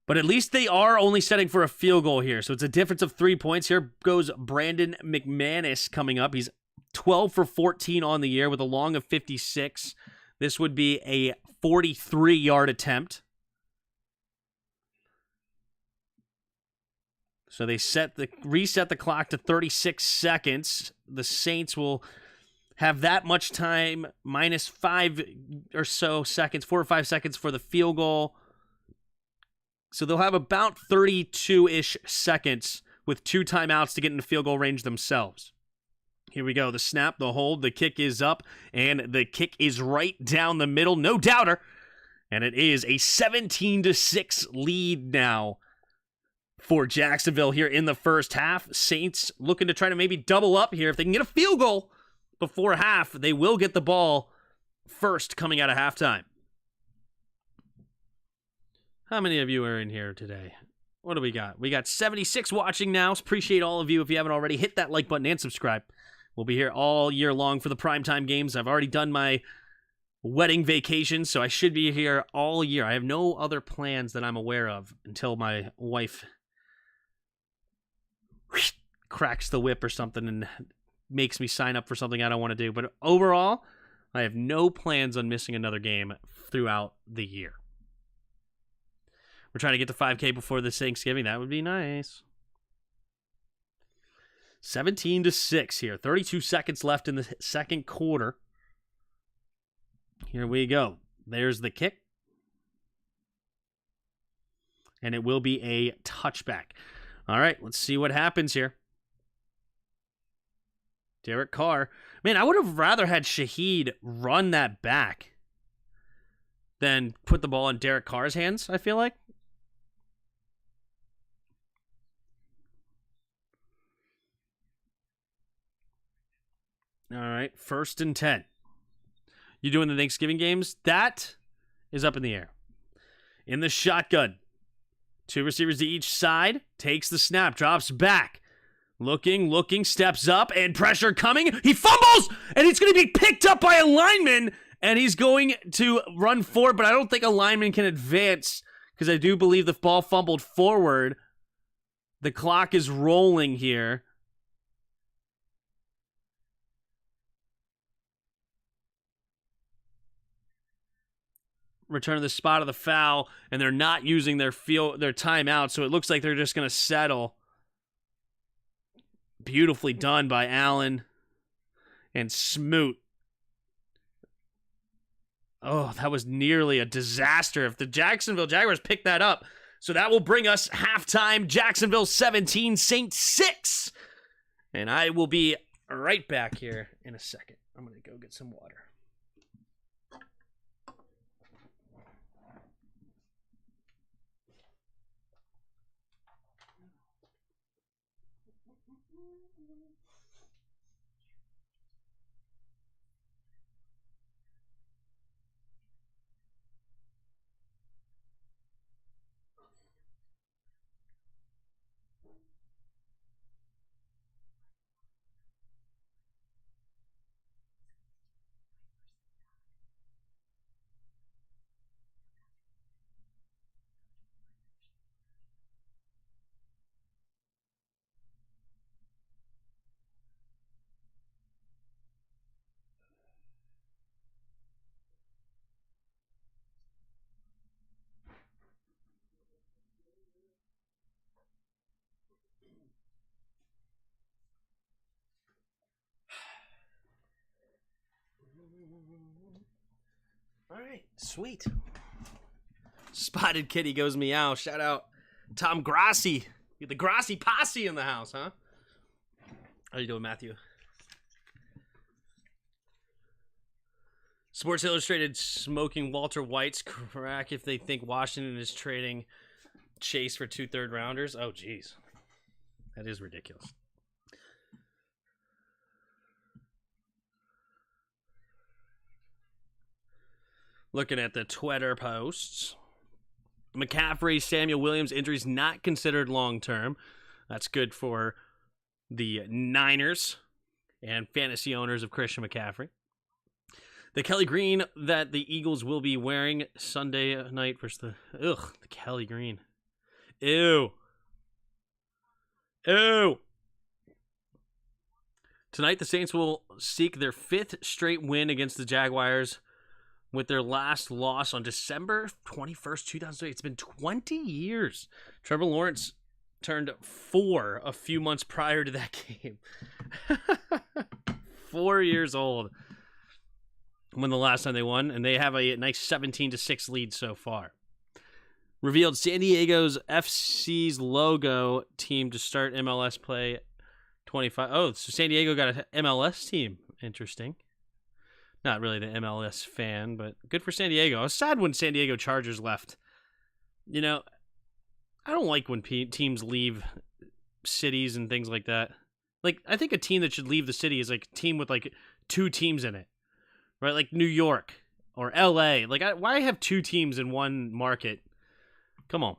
But at least they are only setting for a field goal here. So it's a difference of 3 points. Here goes Brandon McManus coming up. He's 12 for 14 on the year with a long of 56. This would be a 43-yard attempt. So they reset the clock to 36 seconds. The Saints will have that much time, minus 5 or so seconds, 4 or 5 seconds for the field goal. So they'll have about 32-ish seconds with 2 timeouts to get into field goal range themselves. Here we go. The snap, the hold, the kick is up, and the kick is right down the middle. No doubter. And it is a 17-6 lead now for Jacksonville here in the first half. Saints looking to try to maybe double up here. If they can get a field goal before half, they will get the ball first coming out of halftime. How many of you are in here today? What do we got? We got 76 watching now. Appreciate all of you. If you haven't already, hit that like button and subscribe. We'll be here all year long for the primetime games. I've already done my wedding vacation, so I should be here all year. I have no other plans that I'm aware of until my wife cracks the whip or something and makes me sign up for something I don't want to do. But overall, I have no plans on missing another game throughout the year. We're trying to get to 5K before this Thanksgiving. That would be nice. 17-6 here. 32 seconds left in the second quarter. Here we go. There's the kick. And it will be a touchback. All right, let's see what happens here. Derek Carr. Man, I would have rather had Shaheed run that back than put the ball in Derek Carr's hands, I feel like. All right, 1st and 10. You doing the Thanksgiving games? That is up in the air. In the shotgun. 2 receivers to each side. Takes the snap, drops back. Looking, steps up, and pressure coming. He fumbles, and it's going to be picked up by a lineman, and he's going to run forward, but I don't think a lineman can advance because I do believe the ball fumbled forward. The clock is rolling here. Return to the spot of the foul, and they're not using their timeout, so it looks like they're just going to settle. Beautifully done by Allen and Smoot. Oh, that was nearly a disaster if the Jacksonville Jaguars picked that up. So that will bring us halftime. Jacksonville 17, Saints 6. And I will be right back here in a second. I'm going to go get some water. All right, sweet. Spotted Kitty goes meow. Shout out Tom Grassi. You the Grassi posse in the house, huh? How you doing, Matthew? Sports Illustrated smoking Walter White's crack if they think Washington is trading Chase for 2 third-rounders. Oh, jeez. That is ridiculous. Looking at the Twitter posts. McCaffrey, Samuel Williams injuries not considered long-term. That's good for the Niners and fantasy owners of Christian McCaffrey. The Kelly Green that the Eagles will be wearing Sunday night versus the Kelly Green. Ew. Tonight, the Saints will seek their 5th straight win against the Jaguars with their last loss on December 21st, 2008. It's been 20 years. Trevor Lawrence turned 4 a few months prior to that game. 4 years old when the last time they won, and they have a nice 17-6 lead so far. Revealed San Diego's FC's logo team to start MLS play 25. Oh, so San Diego got an MLS team. Interesting. Not really the MLS fan, but good for San Diego. I was sad when San Diego Chargers left. You know, I don't like when teams leave cities and things like that. Like, I think a team that should leave the city is like a team with like 2 teams in it, right? Like New York or LA. Like, why have 2 teams in one market? Come on.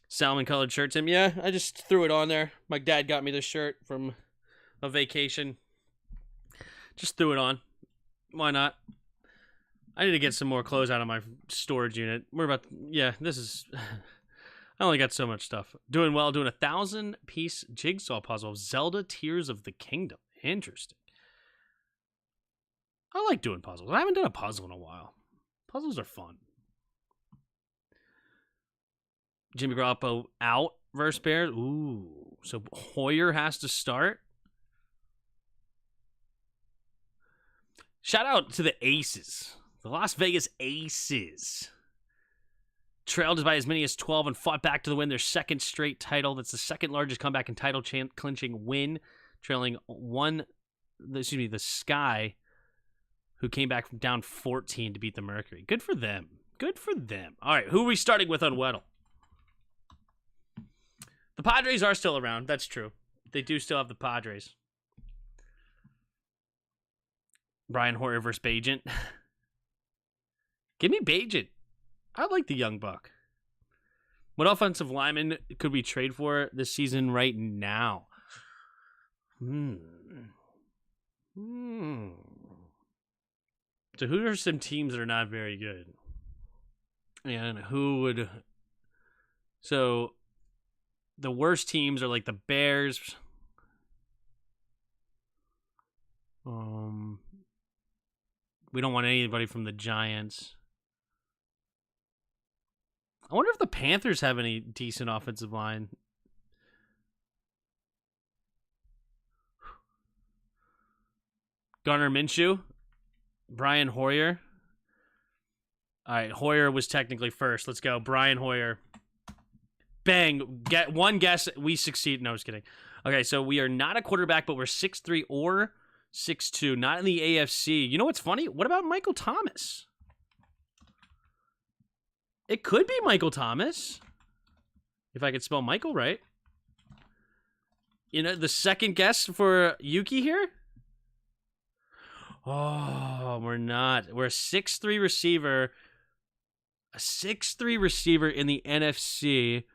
Salmon-colored shirt, Tim. Yeah, I just threw it on there. My dad got me this shirt from a vacation. Just threw it on. Why not? I need to get some more clothes out of my storage unit. This is... I only got so much stuff. Doing well, doing a 1,000-piece jigsaw puzzle of Zelda Tears of the Kingdom. Interesting. I like doing puzzles. I haven't done a puzzle in a while. Puzzles are fun. Jimmy Garoppolo out versus Bears. Ooh. So Hoyer has to start. Shout out to the Aces. The Las Vegas Aces. Trailed by as many as 12 and fought back to the win, their 2nd straight title. That's the 2nd largest comeback and title clinching win, trailing the Sky, who came back from down 14 to beat the Mercury. Good for them. Good for them. All right, who are we starting with on Weddle? The Padres are still around. That's true. They do still have the Padres. Brian Hoyer versus Bajent. Give me Bajent. I like the young buck. What offensive lineman could we trade for this season right now? So who are some teams that are not very good? And who would... So the worst teams are like the Bears. We don't want anybody from the Giants. I wonder if the Panthers have any decent offensive line. Garner Minshew. Brian Hoyer. All right, Hoyer was technically first. Let's go. Brian Hoyer. Bang. Get one guess. We succeed. No, I was kidding. Okay, so we are not a quarterback, but we're 6'3" or 6'2". Not in the AFC. You know what's funny? What about Michael Thomas? It could be Michael Thomas. If I could spell Michael right. You know, the second guess for Yuki here? Oh, we're not. We're a 6'3" receiver. A 6'3" receiver in the NFC.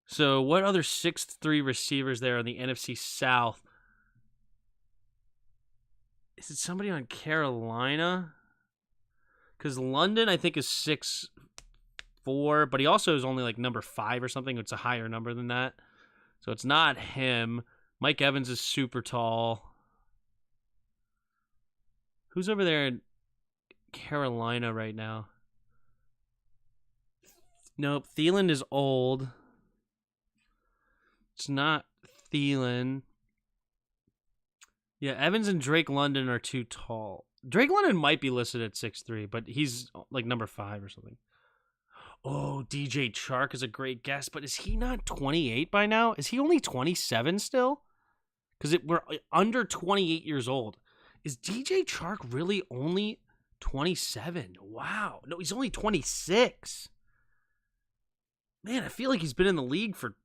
So what other 6'3" receivers there in the NFC South? Is it somebody on Carolina? Because London, I think, is 6'4", but he also is only like number 5 or something. It's a higher number than that. So it's not him. Mike Evans is super tall. Who's over there in Carolina right now? Nope, Thielen is old. It's not Thielen. Yeah, Evans and Drake London are too tall. Drake London might be listed at 6'3", but he's like number 5 or something. Oh, DJ Chark is a great guess, but is he not 28 by now? Is he only 27 still? Because we're under 28 years old. Is DJ Chark really only 27? Wow. No, he's only 26. Man, I feel like he's been in the league for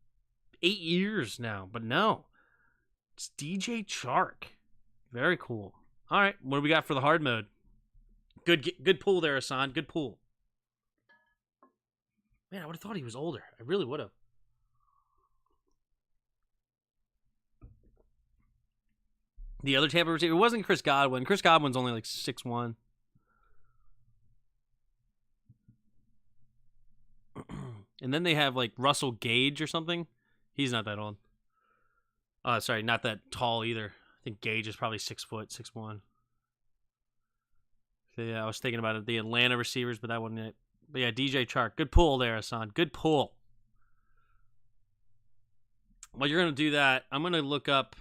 8 years now, but no. It's DJ Chark. Very cool. All right, what do we got for the hard mode? Good pull there, Hassan. Good pull. Man, I would have thought he was older. I really would have. The other Tampa receiver, it wasn't Chris Godwin. Chris Godwin's only like 6'1". And then they have like Russell Gage or something. He's not that old. Sorry, not that tall either. I think Gage is probably 6 foot, 6'1". So yeah, I was thinking about it, the Atlanta receivers, but that wasn't it. But yeah, DJ Chark. Good pull there, Hassan. Good pull. While you're going to do that, I'm going to look up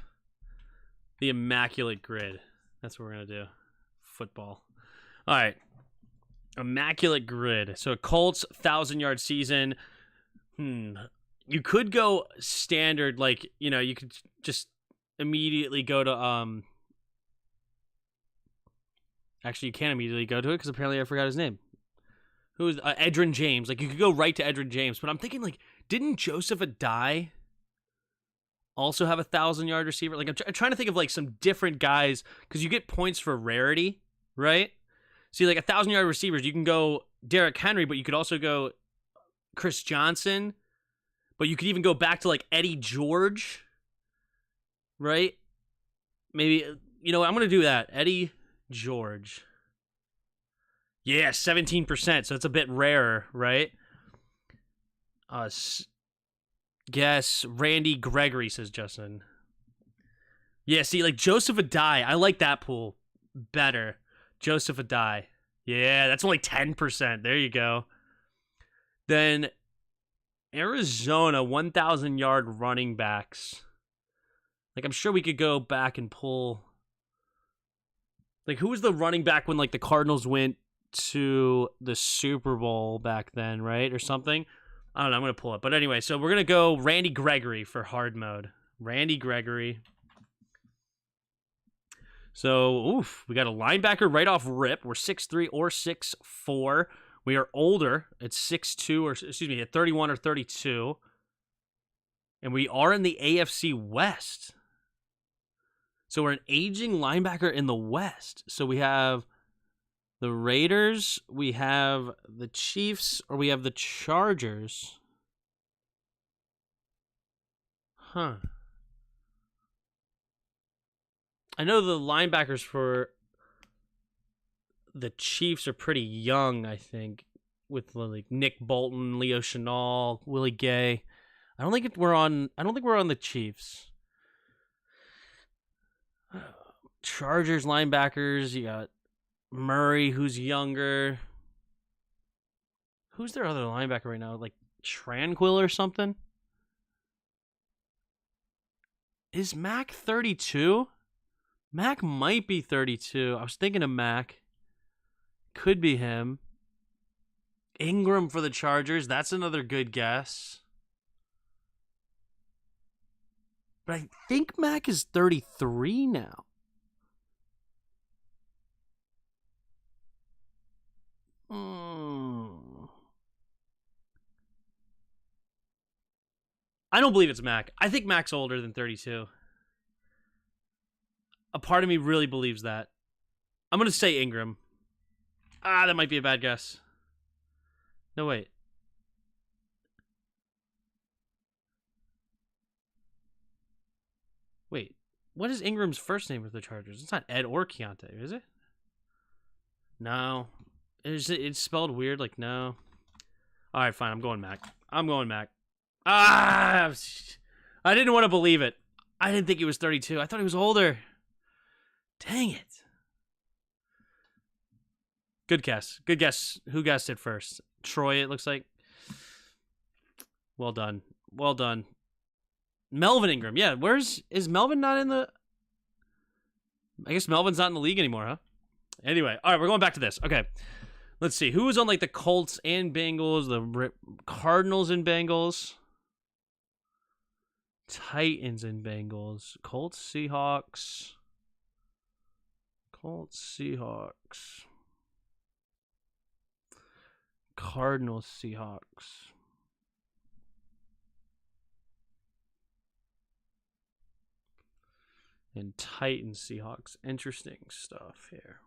the Immaculate Grid. That's what we're going to do. Football. All right. Immaculate Grid. So Colts 1,000-yard season. You could go standard, like, you know, you could just immediately go to actually, you can't immediately go to it because apparently I forgot his name. Who is Edgerrin James? Like, you could go right to Edgerrin James, but I'm thinking, like, didn't Joseph Adai also have a 1,000-yard receiver? Like, I'm trying to think of, like, some different guys because you get points for rarity, right? See, like, 1,000-yard receivers, you can go Derrick Henry, but you could also go Chris Johnson, but you could even go back to, like, Eddie George, right? Maybe, you know what, I'm going to do that. Eddie George. Yeah, 17%, so it's a bit rarer, right? Guess Randy Gregory, says Justin. Yeah, see, like, Joseph Adai, I like that pool better. Joseph Adai. Yeah, that's only 10%. There you go. Then Arizona, 1,000-yard running backs. Like, I'm sure we could go back and pull. Like, who was the running back when, like, the Cardinals went to the Super Bowl back then, right? Or something? I don't know. I'm going to pull it. But anyway, so we're going to go Randy Gregory for hard mode. Randy Gregory. So, oof, we got a linebacker right off rip. We're 6'3" or 6'4". We are older at 6'2", or excuse me, at 31 or 32. And we are in the AFC West. So we're an aging linebacker in the West. So we have the Raiders, we have the Chiefs, or we have the Chargers. Huh. I know the linebackers for the Chiefs are pretty young, I think, with like Nick Bolton, Leo Chenal, Willie Gay. I don't think we're on the Chiefs. Chargers linebackers, you got Murray, who's younger. Who's their other linebacker right now? Like Tranquil or something? Is Mac 32? Mac might be 32. I was thinking of Mac. Could be him. Ingram for the Chargers. That's another good guess. But I think Mac is 33 now. I don't believe it's Mac. I think Mac's older than 32. A part of me really believes that. I'm going to say Ingram. That might be a bad guess. No, wait. Wait. What is Ingram's first name with the Chargers? It's not Ed or Keontae, is it? No. It's spelled weird, like no. All right, fine. I'm going Mac. I didn't want to believe it. I didn't think he was 32. I thought he was older. Dang it. Good guess. Good guess. Who guessed it first? Troy, it looks like. Well done. Well done. Melvin Ingram. Yeah, is Melvin not in the... I guess Melvin's not in the league anymore, huh? Anyway, all right, we're going back to this. Okay. Let's see. Who was on like the Colts and Bengals, the Cardinals and Bengals, Titans and Bengals, Colts, Seahawks, Cardinals, Seahawks. And Titans, Seahawks. Interesting stuff here.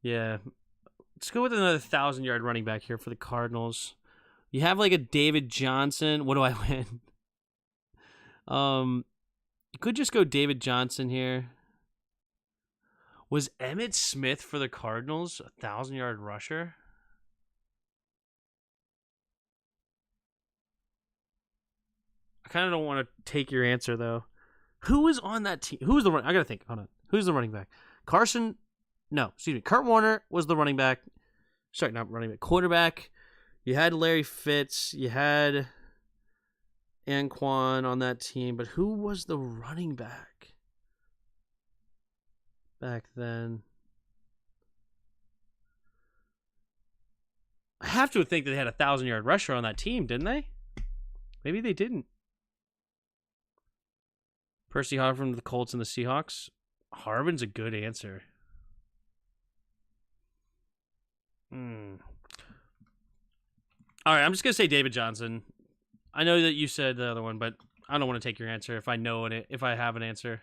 Yeah. Let's go with another 1,000-yard running back here for the Cardinals. You have like a David Johnson. What do I win? You could just go David Johnson here. Was Emmitt Smith for the Cardinals a 1,000-yard rusher? I kind of don't want to take your answer, though. Who was on that team? Who was the running? I got to think. Hold on. Who's the running back? Carson? No, excuse me. Kurt Warner was the running back. Sorry, not running back. Quarterback. You had Larry Fitz. You had Anquan on that team. But who was the running back back then? I have to think that they had a 1,000-yard rusher on that team, didn't they? Maybe they didn't. Percy Harvin from the Colts and the Seahawks. Harvin's a good answer. All right, I'm just going to say David Johnson. I know that you said the other one, but I don't want to take your answer if I know it, if I have an answer.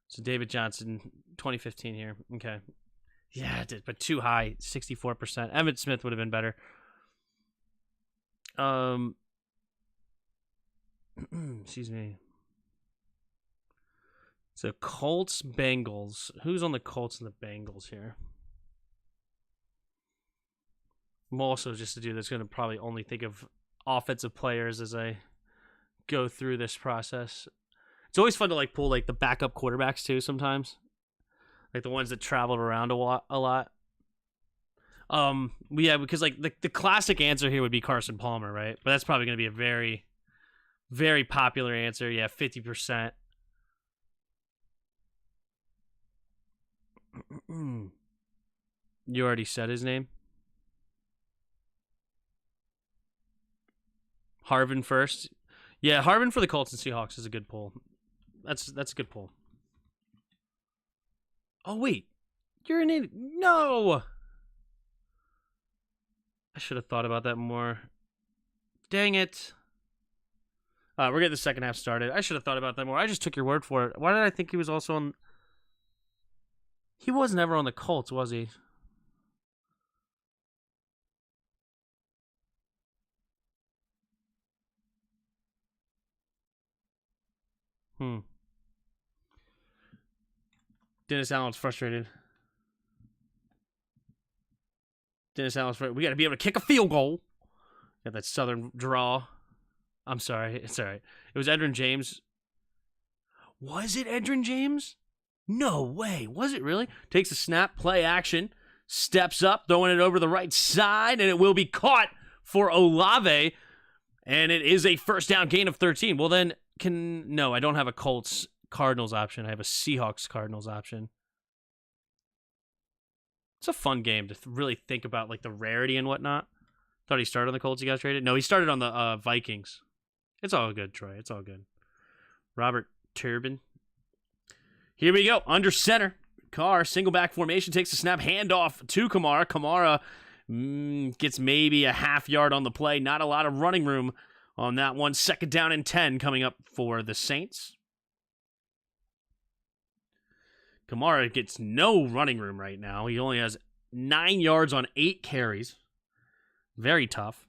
So David Johnson, 2015 here. Okay. Yeah, it did, but too high, 64%. Emmitt Smith would have been better. Excuse me. So Colts, Bengals. Who's on the Colts and the Bengals here? I'm also just a dude that's going to probably only think of offensive players as I go through this process. It's always fun to like pull like the backup quarterbacks too sometimes. Like the ones that traveled around a lot. Yeah, because like the classic answer here would be Carson Palmer, right? But that's probably going to be a very, very popular answer. Yeah, 50%. You already said his name. Harvin first. Yeah, Harvin for the Colts and Seahawks is a good pull. That's a good pull. Oh, wait. You're an idiot. No! I should have thought about that more. Dang it. We're getting the second half started. I should have thought about that more. I just took your word for it. Why did I think he was also on... He was never on the Colts, was he? Dennis Allen's frustrated. We got to be able to kick a field goal. Got that southern draw. I'm sorry. It's all right. It was Edgerrin James. Was it Edgerrin James? No way. Was it really? Takes a snap, play action, steps up, throwing it over the right side, and it will be caught for Olave. And it is a first down gain of 13. Well, then, no, I don't have a Colts Cardinals option. I have a Seahawks Cardinals option. It's a fun game to really think about, like, the rarity and whatnot. Thought he started on the Colts. He got traded. No, he started on the Vikings. It's all good, Troy. It's all good. Robert Turbin. Here we go. Under center. Carr, single back formation, takes a snap, handoff to Kamara. Kamara gets maybe a half yard on the play. Not a lot of running room on that one. Second down and 10 coming up for the Saints. Kamara gets no running room right now. He only has 9 yards on 8 carries. Very tough.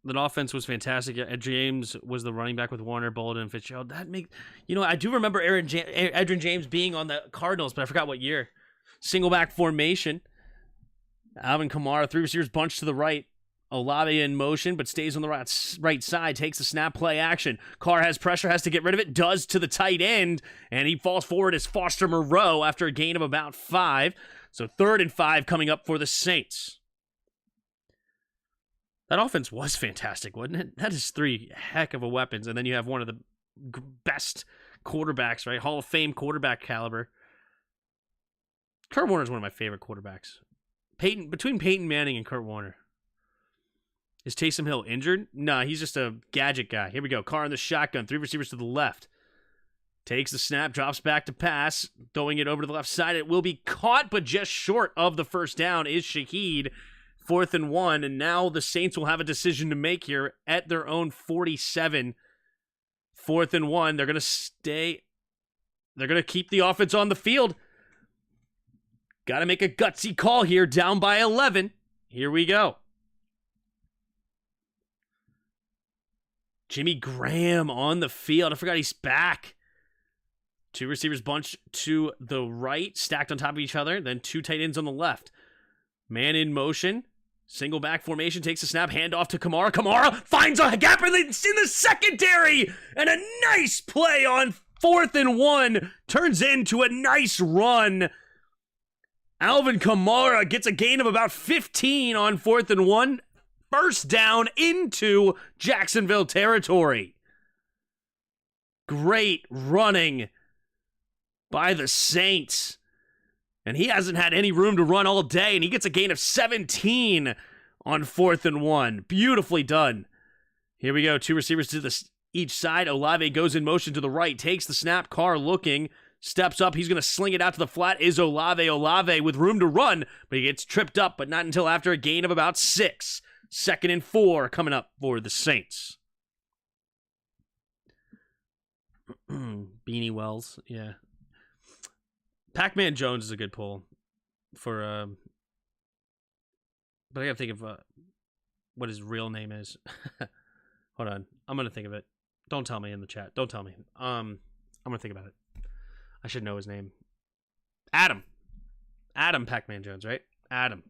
The offense was fantastic. Ed James was the running back with Warner, Bolden, and Fitzgerald. That makes, I do remember Edgerrin James being on the Cardinals, but I forgot what year. Single back formation. Alvin Kamara, 3 receivers bunched to the right. Olave in motion, but stays on the right side. Takes the snap, play action. Carr has pressure, has to get rid of it. Does to the tight end, and he falls forward as Foster Moreau after a gain of about 5. So 3rd and 5 coming up for the Saints. That offense was fantastic, wasn't it? That is 3 heck of a weapons, and then you have one of the best quarterbacks, right? Hall of Fame quarterback caliber. Kurt Warner is one of my favorite quarterbacks. Between Peyton Manning and Kurt Warner. Is Taysom Hill injured? Nah, he's just a gadget guy. Here we go. Carr in the shotgun. 3 receivers to the left. Takes the snap, drops back to pass. Throwing it over to the left side. It will be caught, but just short of the first down is Shaheed. 4th and 1, and now the Saints will have a decision to make here at their own 47. 4th and 1. They're going to stay. They're going to keep the offense on the field. Got to make a gutsy call here, down by 11. Here we go. Jimmy Graham on the field. I forgot he's back. 2 receivers bunched to the right, stacked on top of each other. Then 2 tight ends on the left. Man in motion. Single back formation, takes a snap, handoff to Kamara. Kamara finds a gap in the secondary, and a nice play on 4th and 1 turns into a nice run. Alvin Kamara gets a gain of about 15 on 4th and 1. First down into Jacksonville territory. Great running by the Saints. And he hasn't had any room to run all day, and he gets a gain of 17 on 4th and 1. Beautifully done. Here we go. 2 receivers to each side. Olave goes in motion to the right, takes the snap. Carr looking, steps up. He's going to sling it out to the flat. Is Olave. Olave with room to run, but he gets tripped up, but not until after a gain of about 6. 2nd and 4 coming up for the Saints. Beanie Wells, yeah. Pac-Man Jones is a good pull for, but I gotta think of what his real name is. Hold on, I'm gonna think of it. Don't tell me in the chat. Don't tell me. I'm gonna think about it. I should know his name. Adam Pac-Man Jones, right? Adam.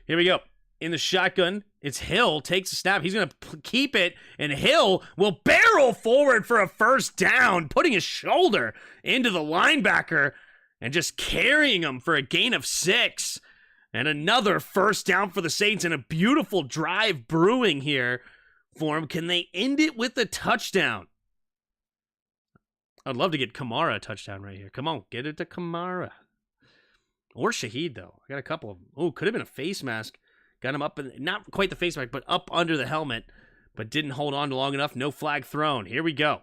Here we go. In the shotgun, it's Hill, takes a snap. He's going to keep it, and Hill will barrel forward for a first down, putting his shoulder into the linebacker and just carrying him for a gain of 6. And another first down for the Saints, and a beautiful drive brewing here for him. Can they end it with a touchdown? I'd love to get Kamara a touchdown right here. Come on, get it to Kamara. Or Shaheed, though. I got a couple of them. Oh, could have been a face mask. Got him up, not quite the face mask, but up under the helmet, but didn't hold on long enough. No flag thrown. Here we go.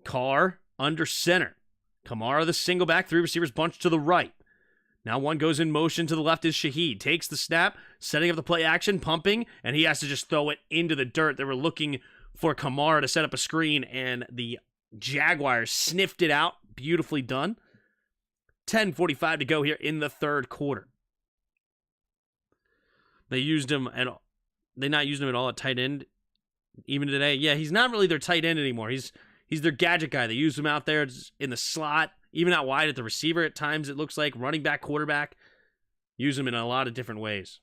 Carr under center. Kamara the single back. 3 receivers bunched to the right. Now one goes in motion to the left is Shaheed. Takes the snap, setting up the play action, pumping, and he has to just throw it into the dirt. They were looking for Kamara to set up a screen, and the Jaguars sniffed it out. Beautifully done. 10:45 to go here in the third quarter. They used him at all. They not using him at all at tight end, even today. Yeah, he's not really their tight end anymore. He's their gadget guy. They use him out there in the slot, even out wide at the receiver at times, it looks like. Running back, quarterback. Use him in a lot of different ways.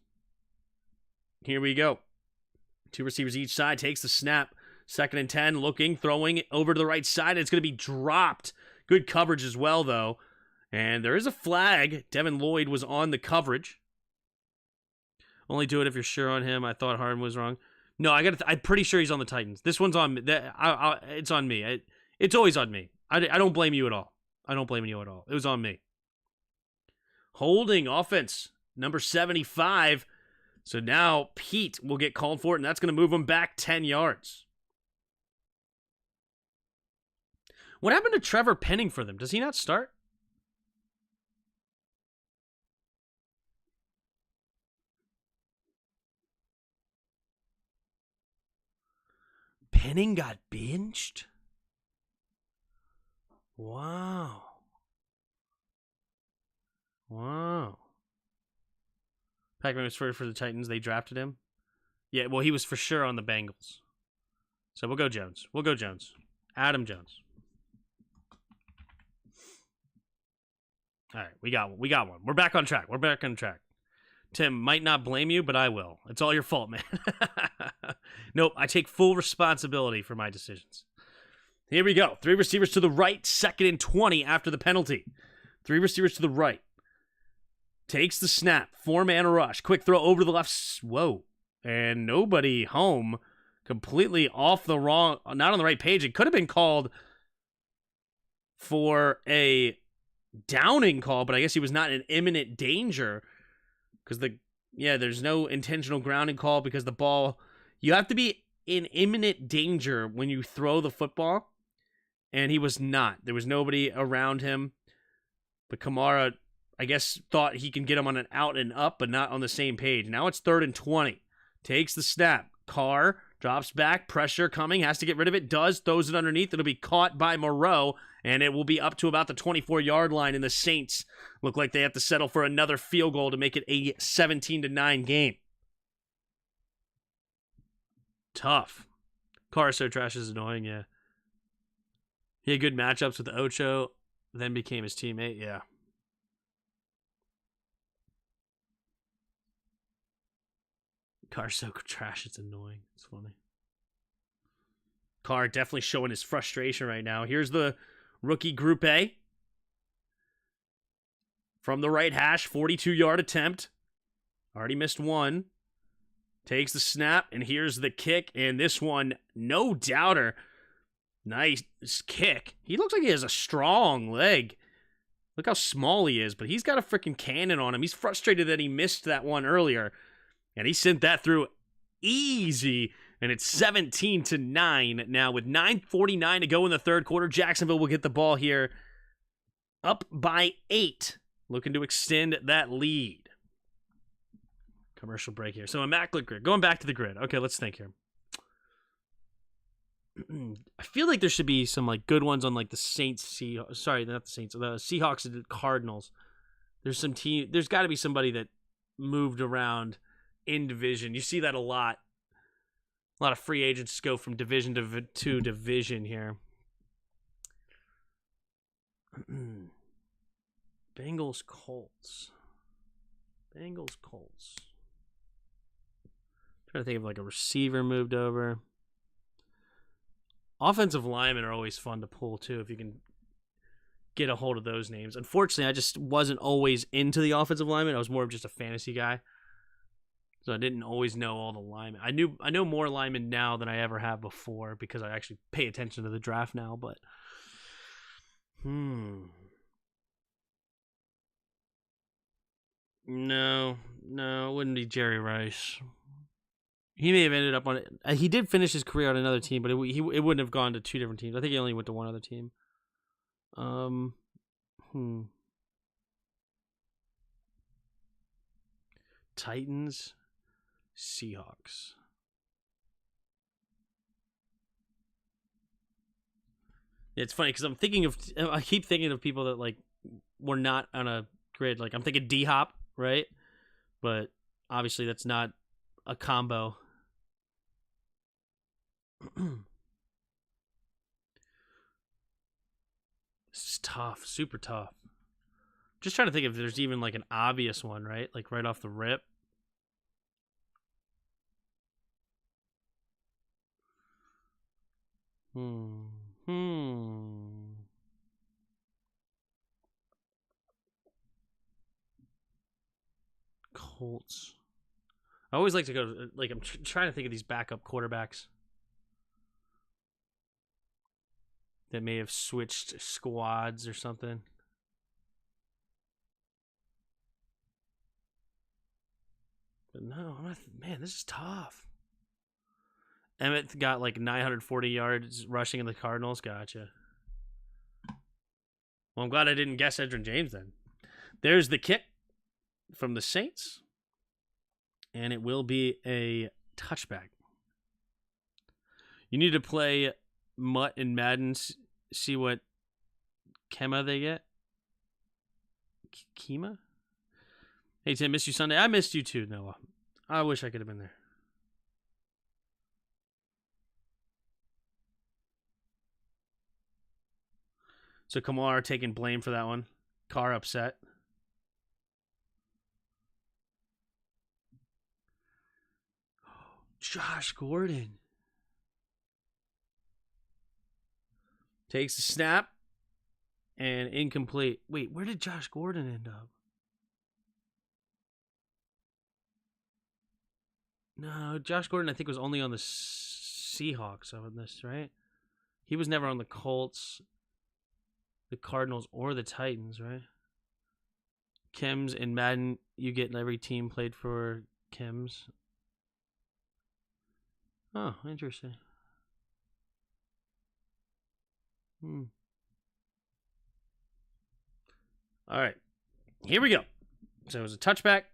Here we go. 2 receivers each side. Takes the snap. 2nd and 10. Looking, throwing over to the right side. It's going to be dropped. Good coverage as well, though. And there is a flag. Devin Lloyd was on the coverage. Only do it if you're sure on him. I thought Harden was wrong. No, I'm pretty sure he's on the Titans. This one's on me. It's on me. It's always on me. I don't blame you at all. I don't blame you at all. It was on me. Holding offense, number 75. So now Pete will get called for it, and that's going to move him back 10 yards. What happened to Trevor Penning for them? Does he not start? Penning got benched? Wow. Pac-Man was for the Titans. They drafted him. Yeah, well, he was for sure on the Bengals. So we'll go Jones. Adam Jones. All right, we got one. We're back on track. Tim, might not blame you, but I will. It's all your fault, man. Nope, I take full responsibility for my decisions. Here we go. 3 receivers to the right, 2nd and 20 after the penalty. 3 receivers to the right. Takes the snap, 4-man rush. Quick throw over the left. Whoa. And nobody home. Completely off the wrong, not on the right page. It could have been called for a downing call, but I guess he was not in imminent danger. Because there's no intentional grounding call because the ball, you have to be in imminent danger when you throw the football, and he was not. There was nobody around him, but Kamara, I guess, thought he can get him on an out and up, but not on the same page. Now it's 3rd and 20. Takes the snap. Carr drops back, pressure coming, has to get rid of it, throws it underneath. It'll be caught by Moreau, and it will be up to about the 24-yard line, and the Saints look like they have to settle for another field goal to make it a 17-9 game. Tough. Carr so trash is annoying, yeah. He had good matchups with Ocho, then became his teammate, yeah. Carr's so trash, it's annoying. It's funny. Carr definitely showing his frustration right now. Here's the rookie Group A. From the right hash, 42-yard attempt. Already missed one. Takes the snap, and here's the kick. And this one, no doubter. Nice kick. He looks like he has a strong leg. Look how small he is, but he's got a freaking cannon on him. He's frustrated that he missed that one earlier. And he sent that through easy. And it's 17-9 now with 9:49 to go in the third quarter. Jacksonville will get the ball here up by 8. Looking to extend that lead. Commercial break here. So Immaculate grid. Going back to the grid. Okay, let's think here. I feel like there should be some like good ones on like the Saints. Sorry, not the Saints. The Seahawks and the Cardinals. There's some team. There's got to be somebody that moved around in division. You see that a lot. A lot of free agents go from division to division here. Bengals, Colts. Trying to think of like a receiver moved over. Offensive linemen are always fun to pull too if you can get a hold of those names. Unfortunately, I just wasn't always into the offensive linemen. I was more of just a fantasy guy. So I didn't always know all the linemen. I know more linemen now than I ever have before because I actually pay attention to the draft now, but No, it wouldn't be Jerry Rice. He may have ended up on it. He did finish his career on another team, but it wouldn't have gone to 2 different teams. I think he only went to one other team. Titans, Seahawks. It's funny because I keep thinking of people that like were not on a grid. Like I'm thinking D-Hop, right? But obviously that's not a combo. This is tough, super tough. Just trying to think if there's even like an obvious one, right? Like right off the rip. Colts. I always like to go, like, I'm trying to think of these backup quarterbacks that may have switched squads or something. But no, man, this is tough. Emmett got like 940 yards rushing in the Cardinals. Gotcha. Well, I'm glad I didn't guess Edgerrin James then. There's the kick from the Saints. And it will be a touchback. You need to play Mutt and Madden, see what Kema they get. Kema? Hey, Tim, miss you Sunday. I missed you too, Noah. I wish I could have been there. So Kamar taking blame for that one. Carr upset. Josh Gordon takes the snap and incomplete. Wait, where did Josh Gordon end up? No, Josh Gordon I think was only on the Seahawks on this, right? He was never on the Colts, the Cardinals, or the Titans, right? Kims and Madden, you get every team played for Kims. Oh, interesting. All right. Here we go. So it was a touchback.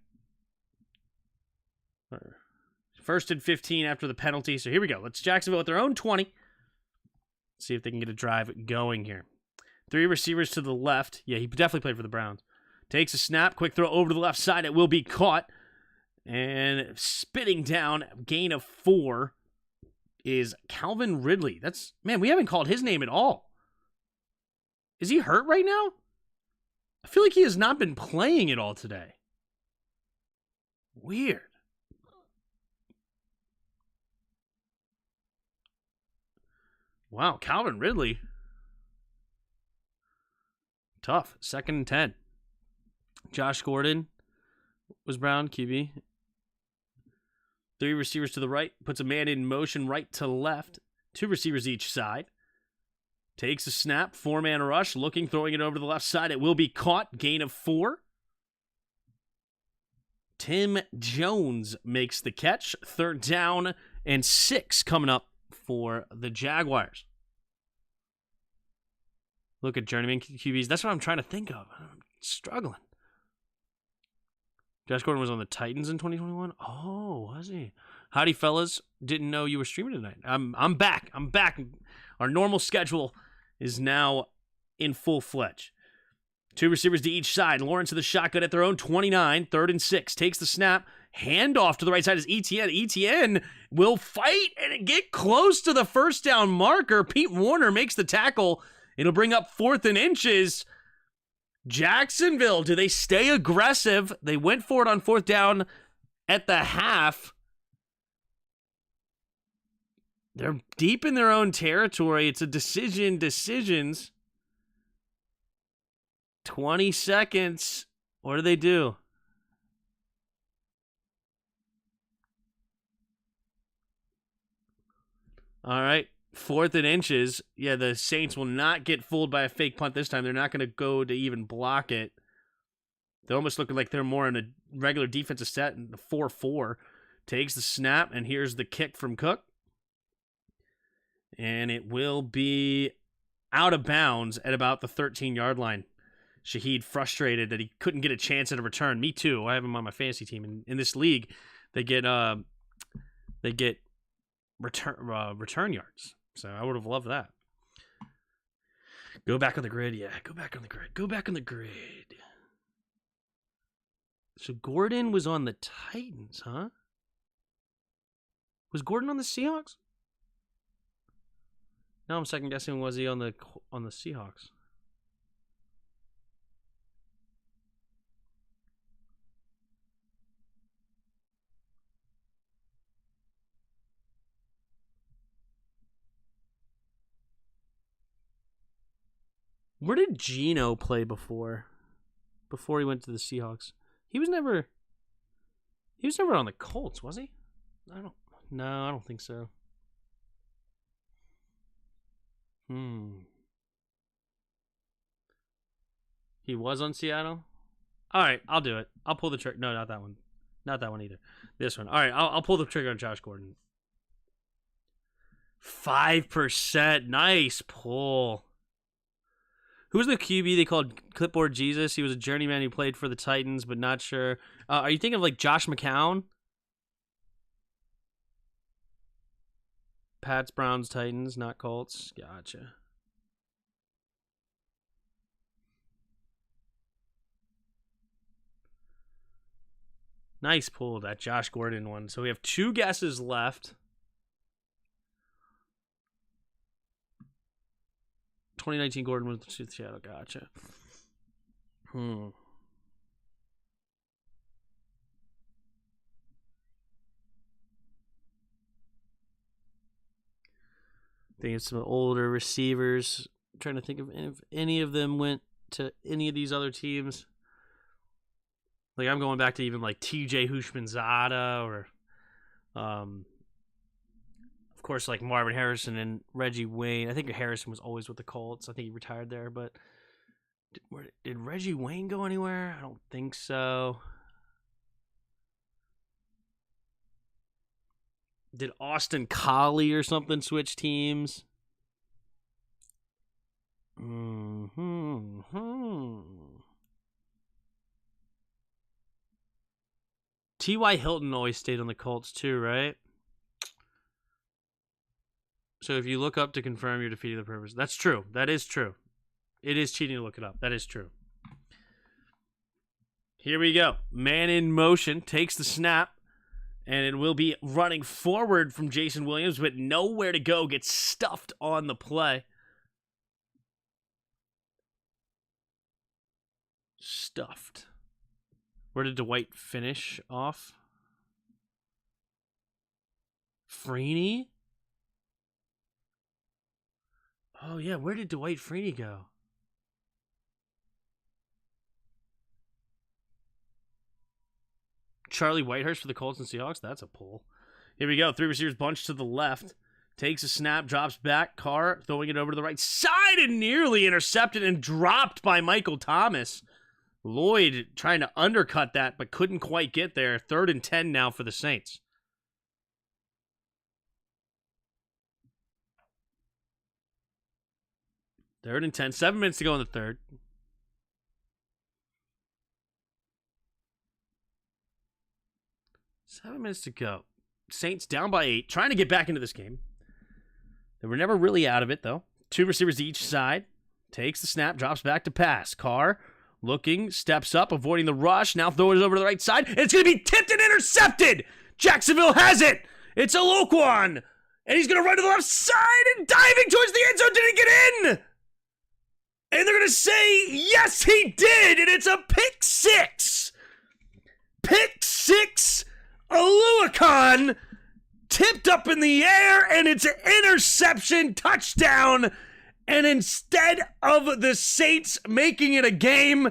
First and 15 after the penalty. So here we go. Let's Jacksonville at their own 20. See if they can get a drive going here. 3 receivers to the left. Yeah, he definitely played for the Browns. Takes a snap. Quick throw over to the left side. It will be caught. And spitting down. Gain of 4. Is Calvin Ridley. Man, we haven't called his name at all. Is he hurt right now? I feel like he has not been playing at all today. Weird. Wow, Calvin Ridley. Tough. 2nd and 10. Josh Gordon was Brown, QB. 3 receivers to the right. Puts a man in motion right to left. 2 receivers each side. Takes a snap. 4-man rush. Looking, throwing it over to the left side. It will be caught. Gain of 4. Tim Jones makes the catch. 3rd down and 6 coming up for the Jaguars. Look at journeyman QBs. That's what I'm trying to think of. I'm struggling. Josh Gordon was on the Titans in 2021. Oh, was he? Howdy, fellas. Didn't know you were streaming tonight. I'm back. I'm back. Our normal schedule is now in full-fledged. 2 receivers to each side. Lawrence to the shotgun at their own 29. 3rd and 6. Takes the snap. Handoff to the right side is Etienne. Etienne will fight and get close to the first down marker. Pete Warner makes the tackle. It'll bring up 4th and inches. Jacksonville, do they stay aggressive? They went for it on 4th down at the half. They're deep in their own territory. It's a decisions. 20 seconds. What do they do? All right. 4th and inches. Yeah, the Saints will not get fooled by a fake punt this time. They're not going to go to even block it. They're almost looking like they're more in a regular defensive set in the 4-4. Takes the snap, and here's the kick from Cook. And it will be out of bounds at about the 13-yard line. Shaheed frustrated that he couldn't get a chance at a return. Me too. I have him on my fantasy team. In this league, they get return yards. So I would have loved that. Go back on the grid. Yeah, go back on the grid. Go back on the grid. So Gordon was on the Titans, huh? Was Gordon on the Seahawks? Now I'm second guessing. Was he on the Seahawks? Where did Geno play before? Before he went to the Seahawks, he was never on the Colts, was he? I don't think so. He was on Seattle? All right, I'll do it. I'll pull the trigger. No, not that one. Not that one either. This one. All right, I'll pull the trigger on Josh Gordon. 5%. Nice pull. Who's the QB they called Clipboard Jesus? He was a journeyman who played for the Titans, but not sure. Are you thinking of like Josh McCown? Pats, Browns, Titans, not Colts. Gotcha. Nice pull, that Josh Gordon one. So we have 2 guesses left. 2019 Gordon was the Seattle. Gotcha. I think it's some older receivers. I'm trying to think of if any of them went to any of these other teams. Like I'm going back to even like TJ Hushmanzada or of course like Marvin Harrison and Reggie Wayne. I think Harrison was always with the Colts. I think he retired there, but did Reggie Wayne go anywhere? I don't think so. Did Austin Collie or something switch teams? T.Y. Hilton always stayed on the Colts too, right? So if you look up to confirm, you're defeating the purpose. That's true. That is true. It is cheating to look it up. That is true. Here we go. Man in motion, takes the snap, and it will be running forward from Jason Williams, but nowhere to go. Gets stuffed on the play. Stuffed. Where did Dwight finish off? Freeney? Oh, yeah. Where did Dwight Freeney go? Charlie Whitehurst for the Colts and Seahawks. That's a pull. Here we go. 3 receivers bunch to the left. Takes a snap, drops back. Carr throwing it over to the right side and nearly intercepted and dropped by Michael Thomas. Lloyd trying to undercut that, but couldn't quite get there. 3rd and 10 now for the Saints. Third and 10. 7 minutes to go in the third. Seven minutes to go. Saints down by 8. Trying to get back into this game. They were never really out of it, though. 2 receivers to each side. Takes the snap, drops back to pass. Carr looking, steps up, avoiding the rush. Now throws it over to the right side. And it's going to be tipped and intercepted. Jacksonville has it. It's a Loquan. And he's going to run to the left side and diving towards the end zone. Did he get in? And they're going to say, yes, he did. And it's a pick 6. Pick 6. Oluokun tipped up in the air, and it's an interception touchdown. And instead of the Saints making it a game,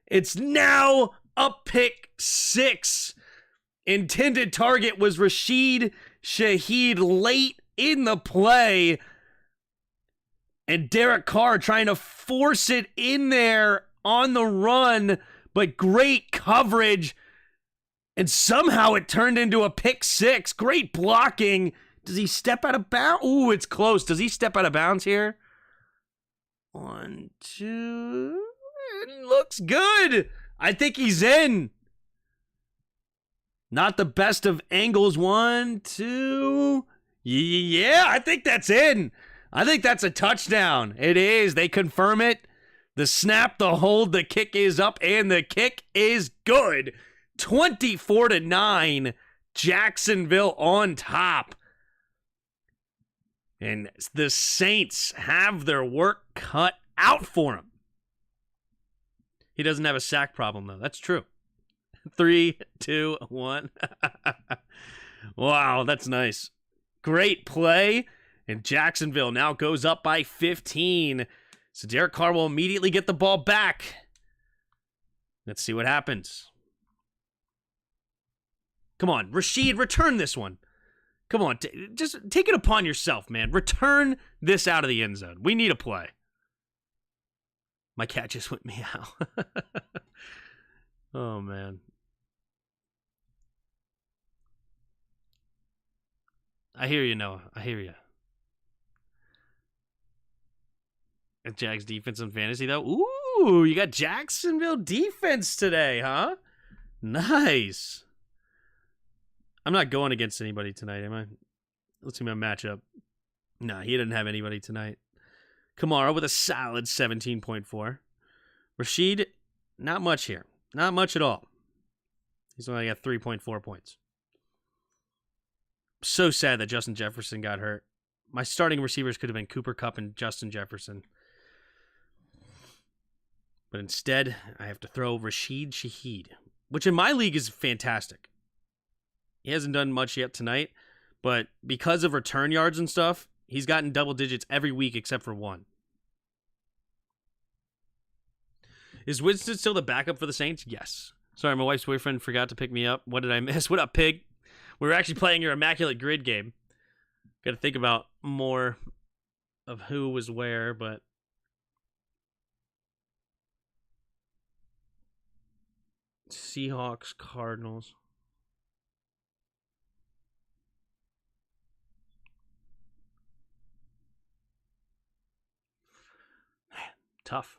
it's now a pick 6. Intended target was Rashid Shaheed late in the play. And Derek Carr trying to force it in there on the run, but great coverage. And somehow it turned into a pick 6. Great blocking. Does he step out of bounds? Ooh, it's close. Does he step out of bounds here? 1, 2. It looks good. I think he's in. Not the best of angles. 1, 2. Yeah, I think that's in. I think that's a touchdown. It is. They confirm it. The snap, the hold, the kick is up, and the kick is good. 24-9, Jacksonville on top. And the Saints have their work cut out for him. He doesn't have a sack problem, though. That's true. 3, 2, 1. Wow, that's nice. Great play. And Jacksonville now goes up by 15. So Derek Carr will immediately get the ball back. Let's see what happens. Come on, Rashid, return this one. Come on, just take it upon yourself, man. Return this out of the end zone. We need a play. My cat just went meow. Oh, man. I hear you, Noah. I hear you. Jags defense on fantasy, though. Ooh, you got Jacksonville defense today, huh? Nice. I'm not going against anybody tonight, am I? Let's see my matchup. Nah, he didn't have anybody tonight. Kamara with a solid 17.4. Rashid, not much here. Not much at all. He's only got 3.4 points. So sad that Justin Jefferson got hurt. My starting receivers could have been Cooper Kupp and Justin Jefferson. But instead, I have to throw Rashid Shaheed, which in my league is fantastic. He hasn't done much yet tonight, but because of return yards and stuff, he's gotten double digits every week except for one. Is Winston still the backup for the Saints? Yes. Sorry, my wife's boyfriend forgot to pick me up. What did I miss? What up, pig? We were actually playing your Immaculate Grid game. Got to think about more of who was where, but... Seahawks, Cardinals... Tough.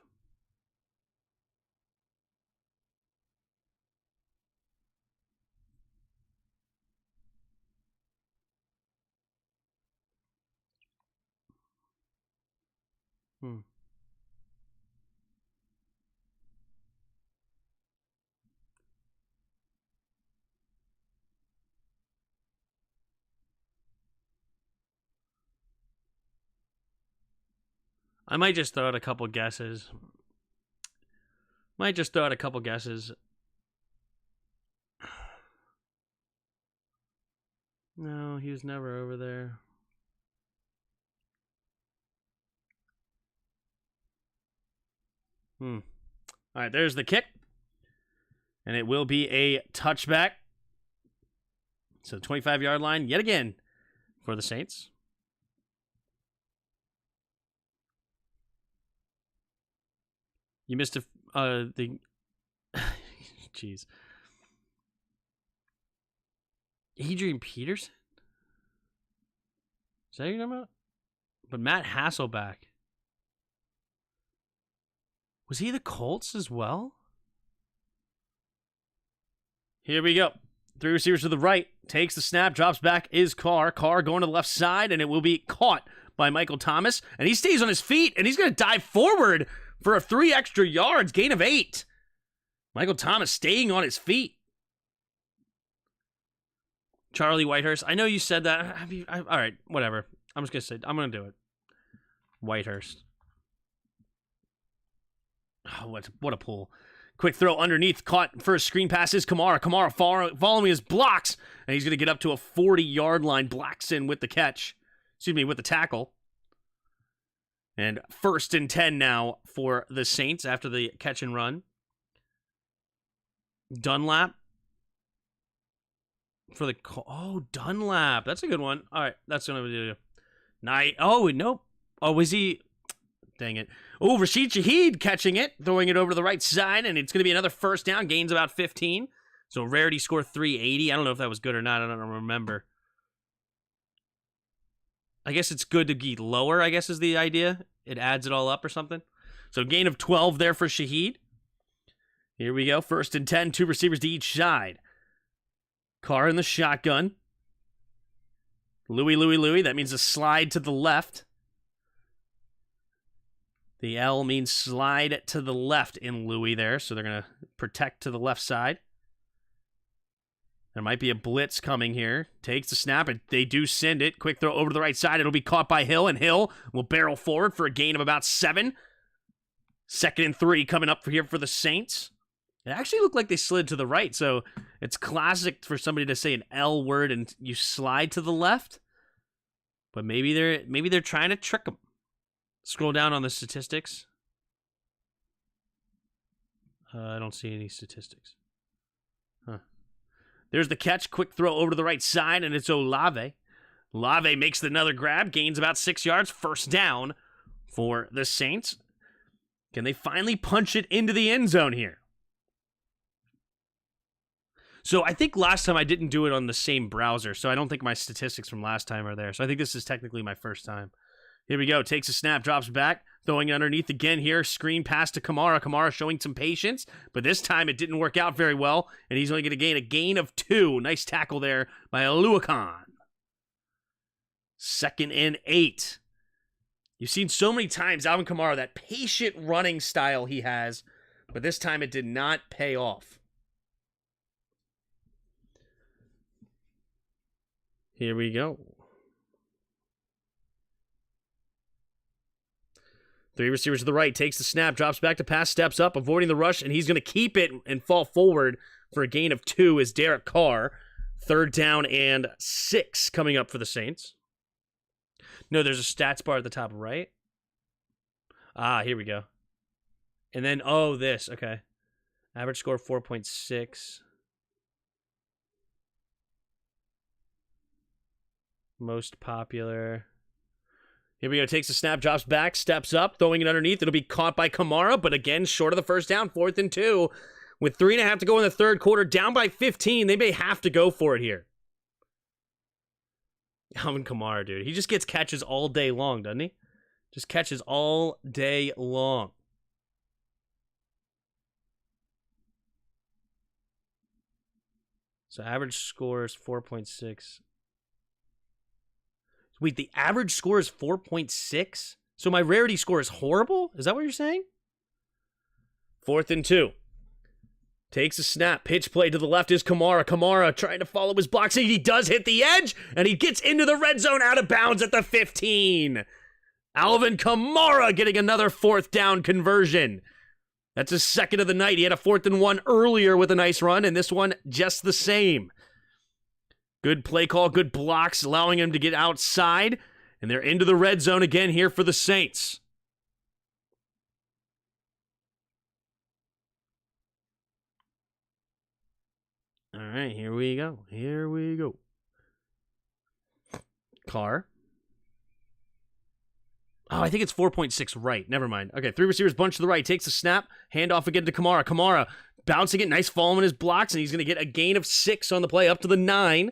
I might just throw out a couple guesses. No, he was never over there. All right, there's the kick. And it will be a touchback. So 25-yard line yet again for the Saints. You missed the jeez. Adrian Peterson? Is that your number? But Matt Hasselbeck. Was he the Colts as well? Here we go. 3 receivers to the right. Takes the snap, drops back, is Carr. Carr going to the left side, and it will be caught by Michael Thomas. And he stays on his feet, and he's going to dive forward for 3 extra yards, gain of 8. Michael Thomas staying on his feet. Charlie Whitehurst. I know you said that. All right, whatever. I'm just going to say, I'm going to do it. Whitehurst. Oh, what a pull. Quick throw underneath, caught first screen pass is Kamara. Kamara following his blocks, and he's going to get up to a 40-yard line. Blacks in with the catch. Excuse me, with the tackle. And 1st and 10 now for the Saints after the catch and run. Dunlap. For the... Oh, Dunlap. That's a good one. All right, that's going to do. Oh, nope. Oh, was he... Dang it. Oh, Rashid Shaheed catching it, throwing it over to the right side, and it's going to be another first down, gains about 15. So Rarity score 380. I don't know if that was good or not. I don't remember. I guess it's good to be lower, I guess is the idea. It adds it all up or something. So gain of 12 there for Shaheed. Here we go. 1st and 10, 2 receivers to each side. Carr in the shotgun. Louis. That means a slide to the left. The L means slide to the left in Louis there, so they're going to protect to the left side. There might be a blitz coming here. Takes the snap, and they do send it. Quick throw over to the right side. It'll be caught by Hill, and Hill will barrel forward for a gain of about 7. 2nd and 3 coming up here for the Saints. It actually looked like they slid to the right, so it's classic for somebody to say an L word and you slide to the left. But maybe they're trying to trick them. Scroll down on the statistics. I don't see any statistics. Huh. There's the catch. Quick throw over to the right side, and it's Olave. Olave makes another grab, gains about 6 yards. First down for the Saints. Can they finally punch it into the end zone here? So I think last time I didn't do it on the same browser, so I don't think my statistics from last time are there. So I think this is technically my first time. Here we go. Takes a snap, drops back, throwing it underneath again here. Screen pass to Kamara. Kamara showing some patience, but this time it didn't work out very well, and he's only going to gain of 2. Nice tackle there by Aluakon. 2nd and 8. You've seen so many times Alvin Kamara, that patient running style he has, but this time it did not pay off. Here we go. 3 receivers to the right, takes the snap, drops back to pass, steps up, avoiding the rush, and he's going to keep it and fall forward for a gain of 2 is Derek Carr. 3rd down and 6 coming up for the Saints. No, there's a stats bar at the top right. Ah, here we go. And then, this. Okay. Average score 4.6. Most popular. Here we go. Takes a snap, drops back, steps up, throwing it underneath. It'll be caught by Kamara, but again, short of the first down, 4th and 2. With 3.5 to go in the third quarter, down by 15. They may have to go for it here. Alvin Kamara, dude. He just gets catches all day long, doesn't he? Just catches all day long. So average score is 4.6. Wait, the average score is 4.6? So my rarity score is horrible? Is that what you're saying? 4th and 2. Takes a snap. Pitch play to the left is Kamara. Kamara trying to follow his blocks. He does hit the edge, and he gets into the red zone out of bounds at the 15. Alvin Kamara getting another 4th down conversion. That's his 2nd of the night. He had a 4th and 1 earlier with a nice run, and this one just the same. Good play call, good blocks, allowing him to get outside, and they're into the red zone again here for the Saints. right, here we go. Here we go. Carr. Oh, I think it's 4.6 right. Never mind. Okay, 3 receivers, bunch to the right. Takes the snap. Hand off again to Kamara. Kamara bouncing it. Nice follow in his blocks, and he's going to get a gain of 6 on the play, up to the 9.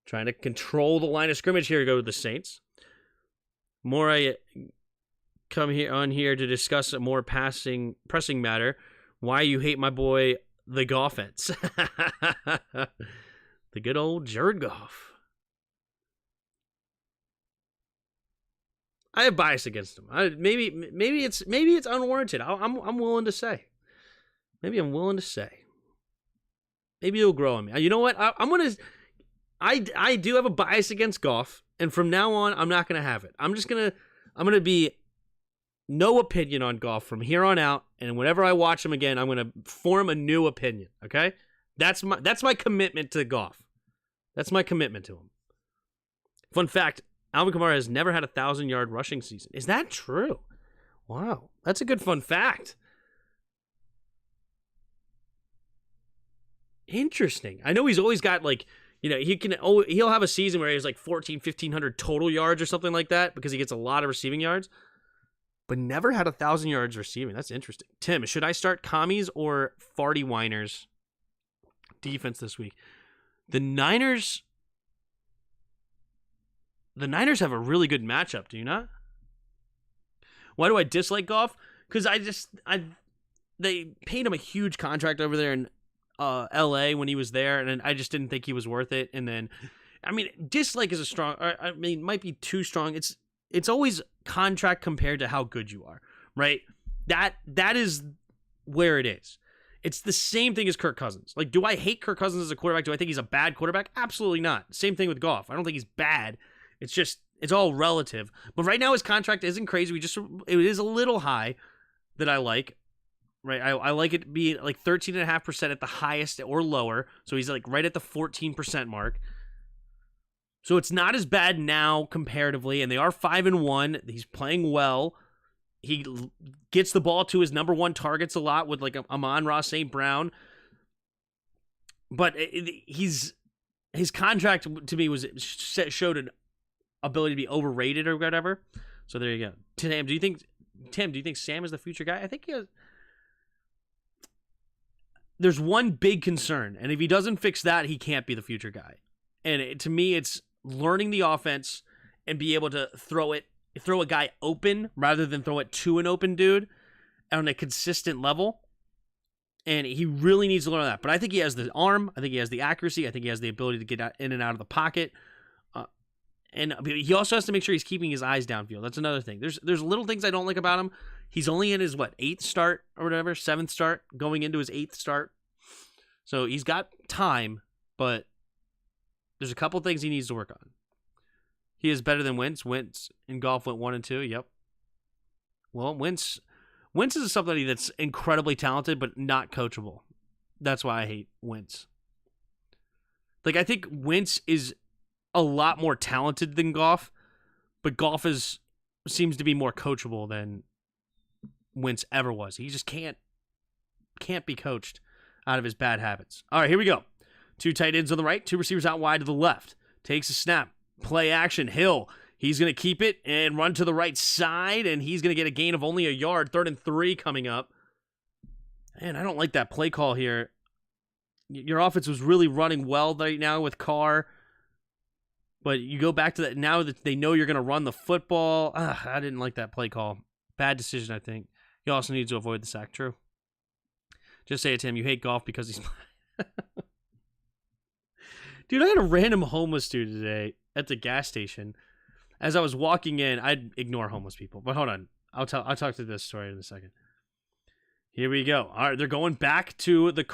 Trying to control the line of scrimmage here to go to the Saints. More I come here to discuss a more pressing matter. Why you hate my boy, the Goffense. The good old Jared Goff. I have bias against him. Maybe it's unwarranted. I'm willing to say. Maybe I'm willing to say. Maybe it'll grow on me. You know what? I do have a bias against Goff, and from now on, I'm not gonna have it. I'm gonna be no opinion on Goff from here on out, and whenever I watch him again, I'm gonna form a new opinion. Okay? That's my commitment to Goff. That's my commitment to him. Fun fact. Alvin Kamara has never had a 1,000-yard rushing season. Is that true? Wow. That's a good fun fact. Interesting. I know he's always got, like, you know, he'll have a season where he has like 1,500 total yards or something like that because he gets a lot of receiving yards, but never had 1,000 yards receiving. That's interesting. Tim, should I start commies or farty whiners defense this week? The Niners have a really good matchup, do you not? Why do I dislike Goff? Because they paid him a huge contract over there in LA when he was there, and I just didn't think he was worth it. And then, I mean, dislike is might be too strong. It's always contract compared to how good you are, right? That is where it is. It's the same thing as Kirk Cousins. Like, do I hate Kirk Cousins as a quarterback? Do I think he's a bad quarterback? Absolutely not. Same thing with Goff. I don't think he's bad. It's all relative. But right now his contract isn't crazy. It is a little high that I like. Right? I like it being like 13.5% at the highest or lower. So he's like right at the 14% mark. So it's not as bad now comparatively, and they are 5-1. He's playing well. He gets the ball to his number one targets a lot with like Amon-Ra St. Brown. But his contract to me showed an ability to be overrated or whatever. So there you go. Tim, do you think Sam is the future guy? I think he has. There's one big concern, and if he doesn't fix that, he can't be the future guy. And to me, it's learning the offense and be able to throw a guy open rather than throw it to an open dude on a consistent level. And he really needs to learn that. But I think he has the arm. I think he has the accuracy. I think he has the ability to get in and out of the pocket. And he also has to make sure he's keeping his eyes downfield. That's another thing. There's little things I don't like about him. He's only in his, 8th start or whatever, 7th start, going into his 8th start. So he's got time, but there's a couple things he needs to work on. He is better than Wentz. Wentz in golf went 1-2. Yep. Well, Wentz is somebody that's incredibly talented, but not coachable. That's why I hate Wentz. Like, I think Wentz is a lot more talented than Goff, but Goff seems to be more coachable than Wentz ever was. He just can't be coached out of his bad habits. All right, here we go. 2 tight ends on the right, 2 receivers out wide to the left. Takes a snap. Play action. Hill. He's going to keep it and run to the right side, and he's going to get a gain of only a yard. 3rd and 3 coming up. Man, I don't like that play call here. Your offense was really running well right now with Carr. But you go back to that now that they know you're going to run the football. I didn't like that play call. Bad decision, I think. He also needs to avoid the sack. True. Just say it to him. You hate Goff because he's... Dude, I had a random homeless dude today at the gas station. As I was walking in, I'd ignore homeless people. But hold on. I'll talk to this story in a second. Here we go. All right, they're going back to the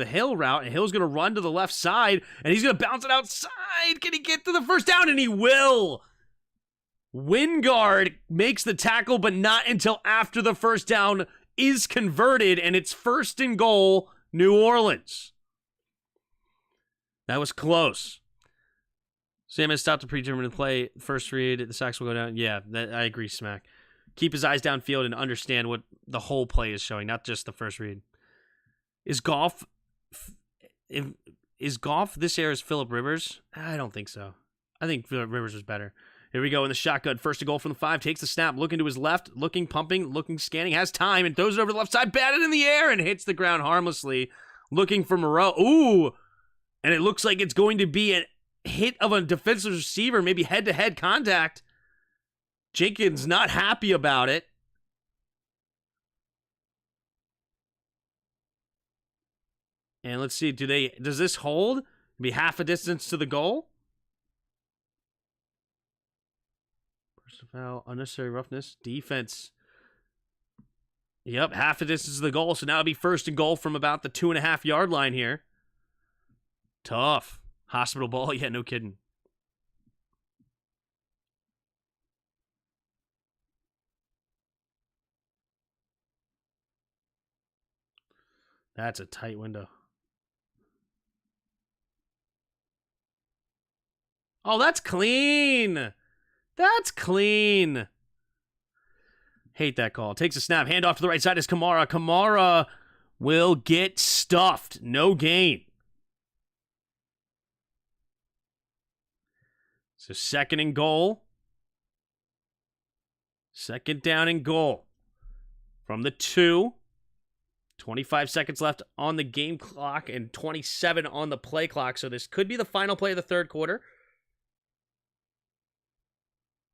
Hill route, and Hill's going to run to the left side, and he's going to bounce it outside. Can he get to the first down? And he will. Wingard makes the tackle, but not until after the first down is converted, and it's 1st and goal, New Orleans. That was close. Sam has stopped the predetermined play. First read, the sacks will go down. Yeah, I agree, Smack. Keep his eyes downfield and understand what the whole play is showing, not just the first read. Is Goff this era's Phillip Rivers? I don't think so. I think Phillip Rivers was better. Here we go in the shotgun. First and goal from the 5. Takes the snap. Looking to his left. Looking, pumping, looking, scanning. Has time and throws it over the left side. Batted in the air and hits the ground harmlessly. Looking for Moreau. Ooh! And it looks like it's going to be a hit of a defensive receiver. Maybe head-to-head contact. Jenkins not happy about it. And let's see. Does this hold? Be half a distance to the goal? Foul, unnecessary roughness, defense. Yep, half a distance to the goal, so now it'll be first and goal from about the 2.5 yard line here. Tough. Hospital ball, yeah, no kidding. That's a tight window. Oh, that's clean. That's clean. Hate that call. Takes a snap. Hand off to the right side is Kamara. Kamara will get stuffed. No gain. So second and goal. Second down and goal. From the 2. 25 seconds left on the game clock and 27 on the play clock. So this could be the final play of the third quarter.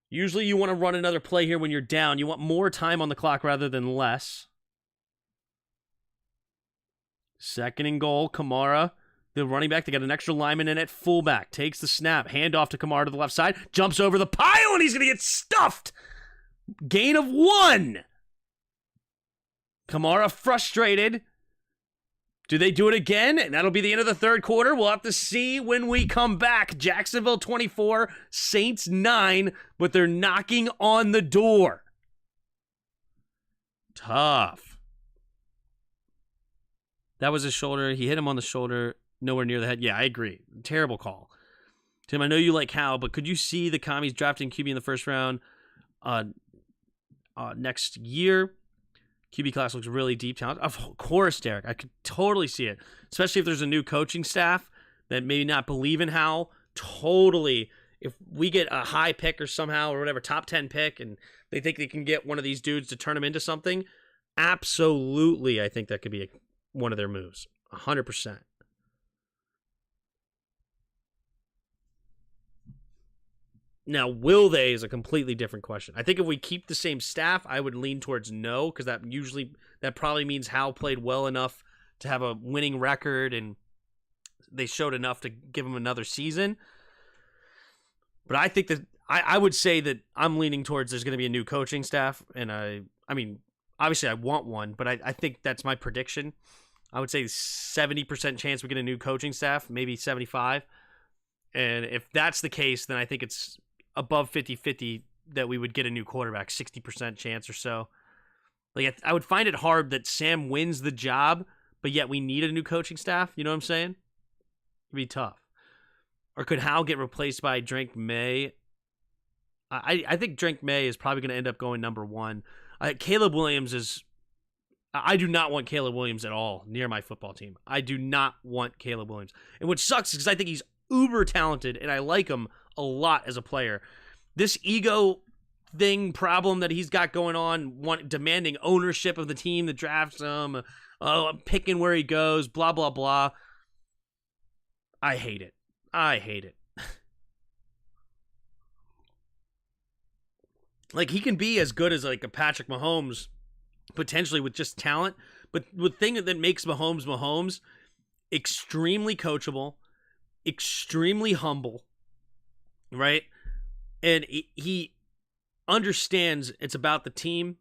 Usually you want to run another play here when you're down. You want more time on the clock rather than less. Second and goal, Kamara, the running back. They got an extra lineman in at fullback. Takes the snap. Hand off to Kamara to the left side. Jumps over the pile, and he's going to get stuffed. Gain of 1. Kamara frustrated. Do they do it again? And that'll be the end of the third quarter. We'll have to see when we come back. Jacksonville 24, Saints 9, but they're knocking on the door. Tough. That was his shoulder. He hit him on the shoulder, nowhere near the head. Yeah, I agree. Terrible call. Tim, I know you like Hal, but could you see the commies drafting QB in the first round next year? QB class looks really deep talent. Of course, Derek. I could totally see it. Especially if there's a new coaching staff that maybe not believe in Hal. Totally. If we get a high pick or somehow or whatever, top 10 pick, and they think they can get one of these dudes to turn them into something, absolutely, I think that could be one of their moves. 100%. Now, will they is a completely different question. I think if we keep the same staff, I would lean towards no, because that probably means Hal played well enough to have a winning record, and they showed enough to give him another season. But I think that I would say that I'm leaning towards there's going to be a new coaching staff, and I mean, obviously I want one, but I think that's my prediction. I would say 70% chance we get a new coaching staff, maybe 75. And if that's the case, then I think it's above 50-50 that we would get a new quarterback, 60% chance or so. Like, I would find it hard that Sam wins the job, but yet we need a new coaching staff. You know what I'm saying? It'd be tough. Or could Hal get replaced by Drake May? I think Drake May is probably going to end up going number 1. Caleb Williams is... I do not want Caleb Williams at all near my football team. I do not want Caleb Williams. And what sucks is because I think he's uber talented, and I like him a lot as a player. This ego thing problem that he's got going on, demanding ownership of the team that drafts him, I'm picking where he goes, blah, blah, blah. I hate it. Like, he can be as good as like a Patrick Mahomes, potentially with just talent, but the thing that makes Mahomes, extremely coachable, extremely humble, right? And he understands it's about the team.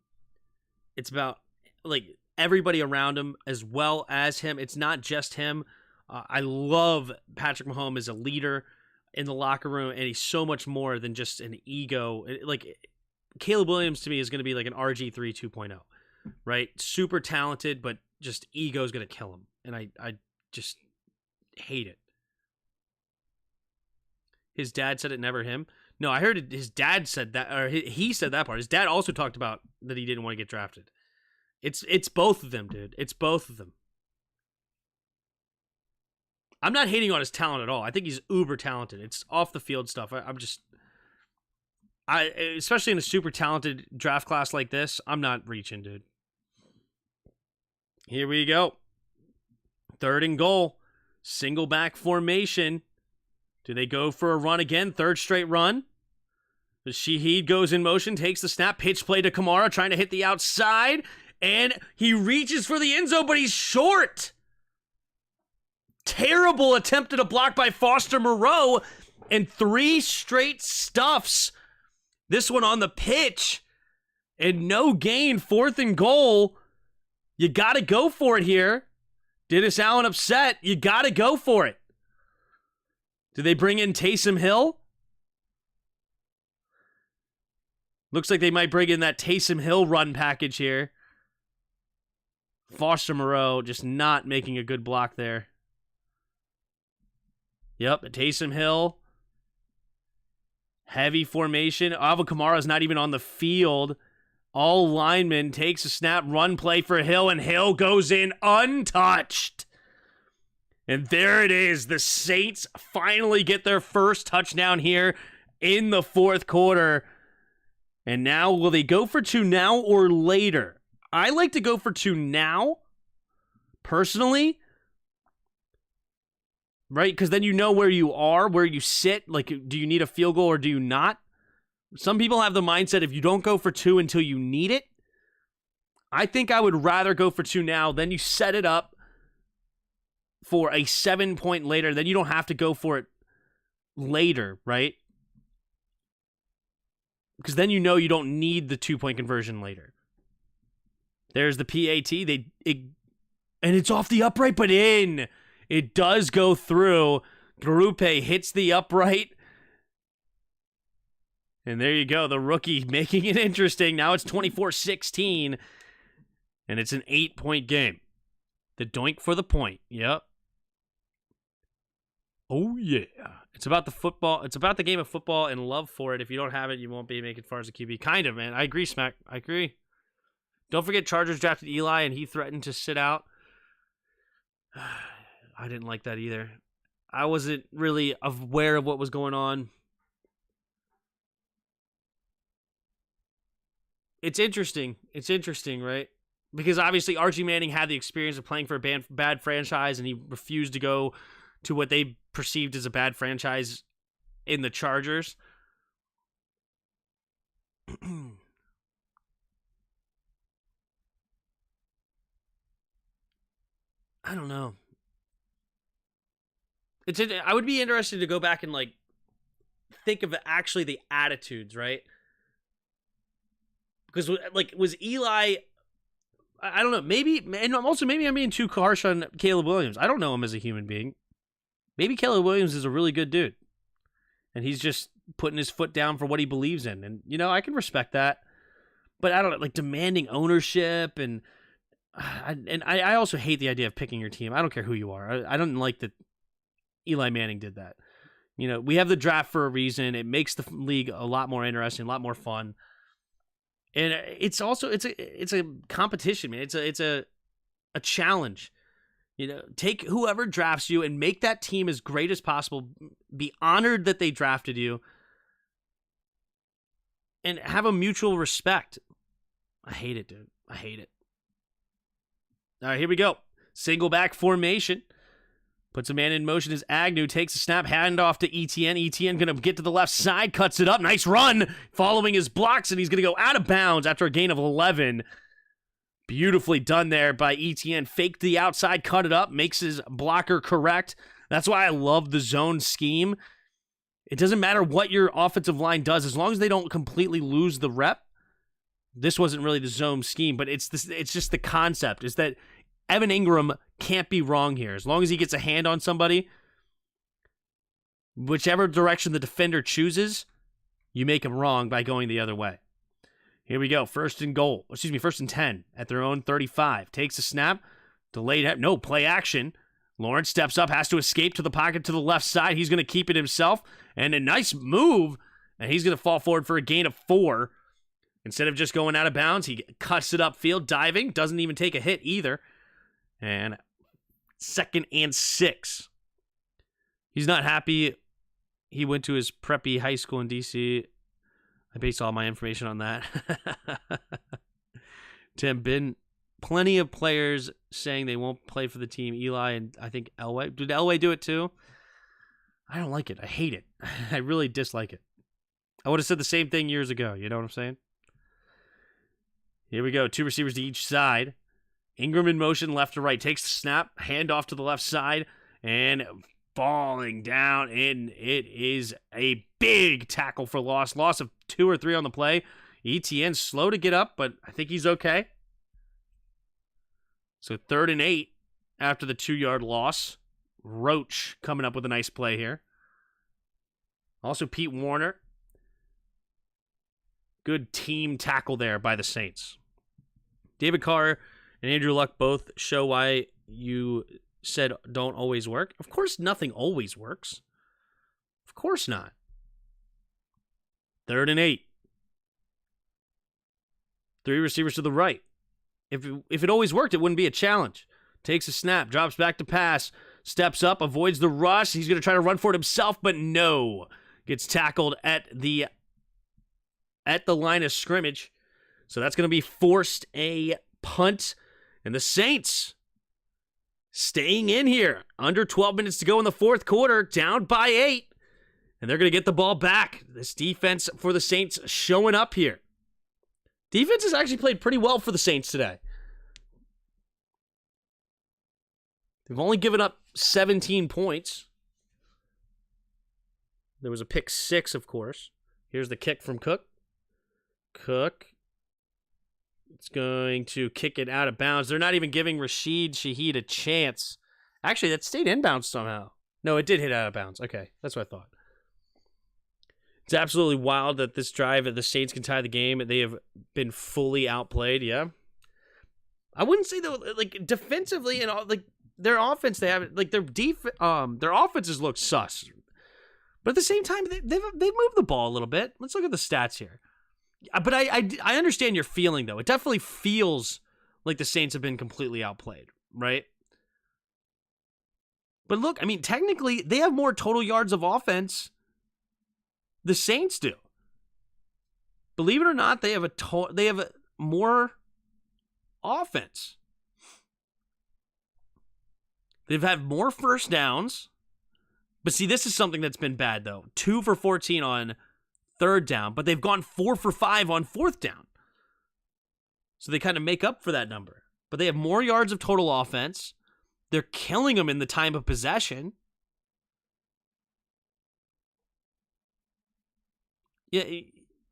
It's about like everybody around him as well as him. It's not just him. I love Patrick Mahomes as a leader in the locker room, and he's so much more than just an ego. Like, Caleb Williams to me is going to be like an RG3 2.0, right? Super talented, but just ego is going to kill him. And I just hate it. His dad said it, never him. No, I heard his dad said that, or he said that part. His dad also talked about that he didn't want to get drafted. It's both of them, dude. It's both of them. I'm not hating on his talent at all. I think he's uber talented. It's off the field stuff. Especially in a super talented draft class like this, I'm not reaching, dude. Here we go. 3rd and goal. Single back formation. Do they go for a run again? 3rd straight run. The Shaheed goes in motion, takes the snap, pitch play to Kamara, trying to hit the outside, and he reaches for the end zone, but he's short. Terrible attempt at a block by Foster Moreau, and 3 straight stuffs. This one on the pitch, and no gain. 4th and goal. You got to go for it here. Dennis Allen upset. You got to go for it. Do they bring in Taysom Hill? Looks like they might bring in that Taysom Hill run package here. Foster Moreau just not making a good block there. Yep, Taysom Hill. Heavy formation. Alvin Kamara's not even on the field. All linemen, takes a snap, run play for Hill, and Hill goes in untouched. And there it is. The Saints finally get their first touchdown here in the 4th quarter. And now, will they go for 2 now or later? I like to go for 2 now, personally. Right? Because then you know where you are, where you sit. Like, do you need a field goal or do you not? Some people have the mindset if you don't go for 2 until you need it. I think I would rather go for 2 now. Then you set it up for a 7-point later. Then you don't have to go for it later, right? Because then you know you don't need the 2-point conversion later. There's the PAT. And it's off the upright, but in. It does go through. Garupe hits the upright. And there you go. The rookie making it interesting. Now it's 24-16. And it's an 8-point game. The doink for the point. Yep. Oh, yeah. It's about the football. It's about the game of football and love for it. If you don't have it, you won't be making far as a QB. Kind of, man. I agree, Smack. I agree. Don't forget Chargers drafted Eli, and he threatened to sit out. I didn't like that either. I wasn't really aware of what was going on. It's interesting. It's interesting, right? Because obviously Archie Manning had the experience of playing for a bad franchise, and he refused to go to what they perceived as a bad franchise in the Chargers. I don't know. I would be interested to go back and like think of actually the attitudes, right? Because like was Eli, I don't know, maybe, and also maybe I'm being too harsh on Caleb Williams. I don't know him as a human being. Maybe Caleb Williams is a really good dude, and he's just putting his foot down for what he believes in, and you know I can respect that. But I don't know, like demanding ownership, and I also hate the idea of picking your team. I don't care who you are. I don't like that Eli Manning did that. You know, we have the draft for a reason. It makes the league a lot more interesting, a lot more fun. And it's also it's a competition, man. It's a challenge. You know, take whoever drafts you and make that team as great as possible. Be honored that they drafted you, and have a mutual respect. I hate it, dude. I hate it. All right, here we go. Single back formation. Puts a man in motion as Agnew takes a snap, hand off to Etienne. Etienne going to get to the left side, cuts it up. Nice run following his blocks, and he's going to go out of bounds after a gain of 11. Beautifully done there by Etienne. Faked the outside, cut it up, makes his blocker correct. That's why I love the zone scheme. It doesn't matter what your offensive line does, as long as they don't completely lose the rep. This wasn't really the zone scheme, but it's just the concept, is that Evan Ingram can't be wrong here. As long as he gets a hand on somebody, whichever direction the defender chooses, you make him wrong by going the other way. Here we go. First and 10 at their own 35. Takes a snap. Delayed. No, play action. Lawrence steps up, has to escape to the pocket to the left side. He's going to keep it himself. And a nice move. And he's going to fall forward for a gain of 4. Instead of just going out of bounds, he cuts it upfield, diving. Doesn't even take a hit either. And 2nd and 6. He's not happy. He went to his preppy high school in D.C. I base all my information on that. Tim, been plenty of players saying they won't play for the team. Eli and I think Elway. Did Elway do it too? I don't like it. I hate it. I really dislike it. I would have said the same thing years ago. You know what I'm saying? Here we go. 2 receivers to each side. Ingram in motion left to right. Takes the snap. Hand off to the left side. And falling down. And it is a big tackle for loss. Loss of 2 or 3 on the play. ETN slow to get up, but I think he's okay. So 3rd and 8 after the 2-yard loss. Roach coming up with a nice play here. Also Pete Warner. Good team tackle there by the Saints. David Carr and Andrew Luck both show why you said don't always work. Of course nothing always works. Of course not. 3rd and 8. 3 receivers to the right. If it always worked, it wouldn't be a challenge. Takes a snap, drops back to pass, steps up, avoids the rush. He's going to try to run for it himself, but no. Gets tackled at the line of scrimmage. So that's going to be forced a punt. And the Saints staying in here. Under 12 minutes to go in the 4th quarter, down by 8. And they're going to get the ball back. This defense for the Saints showing up here. Defense has actually played pretty well for the Saints today. They've only given up 17 points. There was a pick 6, of course. Here's the kick from Cook. Cook. It's going to kick it out of bounds. They're not even giving Rashid Shaheed a chance. Actually, that stayed inbounds somehow. No, it did hit out of bounds. Okay, that's what I thought. It's absolutely wild that this drive the Saints can tie the game. They have been fully outplayed, yeah. I wouldn't say though, like defensively and all, like their offense, they have like their offenses look sus. But at the same time, they've moved the ball a little bit. Let's look at the stats here. But I understand your feeling though. It definitely feels like the Saints have been completely outplayed, right? But look, I mean, technically, they have more total yards of offense. The Saints do. Believe it or not, they have more offense. They've had more first downs. But see, this is something that's been bad, though. 2 for 14 on 3rd down, but they've gone 4 for 5 on 4th down. So they kind of make up for that number. But they have more yards of total offense. They're killing them in the time of possession. Yeah,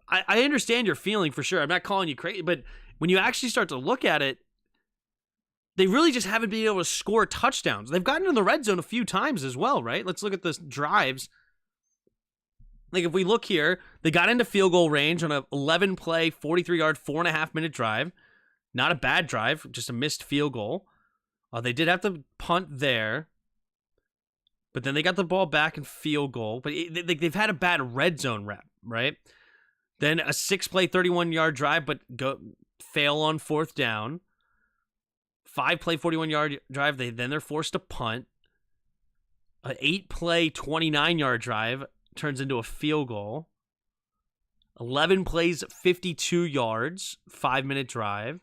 I understand your feeling for sure. I'm not calling you crazy, but when you actually start to look at it, they really just haven't been able to score touchdowns. They've gotten in the red zone a few times as well, right? Let's look at the drives. Like if we look here, they got into field goal range on a 11-play, 43-yard, 4.5-minute drive. Not a bad drive, just a missed field goal. They did have to punt there. But then they got the ball back in field goal. But they've had a bad red zone rep, right? Then a 6-play, 31-yard drive, but fail on 4th down. 5-play, 41-yard drive. They're forced to punt. An 8-play, 29-yard drive turns into a field goal. 11 plays, 52 yards, 5-minute drive.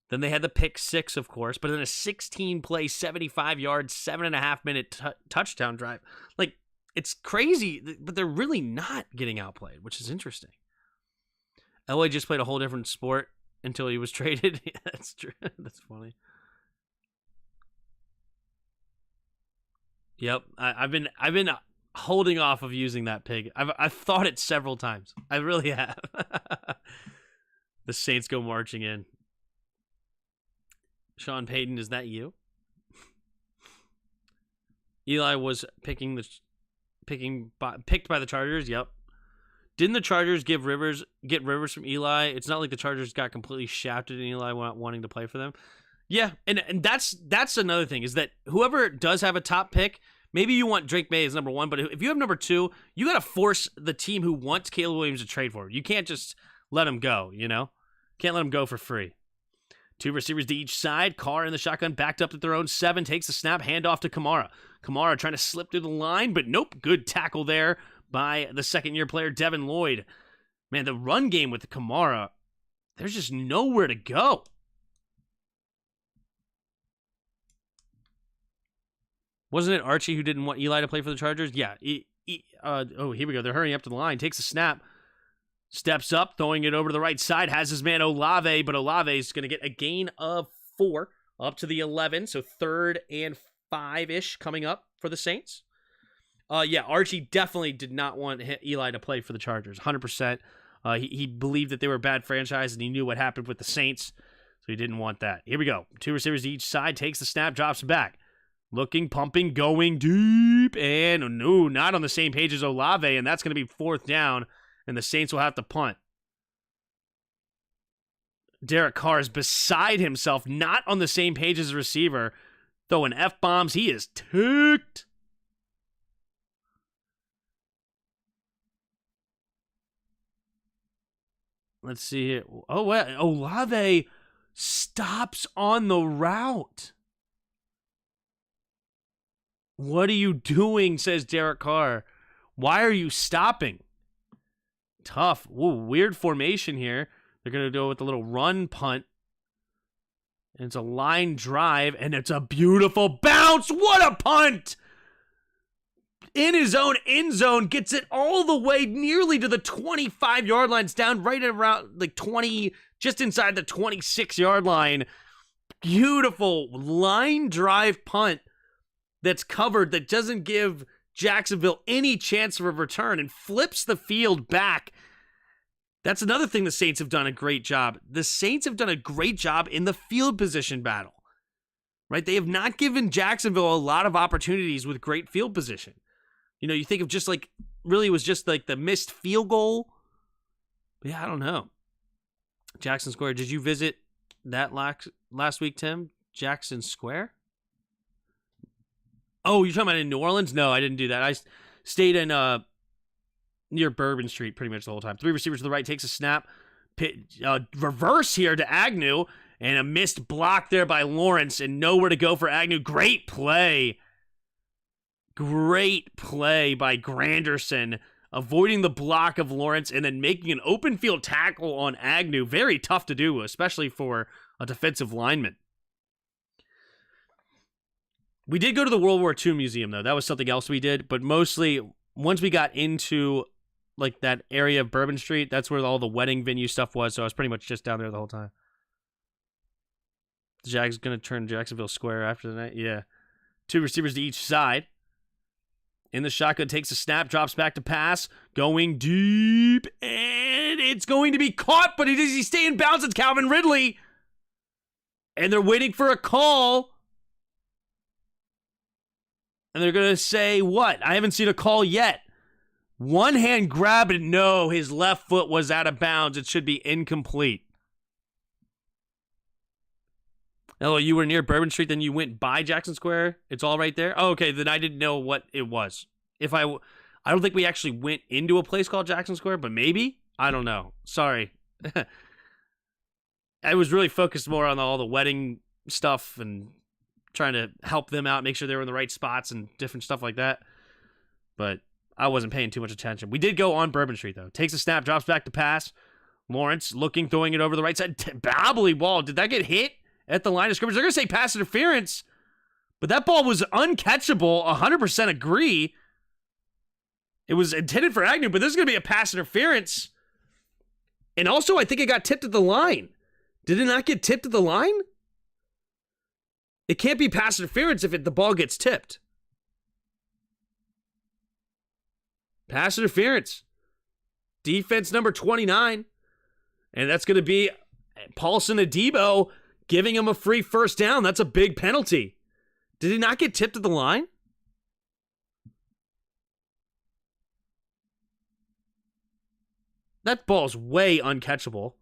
Then they had the pick 6, of course, but then a 16-play, 75-yard, 7.5-minute touchdown drive. Like, it's crazy, but they're really not getting outplayed, which is interesting. Elway just played a whole different sport until he was traded. Yeah, that's true. That's funny. Yep, I've been holding off of using that pig. I've thought it several times. I really have. The Saints go marching in. Sean Payton, is that you? Eli was picked by the Chargers. Yep. Didn't the Chargers get Rivers from Eli? It's not like the Chargers got completely shafted and Eli not wanting to play for them. Yeah, and that's another thing, is that whoever does have a top pick, maybe you want Drake May as number 1, but if you have number 2, you got to force the team who wants Caleb Williams to trade for him. You can't just let him go, you know? Can't let him go for free. Two receivers to each side. Carr in the shotgun, backed up at their own 7, takes the snap, handoff to Kamara. Kamara trying to slip through the line, but nope, good tackle there by the second-year player, Devin Lloyd. Man, the run game with Kamara, there's just nowhere to go. Wasn't it Archie who didn't want Eli to play for the Chargers? Yeah. Oh, here we go. They're hurrying up to the line. Takes a snap. Steps up, throwing it over to the right side. Has his man Olave, but Olave is going to get a gain of 4 up to the 11. So 3rd and 5-ish coming up for the Saints. Yeah, Archie definitely did not want Eli to play for the Chargers. 100%. He believed that they were a bad franchise, and he knew what happened with the Saints, so he didn't want that. Here we go. Two receivers to each side. Takes the snap, drops back. Looking, pumping, going deep, and no, not on the same page as Olave, and that's going to be 4th down, and the Saints will have to punt. Derek Carr is beside himself, not on the same page as the receiver, throwing F-bombs. He is ticked. Let's see here. Oh, well, Olave stops on the route. What are you doing, says Derek Carr. Why are you stopping? Tough. Ooh, weird formation here. They're going to go with a little run punt. And it's a line drive, and it's a beautiful bounce. What a punt! In his own end zone, gets it all the way nearly to the 25-yard line. It's down right around like 20, just inside the 26-yard line. Beautiful line drive punt that's covered, that doesn't give Jacksonville any chance of a return and flips the field back. That's another thing the Saints have done a great job. The Saints have done a great job in the field position battle, right? They have not given Jacksonville a lot of opportunities with great field position. You know, you think of just like, really it was just like the missed field goal. But yeah, I don't know. Jackson Square, did you visit that last week, Tim? Jackson Square? Oh, you're talking about in New Orleans? No, I didn't do that. I stayed in near Bourbon Street pretty much the whole time. 3 receivers to the right, takes a snap. Reverse here to Agnew, and a missed block there by Lawrence, and nowhere to go for Agnew. Great play. Great play by Granderson, avoiding the block of Lawrence and then making an open field tackle on Agnew. Very tough to do, especially for a defensive lineman. We did go to the World War II Museum, though. That was something else we did. But mostly, once we got into like that area of Bourbon Street, that's where all the wedding venue stuff was. So I was pretty much just down there the whole time. The Jags going to turn Jacksonville Square after the night. Yeah. 2 receivers to each side. In the shotgun, takes a snap, drops back to pass. Going deep. And it's going to be caught, but does he stay in bounds? It's Calvin Ridley. And they're waiting for a call. And they're going to say, what? I haven't seen a call yet. One hand grab it. No, his left foot was out of bounds. It should be incomplete. Oh, you were near Bourbon Street, then you went by Jackson Square? It's all right there? Oh, okay, then I didn't know what it was. I don't think we actually went into a place called Jackson Square, but maybe? I don't know. Sorry. I was really focused more on all the wedding stuff and trying to help them out, make sure they were in the right spots and different stuff like that. But I wasn't paying too much attention. We did go on Bourbon Street, though. Takes a snap, drops back to pass. Lawrence looking, throwing it over the right side. Babbly ball. Did that get hit at the line of scrimmage? They're going to say pass interference, but that ball was uncatchable. 100% agree. It was intended for Agnew, but this is going to be a pass interference. And also, I think it got tipped at the line. Did it not get tipped at the line? It can't be pass interference if the ball gets tipped. Pass interference. Defense number 29. And that's going to be Paulson Adebo giving him a free first down. That's a big penalty. Did he not get tipped at the line? That ball's way uncatchable.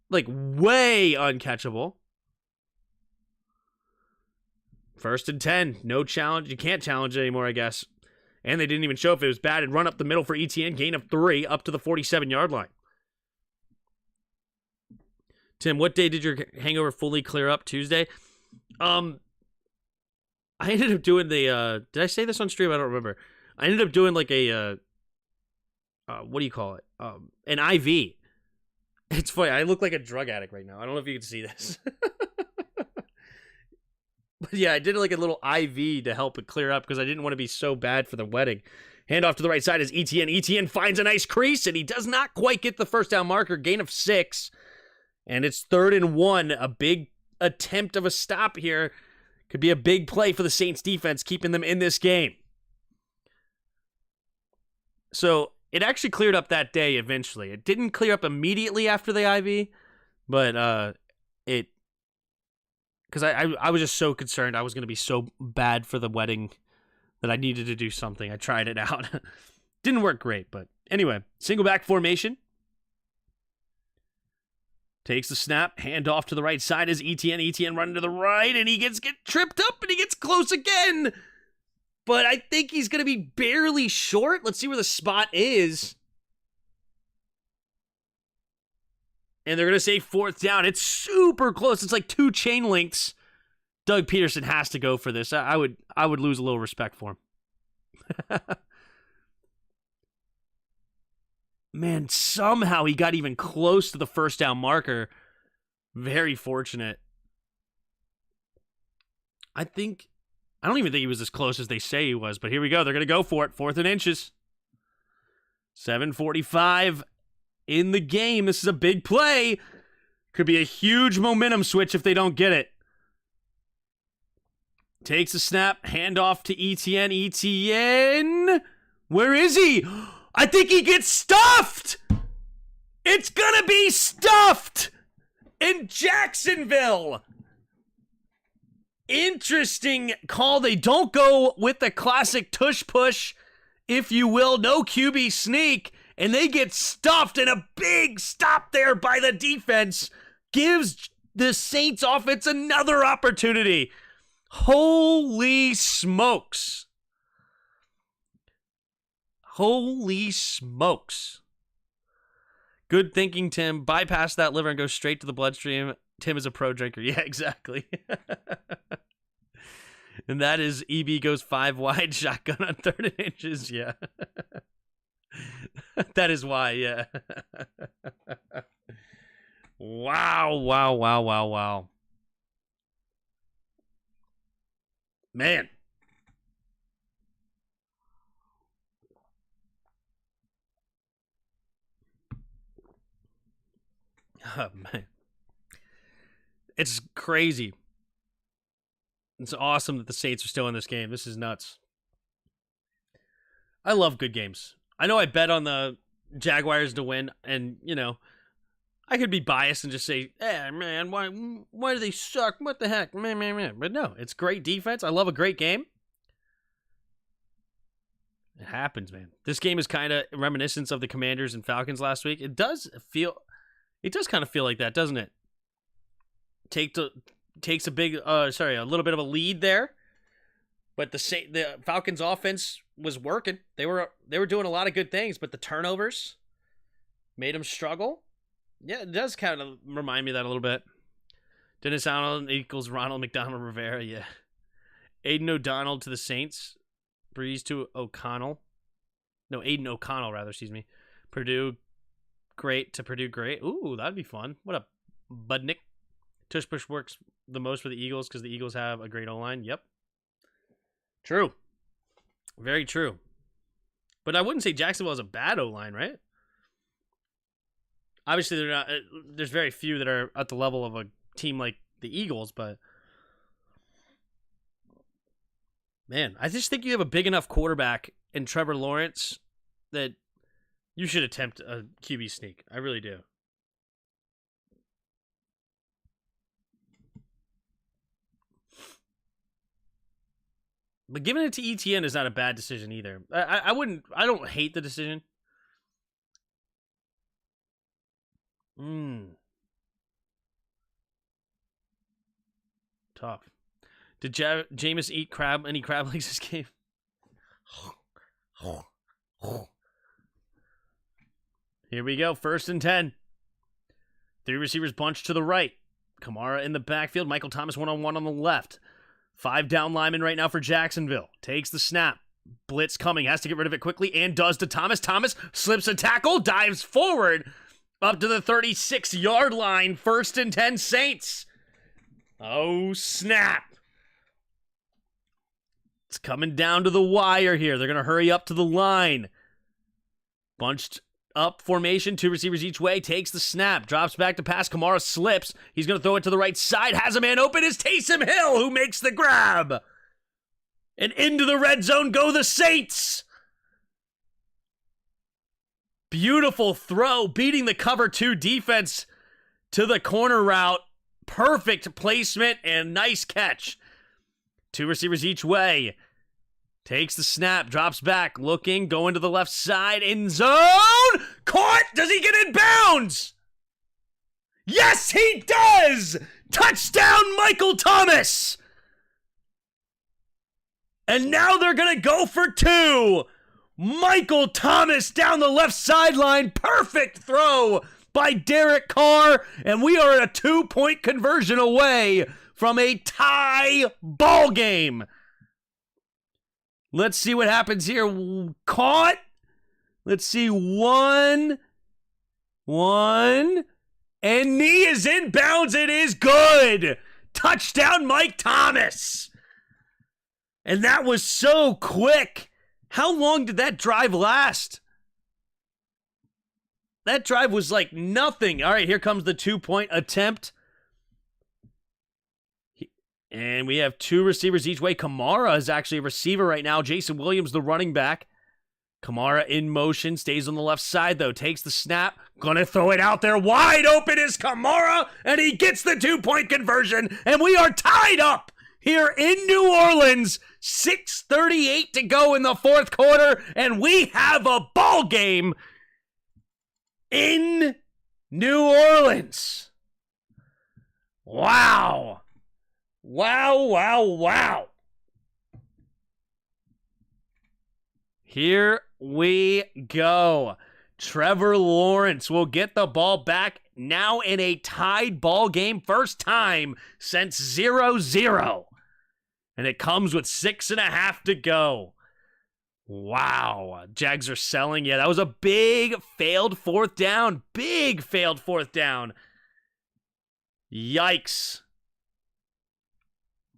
Like, way uncatchable. 1st and 10. No challenge. You can't challenge it anymore, I guess. And they didn't even show if it was bad. And run up the middle for ETN. Gain of 3 up to the 47-yard line. Tim, what day did your hangover fully clear up? Tuesday? I ended up doing the, did I say this on stream? I don't remember. I ended up doing like a, what do you call it? An IV. It's funny. I look like a drug addict right now. I don't know if you can see this. But yeah, I did like a little IV to help it clear up because I didn't want to be so bad for the wedding. Handoff to the right side is Etienne. Etienne finds a nice crease, and he does not quite get the first down marker. Gain of 6. And it's 3rd and 1. A big attempt of a stop here. Could be a big play for the Saints defense, keeping them in this game. So it actually cleared up that day eventually. It didn't clear up immediately after the IV, but it... Because I was just so concerned I was going to be so bad for the wedding that I needed to do something. I tried it out. Didn't work great, but anyway. Single back formation. Takes the snap. Hand off to the right side is Etienne. Etienne running to the right, and he gets tripped up, and he gets close again. But I think he's going to be barely short. Let's see where the spot is. And they're going to say 4th down. It's super close. It's like 2 chain lengths. Doug Peterson has to go for this. I would lose a little respect for him. Man, somehow he got even close to the first down marker. Very fortunate. I don't even think he was as close as they say he was, but here we go. They're going to go for it. 4th and inches. 7:45 in the game. This is a big play. Could be a huge momentum switch if they don't get it. Takes a snap. Handoff to Etienne. Etienne. Where is he? I think he gets stuffed. It's going to be stuffed in Jacksonville. Interesting call. They don't go with the classic tush push, if you will. No QB sneak. And they get stuffed, and a big stop there by the defense gives the Saints offense another opportunity. Holy smokes. Holy smokes. Good thinking, Tim. Bypass that liver and go straight to the bloodstream. Tim is a pro drinker. Yeah, exactly. And that is EB goes 5 wide, shotgun on 3rd and inches. Yeah. That is why, yeah. Wow. Man. Oh, man. It's crazy. It's awesome that the Saints are still in this game. This is nuts. I love good games. I know I bet on the Jaguars to win, and, you know, I could be biased and just say, man, why do they suck? What the heck? Man. But no, it's great defense. I love a great game. It happens, man. This game is kind of reminiscent of the Commanders and Falcons last week. It does kind of feel like that, doesn't it? Takes a little bit of a lead there, but the Falcons offense was working. They were doing a lot of good things, but the turnovers made them struggle. Yeah, it does kind of remind me of that a little bit. Dennis Allen equals Ronald McDonald Rivera. Yeah, Aiden O'Donnell to the Saints. Breeze to O'Connell. No, Aiden O'Connell rather. Excuse me. Purdue great to Purdue great. Ooh, that'd be fun. What up, Budnick? Tush push works the most for the Eagles because the Eagles have a great O-line. Yep. True. Very true. But I wouldn't say Jacksonville has a bad O-line, right? Obviously, they're not. There's very few that are at the level of a team like the Eagles, but man, I just think you have a big enough quarterback in Trevor Lawrence that you should attempt a QB sneak. I really do. But giving it to ETN is not a bad decision either. I don't hate the decision. Tough. Did Jameis eat any crab legs this game? Here we go. 1st and 10. Three receivers bunched to the right. Kamara in the backfield. Michael Thomas one-on-one on the left. 5 down linemen right now for Jacksonville. Takes the snap. Blitz coming. Has to get rid of it quickly and does to Thomas. Thomas slips a tackle. Dives forward up to the 36-yard line. 1st and 10 Saints. Oh, snap. It's coming down to the wire here. They're going to hurry up to the line. Bunched up formation, 2 receivers each way, takes the snap, drops back to pass. Kamara slips. He's going to throw it to the right side. Has a man open. Is Taysom Hill who makes the grab. And into the red zone go the Saints. Beautiful throw, beating the cover 2 defense to the corner route. Perfect placement and nice catch. 2 receivers each way. Takes the snap, drops back, looking, going to the left side, end zone! Caught! Does he get in bounds? Yes, he does! Touchdown, Michael Thomas! And now they're going to go for 2. Michael Thomas down the left sideline. Perfect throw by Derek Carr. And we are a 2-point conversion away from a tie ball game. Let's see what happens here. Caught. Let's see. One. And knee is in bounds. It is good. Touchdown, Mike Thomas. And that was so quick. How long did that drive last? That drive was like nothing. All right, here comes the 2-point attempt. And we have 2 receivers each way. Kamara is actually a receiver right now. Jason Williams, the running back. Kamara in motion, stays on the left side, though. Takes the snap. Gonna throw it out there. Wide open is Kamara, and he gets the 2-point conversion. And we are tied up here in New Orleans. 6:38 to go in the 4th quarter, and we have a ball game in New Orleans. Wow. Wow. Here we go. Trevor Lawrence will get the ball back now in a tied ball game. First time since 0-0. And it comes with 6.5 to go. Wow. Jags are selling. Yeah, that was a big failed 4th down. Big failed 4th down. Yikes.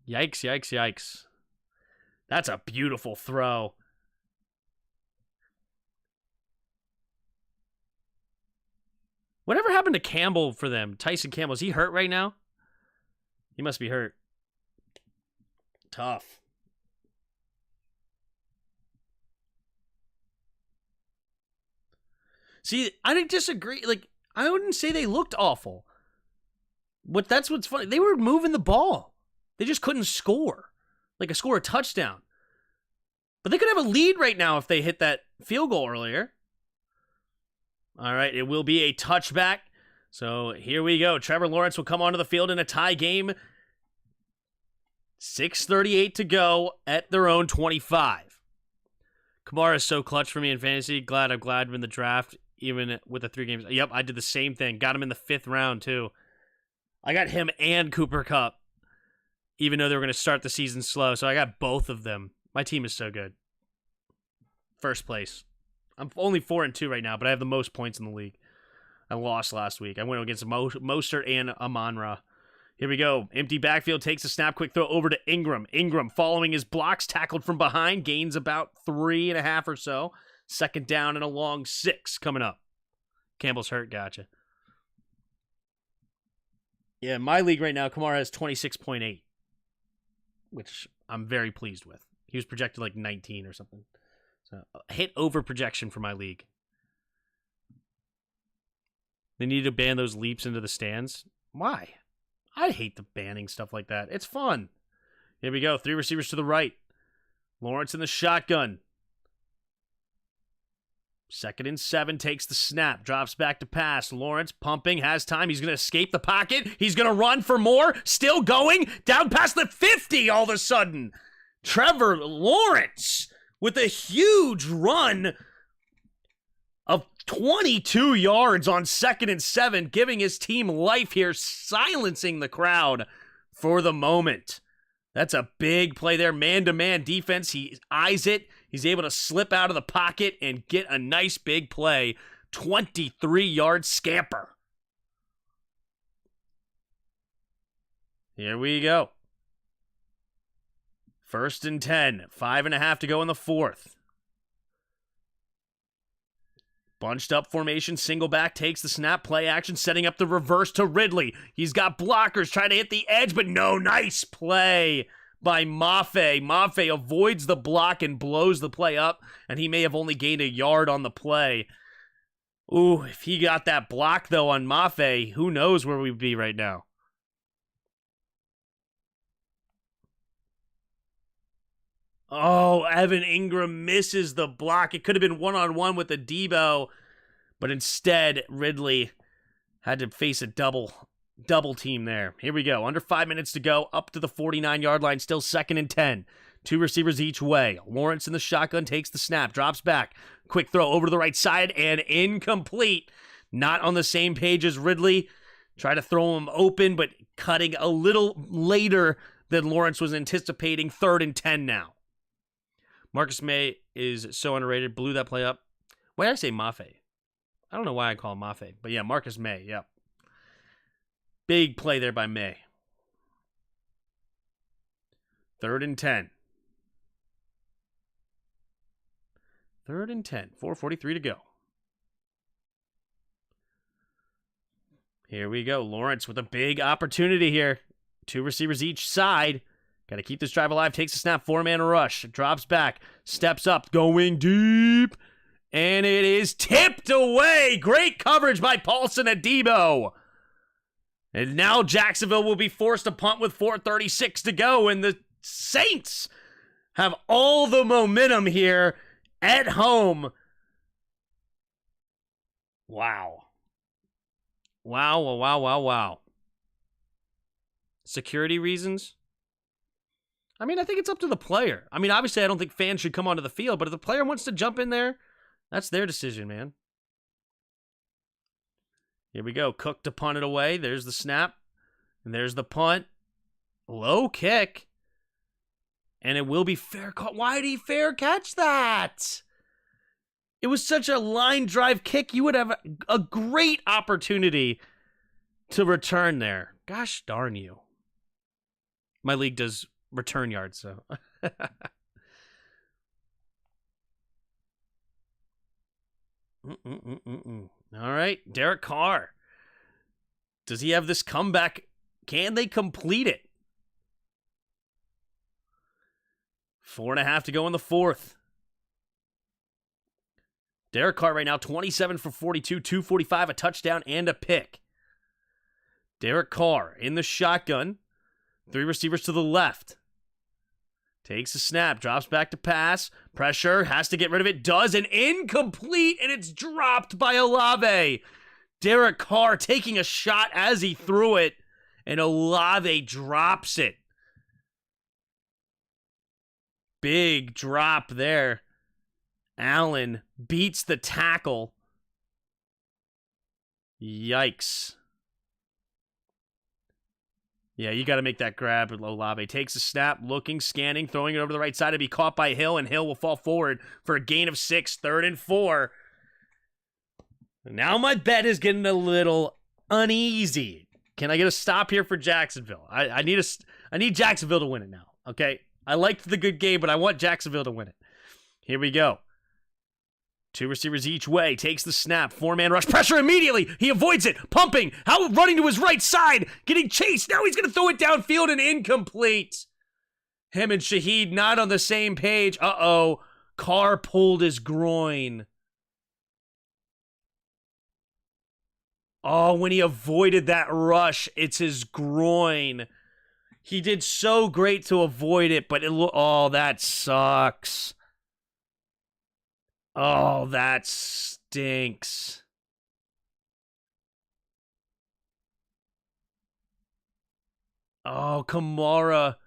Yikes. That's a beautiful throw. Whatever happened to Campbell for them? Tyson Campbell, is he hurt right now? He must be hurt. Tough. See, I didn't disagree. Like, I wouldn't say they looked awful. But that's what's funny. They were moving the ball. They just couldn't score. Like, score a touchdown. But they could have a lead right now if they hit that field goal earlier. All right, it will be a touchback. So here we go. Trevor Lawrence will come onto the field in a tie game. 6:38 to go at their own 25. Kamara is so clutch for me in fantasy. I'm glad in the draft, even with the 3 games. Yep, I did the same thing. Got him in the 5th round, too. I got him and Cooper Kupp, even though they were going to start the season slow. So I got both of them. My team is so good. First place. I'm only 4-2 right now, but I have the most points in the league. I lost last week. I went against Mostert and Amon-Ra. Here we go. Empty backfield, takes a snap, quick throw over to Ingram. Ingram following his blocks, tackled from behind, gains about 3.5 or so. 2nd down and a long 6 coming up. Campbell's hurt, gotcha. Yeah, my league right now, Kamara has 26.8, which I'm very pleased with. He was projected like 19 or something. So, hit over projection for my league. They need to ban those leaps into the stands. Why? I hate the banning stuff like that. It's fun. Here we go. 3 receivers to the right. Lawrence in the shotgun. 2nd and 7, takes the snap. Drops back to pass. Lawrence pumping, has time. He's going to escape the pocket. He's going to run for more. Still going. Down past the 50 all of a sudden. Trevor Lawrence with a huge run of 22 yards on 2nd and 7, giving his team life here, silencing the crowd for the moment. That's a big play there. Man-to-man defense. He eyes it. He's able to slip out of the pocket and get a nice big play. 23-yard scamper. Here we go. 1st and 10. 5.5 to go in the 4th. Bunched up formation, single back, takes the snap, play action, setting up the reverse to Ridley. He's got blockers trying to hit the edge, but no, nice play by Mafe. Mafe avoids the block and blows the play up, and he may have only gained a yard on the play. Ooh, if he got that block, though, on Mafe, who knows where we'd be right now. Oh, Evan Ingram misses the block. It could have been one-on-one with the Debo, but instead, Ridley had to face a double team there. Here we go. Under 5 minutes to go, up to the 49-yard line, still 2nd and 10. 2 receivers each way. Lawrence in the shotgun takes the snap, drops back. Quick throw over to the right side, and incomplete. Not on the same page as Ridley. Try to throw him open, but cutting a little later than Lawrence was anticipating. 3rd and 10 now. Marcus May is so underrated. Blew that play up. Why did I say Mafe? I don't know why I call him Mafe. But yeah, Marcus May. Yep. Big play there by May. 3rd and 10. 3rd and 10. 4:43 to go. Here we go. Lawrence with a big opportunity here. 2 receivers each side. Got to keep this drive alive. Takes a snap. 4-man rush. Drops back. Steps up. Going deep. And it is tipped away. Great coverage by Paulson Adebo. And now Jacksonville will be forced to punt with 4:36 to go. And the Saints have all the momentum here at home. Wow. Wow. Security reasons? I mean, I think it's up to the player. I mean, obviously, I don't think fans should come onto the field, but if the player wants to jump in there, that's their decision, man. Here we go. Cook to punt it away. There's the snap. And there's the punt. Low kick. And it will be fair caught. Why did he fair catch that? It was such a line drive kick. You would have a great opportunity to return there. Gosh darn you. My league does return yards, so. All right, Derek Carr. Does he have this comeback? Can they complete it? 4.5 to go in the 4th. Derek Carr right now, 27 for 42, 245, a touchdown, and a pick. Derek Carr in the shotgun. 3 receivers to the left. Takes a snap, drops back to pass. Pressure, has to get rid of it, does, and incomplete, and it's dropped by Olave. Derek Carr taking a shot as he threw it, and Olave drops it. Big drop there. Allen beats the tackle. Yikes. Yeah, you got to make that grab. Olave takes a snap, looking, scanning, throwing it over the right side to be caught by Hill, and Hill will fall forward for a gain of 6, 3rd and 4. Now my bet is getting a little uneasy. Can I get a stop here for Jacksonville? I need Jacksonville to win it now, okay? I liked the good game, but I want Jacksonville to win it. Here we go. 2 receivers each way. Takes the snap. 4-man rush. Pressure immediately. He avoids it. Pumping. How running to his right side. Getting chased. Now he's going to throw it downfield and incomplete. Him and Shaheed not on the same page. Uh-oh. Carr pulled his groin. Oh, when he avoided that rush, it's his groin. He did so great to avoid it, but oh, that sucks. Oh, that stinks. Oh, Kamara.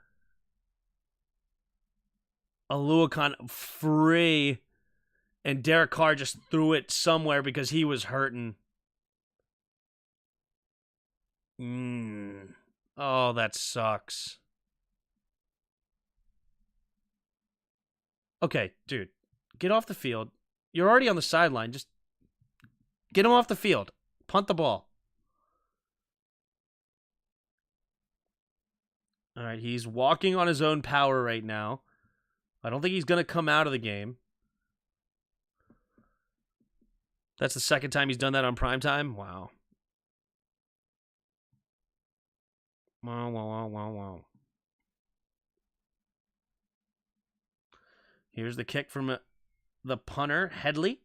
Aluakon free. And Derek Carr just threw it somewhere because he was hurting. Oh, that sucks. Okay, dude. Get off the field. You're already on the sideline. Just get him off the field. Punt the ball. All right, he's walking on his own power right now. I don't think he's going to come out of the game. That's the second time he's done that on primetime? Wow. Wow. Here's the kick from the punter, Headley.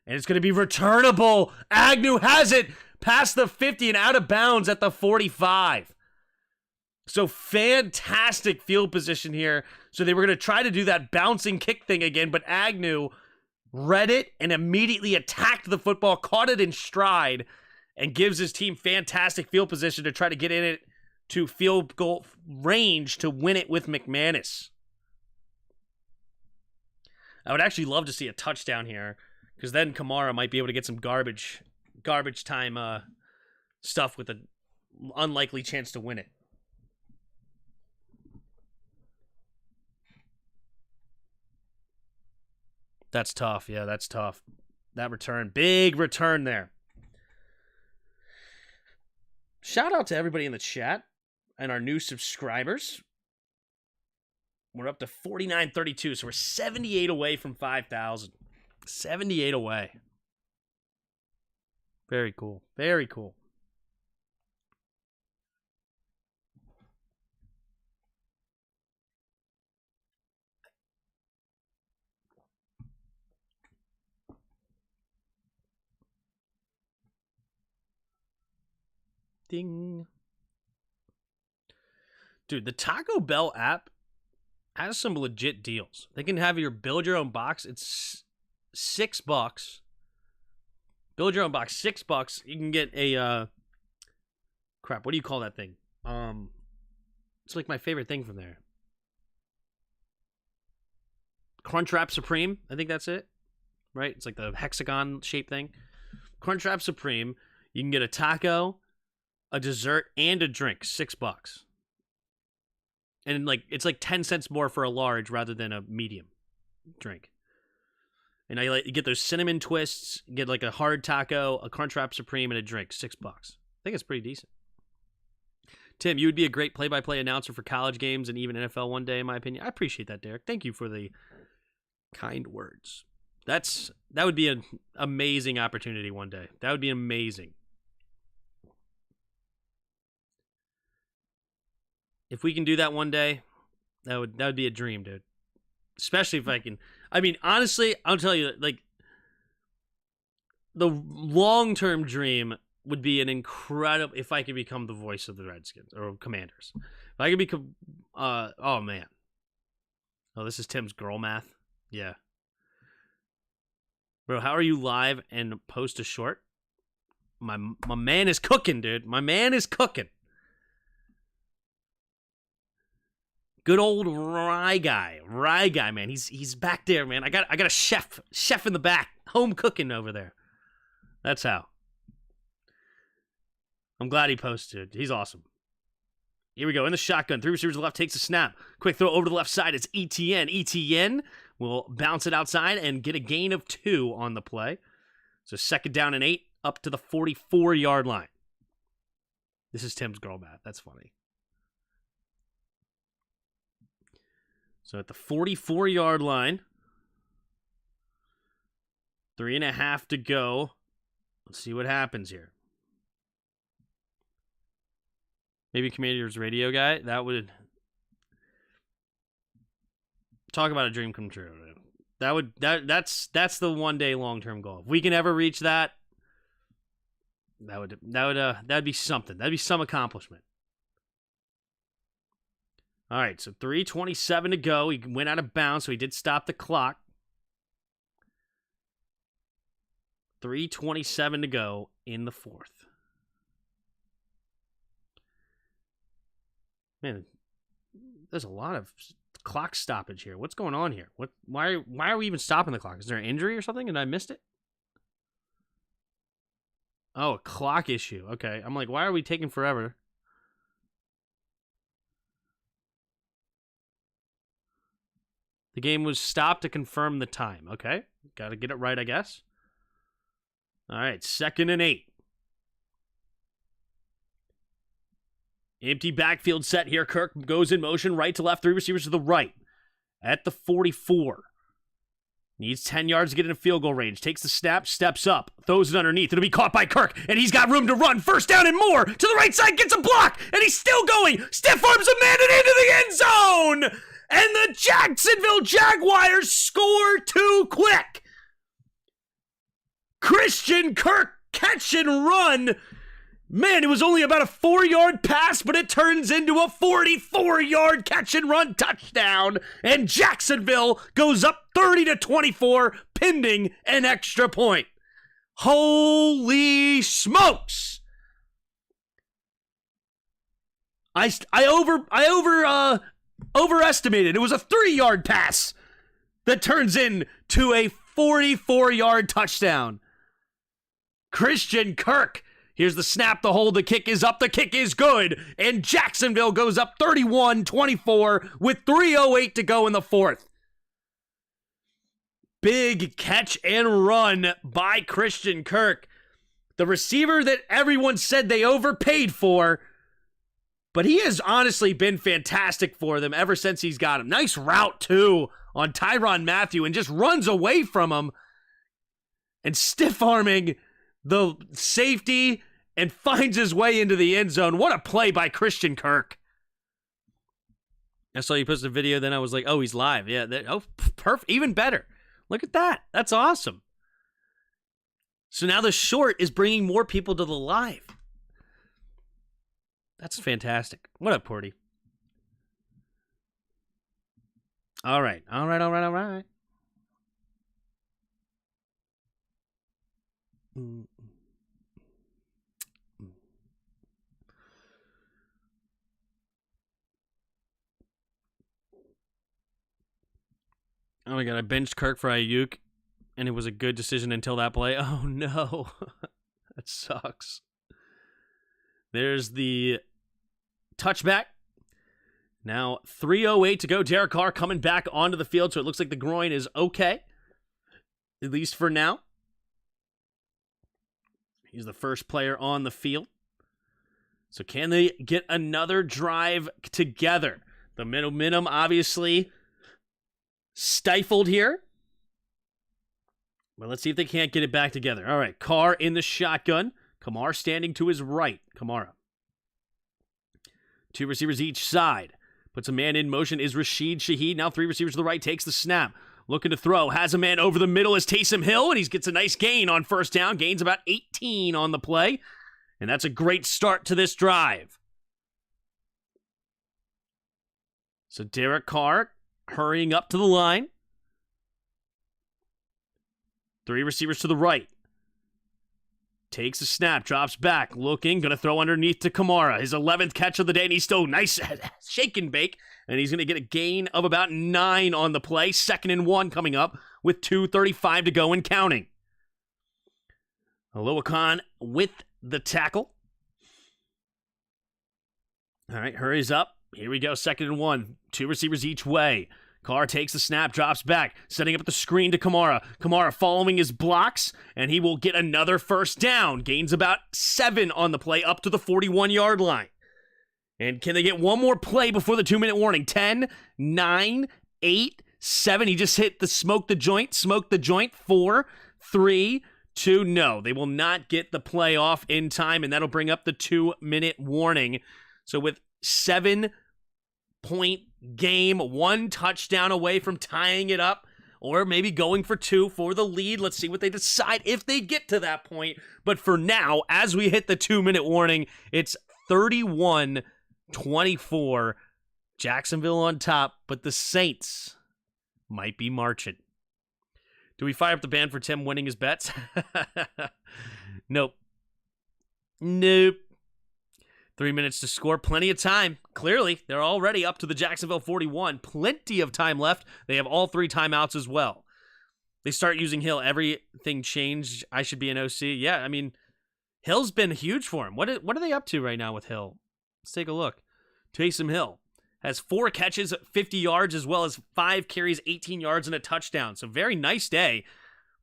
And it's going to be returnable. Agnew has it past the 50 and out of bounds at the 45. So fantastic field position here. So they were going to try to do that bouncing kick thing again, but Agnew read it and immediately attacked the football, caught it in stride, and gives his team fantastic field position to try to get in it to field goal range to win it with McManus. I would actually love to see a touchdown here, because then Kamara might be able to get some garbage time stuff with an unlikely chance to win it. That's tough. Yeah, that's tough. That return. Big return there. Shout out to everybody in the chat and our new subscribers. We're up to 4932, so we're 78 away from 5,000. 78 away. Very cool. Very cool. Ding. Dude, the Taco Bell app has some legit deals. They can have your build your own box. It's $6. Build your own box, $6. You can get a crap, what do you call that thing? It's like my favorite thing from there. Crunchwrap Supreme, I think that's it. Right? It's like the hexagon shaped thing. Crunchwrap Supreme. You can get a taco, a dessert, and a drink, $6. And like it's like 10 cents more for a large rather than a medium drink. And you get those cinnamon twists, get like a hard taco, a Crunchwrap Supreme, and a drink, $6. I think it's pretty decent. Tim, you would be a great play-by-play announcer for college games and even NFL one day, in my opinion. I appreciate that, Derek. Thank you for the kind words. That would be an amazing opportunity one day. That would be amazing. If we can do that one day, that would be a dream, dude. Especially if I can. I mean, honestly, I'll tell you, like, the long-term dream would be an incredible, if I could become the voice of the Redskins or Commanders. If I could become, oh man. Oh, this is Tim's girl math. Yeah. Bro, how are you live and post a short? My man is cooking, dude. My man is cooking. Good old Rye guy, man. He's back there, man. I got a chef in the back, home cooking over there. That's how. I'm glad he posted. He's awesome. Here we go. In the shotgun. 3 receivers to the left. Takes a snap. Quick throw over to the left side. It's ETN. ETN will bounce it outside and get a gain of 2 on the play. So 2nd down and 8 up to the 44-yard line. This is Tim's girl math. That's funny. So at the 44-yard line. 3.5 to go. Let's see what happens here. Maybe Commanders radio guy. That would talk about a dream come true. That's the one day long term goal. If we can ever reach that, that'd be something. That'd be some accomplishment. All right, so 3:27 to go. He went out of bounds, so he did stop the clock. 3:27 to go in the 4th. Man, there's a lot of clock stoppage here? What's going on here? Why are we even stopping the clock? Is there an injury or something and I missed it? Oh, a clock issue. Okay. I'm like, why are we taking forever? The game was stopped to confirm the time. Okay. Got to get it right, I guess. All right. 2nd and 8. Empty backfield set here. Kirk goes in motion, right to left, 3 receivers to the right. At the 44. Needs 10 yards to get in a field goal range. Takes the snap, steps up, throws it underneath. It'll be caught by Kirk, and he's got room to run. 1st down and more. To the right side, gets a block, and he's still going. Stiff arms a man and into the end zone. And the Jacksonville Jaguars score too quick. Christian Kirk catch and run. Man, it was only about a 4-yard pass, but it turns into a 44-yard catch and run touchdown. And Jacksonville goes up 30-24, pending an extra point. Holy smokes! I overestimated. It was a 3-yard pass that turns into a 44-yard touchdown. Christian Kirk. Here's the snap, the hold, the kick is up, the kick is good. And Jacksonville goes up 31-24 with 3:08 to go in the 4th. Big catch and run by Christian Kirk. The receiver that everyone said they overpaid for, but he has honestly been fantastic for them ever since he's got him. Nice route, too, on Tyrann Mathieu, and just runs away from him and stiff-arming the safety and finds his way into the end zone. What a play by Christian Kirk. I saw you posted a video, then I was like, oh, he's live. Yeah, perfect. Even better. Look at that. That's awesome. So now the short is bringing more people to the live. That's fantastic. What up, Porty? All right. Oh my god, I benched Kirk for Ayuk, and it was a good decision until that play. Oh no. That sucks. There's the touchback. Now, 3:08 to go. Derek Carr coming back onto the field, so it looks like the groin is okay, at least for now. He's the first player on the field. So can they get another drive together? The minimum, obviously, stifled here. But let's see if they can't get it back together. All right, Carr in the shotgun. Kamara standing to his right. Kamara. 2 receivers each side. Puts a man in motion is Rashid Shaheed. Now 3 receivers to the right. Takes the snap. Looking to throw. Has a man over the middle is Taysom Hill. And he gets a nice gain on 1st down. Gains about 18 on the play. And that's a great start to this drive. So Derek Carr hurrying up to the line. 3 receivers to the right. Takes a snap, drops back, looking, going to throw underneath to Kamara. His 11th catch of the day, and he's still nice, shake and bake. And he's going to get a gain of about 9 on the play. 2nd and 1 coming up with 2:35 to go and counting. Aloakon with the tackle. All right, hurries up. Here we go, 2nd and 1. 2 receivers each way. Carr takes the snap, drops back, setting up the screen to Kamara. Kamara following his blocks, and he will get another 1st down. Gains about 7 on the play, up to the 41-yard line. And can they get one more play before the 2-minute warning? 10, 9, 8, 7. He just hit the smoke the joint. 4, 3, 2. No, they will not get the play off in time, and that'll bring up the 2-minute warning. So with 7-point game, 1 touchdown away from tying it up, or maybe going for 2 for the lead. Let's see what they decide if they get to that point. But for now, as we hit the 2-minute warning, it's 31-24. Jacksonville on top, but the Saints might be marching. Do we fire up the band for Tim winning his bets? Nope. 3 minutes to score. Plenty of time. Clearly, they're already up to the Jacksonville 41. Plenty of time left. They have all 3 timeouts as well. They start using Hill. Everything changed. I should be an OC. Yeah, I mean, Hill's been huge for him. What are they up to right now with Hill? Let's take a look. Taysom Hill has 4 catches, 50 yards, as well as 5 carries, 18 yards, and a touchdown. So very nice day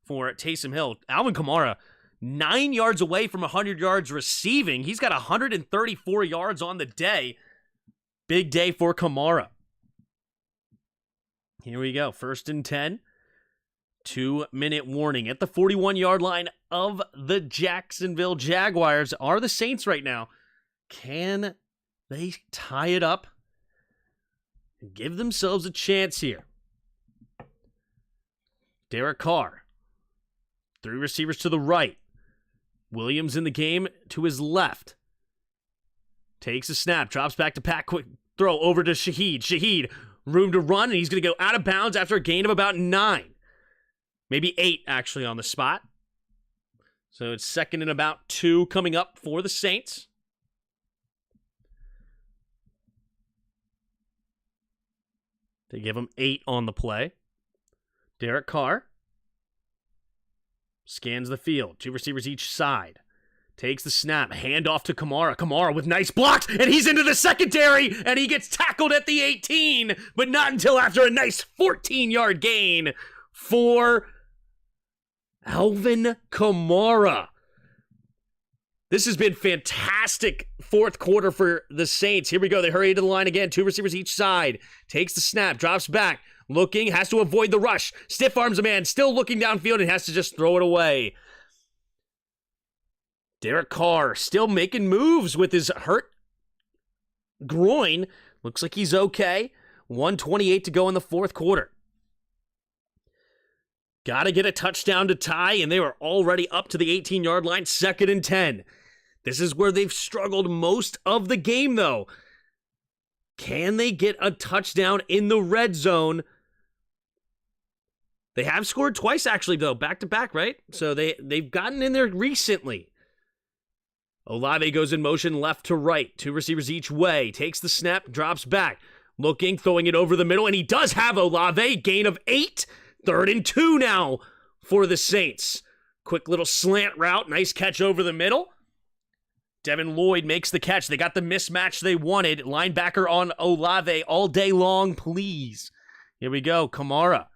for Taysom Hill. Alvin Kamara, 9 yards away from 100 yards receiving. He's got 134 yards on the day. Big day for Kamara. Here we go. 1st and 10. 2-minute warning at the 41-yard line of the Jacksonville Jaguars. Are the Saints right now? Can they tie it up and give themselves a chance here? Derek Carr. 3 receivers to the right. Williams in the game to his left. Takes a snap, drops back to Pat, quick throw over to Shaheed. Shaheed, room to run, and he's going to go out of bounds after a gain of about 9. Maybe 8, actually, on the spot. So it's 2nd and about 2 coming up for the Saints. They give him 8 on the play. Derek Carr scans the field. 2 receivers each side. Takes the snap. Hand off to Kamara. Kamara with nice blocks, and he's into the secondary, and he gets tackled at the 18, but not until after a nice 14-yard gain for Alvin Kamara. This has been fantastic 4th quarter for the Saints. Here we go. They hurry to the line again. 2 receivers each side. Takes the snap. Drops back. Looking. Has to avoid the rush. Stiff arms a man. Still looking downfield and has to just throw it away. Derek Carr still making moves with his hurt groin. Looks like he's okay. 1:28 to go in the 4th quarter. Got to get a touchdown to tie, and they were already up to the 18-yard line, 2nd and 10. This is where they've struggled most of the game, though. Can they get a touchdown in the red zone? They have scored twice, actually, though, back-to-back, right? So they've gotten in there recently. Olave goes in motion left to right. 2 receivers each way. Takes the snap, drops back. Looking, throwing it over the middle, and he does have Olave. Gain of 8. 3rd and 2 now for the Saints. Quick little slant route. Nice catch over the middle. Devin Lloyd makes the catch. They got the mismatch they wanted. Linebacker on Olave all day long, please. Here we go. Kamara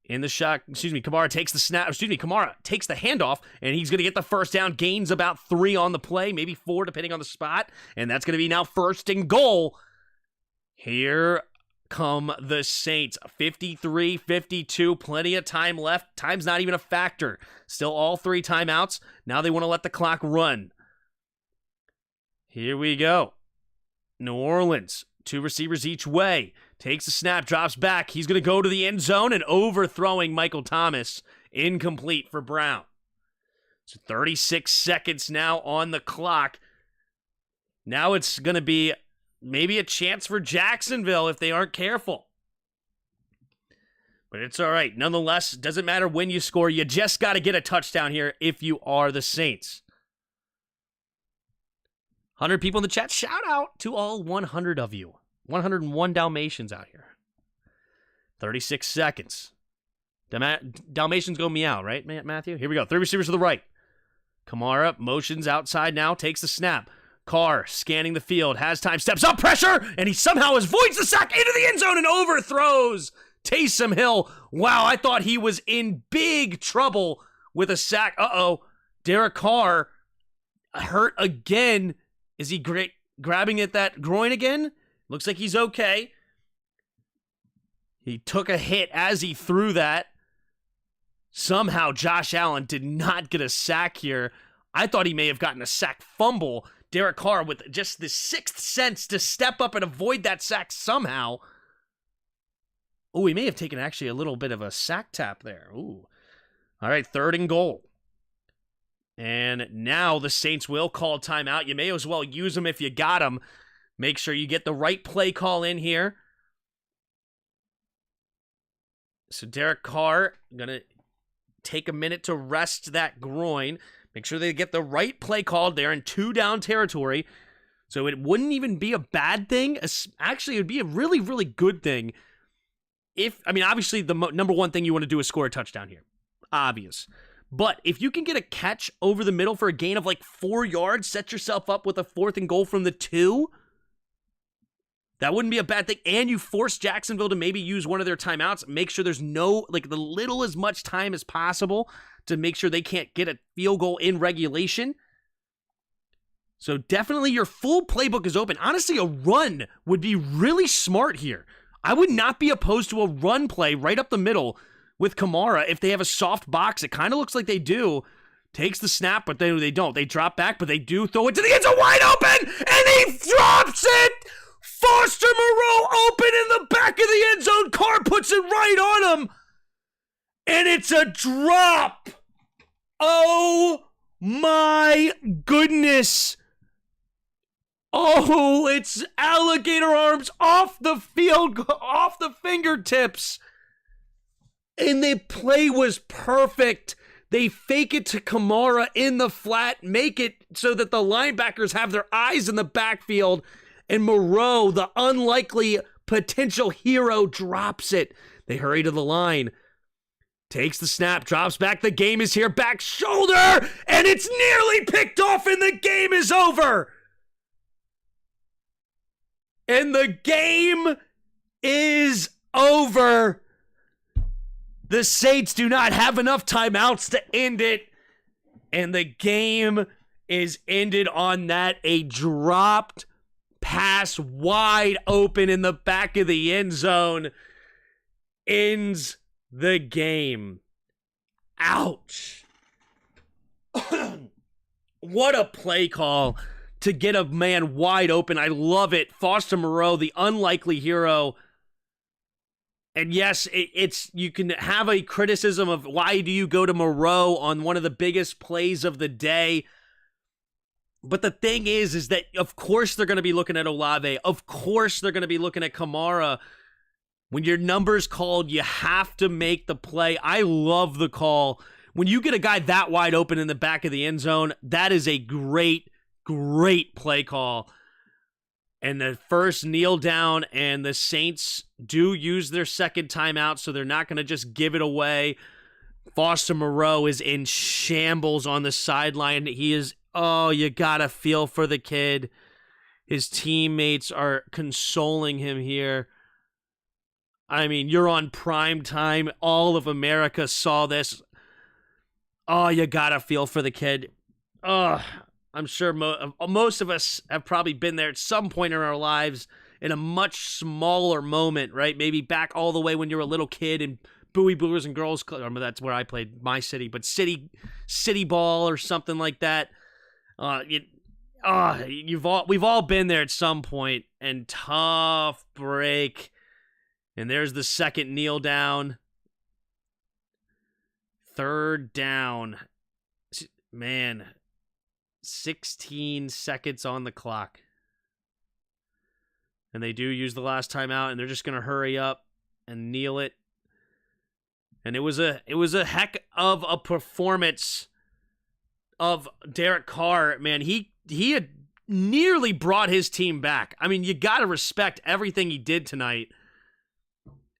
in the shot. Kamara takes the snap. Kamara takes the handoff, and he's going to get the 1st down. Gains about 3 on the play, maybe 4 depending on the spot. And that's going to be now 1st and goal. Here come the Saints. 53-52, plenty of time left. Time's not even a factor. Still all 3 timeouts. Now they want to let the clock run. Here we go. New Orleans, 2 receivers each way. Takes a snap, drops back. He's going to go to the end zone and overthrowing Michael Thomas. Incomplete for Brown. So 36 seconds now on the clock. Now it's going to be maybe a chance for Jacksonville if they aren't careful. But it's all right. Nonetheless, doesn't matter when you score. You just got to get a touchdown here if you are the Saints. 100 people in the chat. Shout out to all 100 of you. 101 Dalmatians out here. 36 seconds. Dalmatians go meow, right, Matthew? Here we go. 3 receivers to the right. Kamara motions outside now. Takes the snap. Carr scanning the field, has time, steps up, pressure, and he somehow avoids the sack into the end zone and overthrows Taysom Hill. Wow, I thought he was in big trouble with a sack. Derek Carr hurt again. Is he grabbing at that groin again? Looks like he's okay. He took a hit as he threw that. Somehow Josh Allen did not get a sack here. I thought he may have gotten a sack fumble. Derek Carr with just the 6th sense to step up and avoid that sack somehow. Oh, he may have taken actually a little bit of a sack tap there. Ooh. All right, 3rd and goal. And now the Saints will call timeout. You may as well use them if you got them. Make sure you get the right play call in here. So Derek Carr going to take a minute to rest that groin. Make sure they get the right play called. They're in 2 down territory. So it wouldn't even be a bad thing. Actually, it would be a really, really good thing. Obviously, the number one thing you want to do is score a touchdown here. Obvious. But if you can get a catch over the middle for a gain of like 4 yards, set yourself up with a 4th and goal from the 2, that wouldn't be a bad thing. And you force Jacksonville to maybe use one of their timeouts. Make sure there's the little as much time as possible to make sure they can't get a field goal in regulation. So definitely your full playbook is open. Honestly, a run would be really smart here. I would not be opposed to a run play right up the middle with Kamara if they have a soft box. It kind of looks like they do. Takes the snap, but they don't. They drop back, but they do throw it to the end zone wide open, and he drops it! Foster Moreau open in the back of the end zone. Carr puts it right on him, and it's a drop. Oh my goodness. Oh, it's alligator arms off the field, off the fingertips. And the play was perfect. They fake it to Kamara in the flat, make it so that the linebackers have their eyes in the backfield, and Moreau, the unlikely potential hero, drops it. They hurry to the line. Takes the snap, drops back. The game is here. Back shoulder, and it's nearly picked off, and the game is over. And the game is over. The Saints do not have enough timeouts to end it. And the game is ended on that. A dropped pass wide open in the back of the end zone ends the game. Ouch. What a play call to get a man wide open. I love it. Foster Moreau, the unlikely hero. And yes, it's you can have a criticism of why do you go to Moreau on one of the biggest plays of the day. But the thing is that of course they're going to be looking at Olave. Of course they're going to be looking at Kamara. When your number's called, you have to make the play. I love the call. When you get a guy that wide open in the back of the end zone, that is a great play call. And the first kneel down, and the Saints do use their second timeout, so they're not going to just give it away. Foster Moreau is in shambles on the sideline. He is, you got to feel for the kid. His teammates are consoling him here. I mean, you're on prime time. All of America saw this. Oh, you got to feel for the kid. I'm sure most of us have probably been there at some point in our lives in a much smaller moment, right? Maybe back all the way when you were a little kid in Bowie Boys and Girls Club. I mean, that's where I played my city, but city ball or something like that. We've all been there at some point, and tough break. And there's the second kneel down. Third down. Man, 16 seconds on the clock. And they do use the last timeout, and they're just going to hurry up and kneel it. And it was a heck of a performance of Derek Carr. Man, he had nearly brought his team back. I mean, you got to respect everything he did tonight.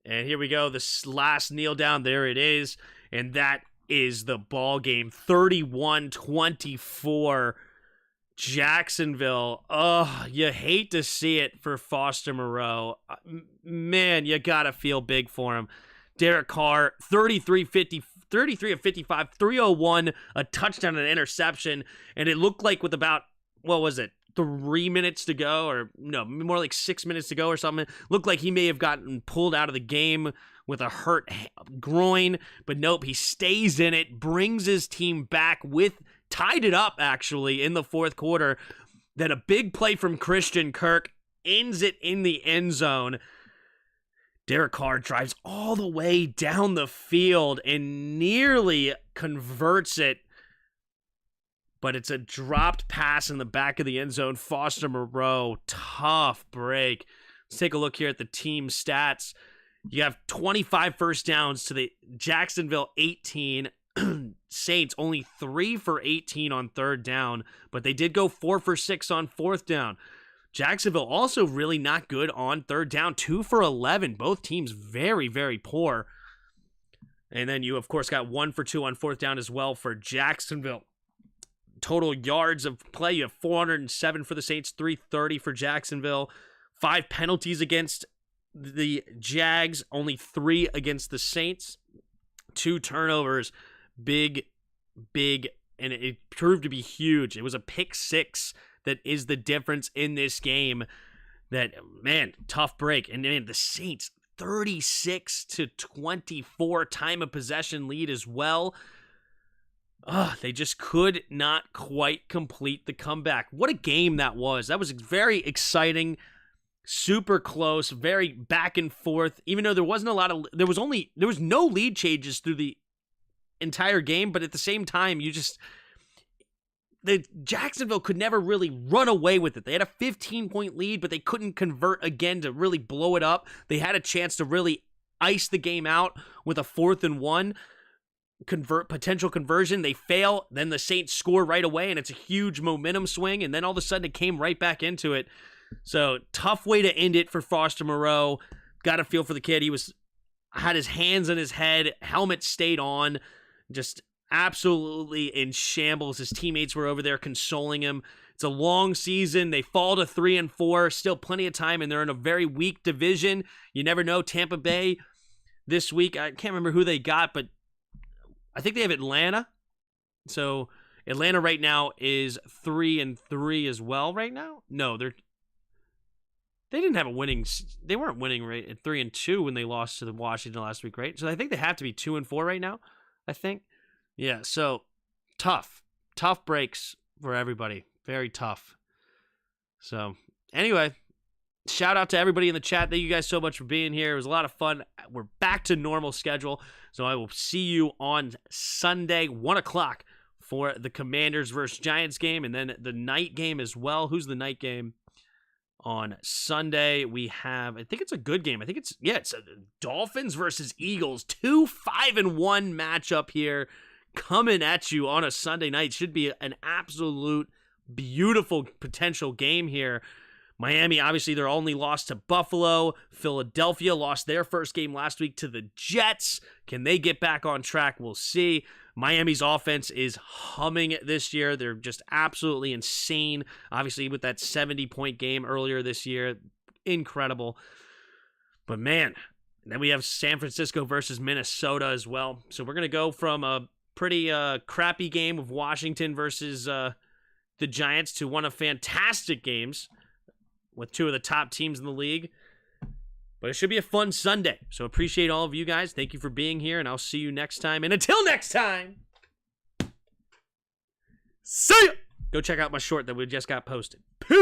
And here we go, this last kneel down. There it is. And that is the ball game. 31-24. Jacksonville. Oh, you hate to see it for Foster Moreau. Man, you got to feel big for him. Derek Carr, 33 of 55, 301, a touchdown and an interception. And it looked like with about, 3 minutes to go, or no, more like 6 minutes to go or something. Looked like he may have gotten pulled out of the game with a hurt groin, but nope, he stays in it, brings his team back tied it up actually in the fourth quarter. Then a big play from Christian Kirk ends it in the end zone. Derek Carr drives all the way down the field and nearly converts it. But it's a dropped pass in the back of the end zone. Foster Moreau, tough break. Let's take a look here at the team stats. You have 25 first downs to the Jacksonville 18. Saints only 3 for 18 on third down, but they did go 4 for 6 on fourth down. Jacksonville also really not good on third down, 2 for 11. Both teams very, very poor. And then you, of course, got 1 for 2 on fourth down as well for Jacksonville. Total yards of play, you have 407 for the Saints, 330 for Jacksonville. 5 penalties against the Jags, only 3 against the Saints. 2 turnovers, big, and it proved to be huge. It was a pick 6 that is the difference in this game. That, man, tough break. And then the Saints, 36-24 time of possession lead as well. They just could not quite complete the comeback. What a game that was. That was very exciting, super close, very back and forth. Even though there was no lead changes through the entire game, but at the same time, the Jacksonville could never really run away with it. They had a 15-point lead, but they couldn't convert again to really blow it up. They had a chance to really ice the game out with a 4th and 1 potential conversion. They fail, then the Saints score right away, and it's a huge momentum swing, and then all of a sudden it came right back into it. So tough way to end it for Foster Moreau. Got a feel for the kid. He had his hands in his head, helmet stayed on, just absolutely in shambles. His teammates were over there consoling him. It's a long season. They fall to 3-4. Still plenty of time, and they're in a very weak division. You never know. Tampa Bay this week, I can't remember who they got, but I think they have Atlanta. So Atlanta right now is 3-3 as well right now. No, they didn't have a winning. They weren't winning right at 3-2 when they lost to the Washington last week, right? So I think they have to be 2-4 right now, I think. Yeah, so tough breaks for everybody. Very tough. So anyway, shout out to everybody in the chat. Thank you guys so much for being here. It was a lot of fun. We're back to normal schedule. So I will see you on Sunday, 1 o'clock for the Commanders versus Giants game, and then the night game as well. Who's the night game? On Sunday, we have, I think it's a good game. I think it's Dolphins versus Eagles. 2 5-1 matchup here coming at you on a Sunday night. Should be an absolute beautiful potential game here. Miami, obviously, their only loss to Buffalo. Philadelphia lost their first game last week to the Jets. Can they get back on track? We'll see. Miami's offense is humming this year. They're just absolutely insane. Obviously, with that 70-point game earlier this year. Incredible. But man, then we have San Francisco versus Minnesota as well. So we're going to go from a pretty crappy game of Washington versus the Giants to one of fantastic games with 2 of the top teams in the league. But it should be a fun Sunday. So appreciate all of you guys. Thank you for being here, and I'll see you next time. And until next time, see ya! Go check out my short that we just got posted. Peace!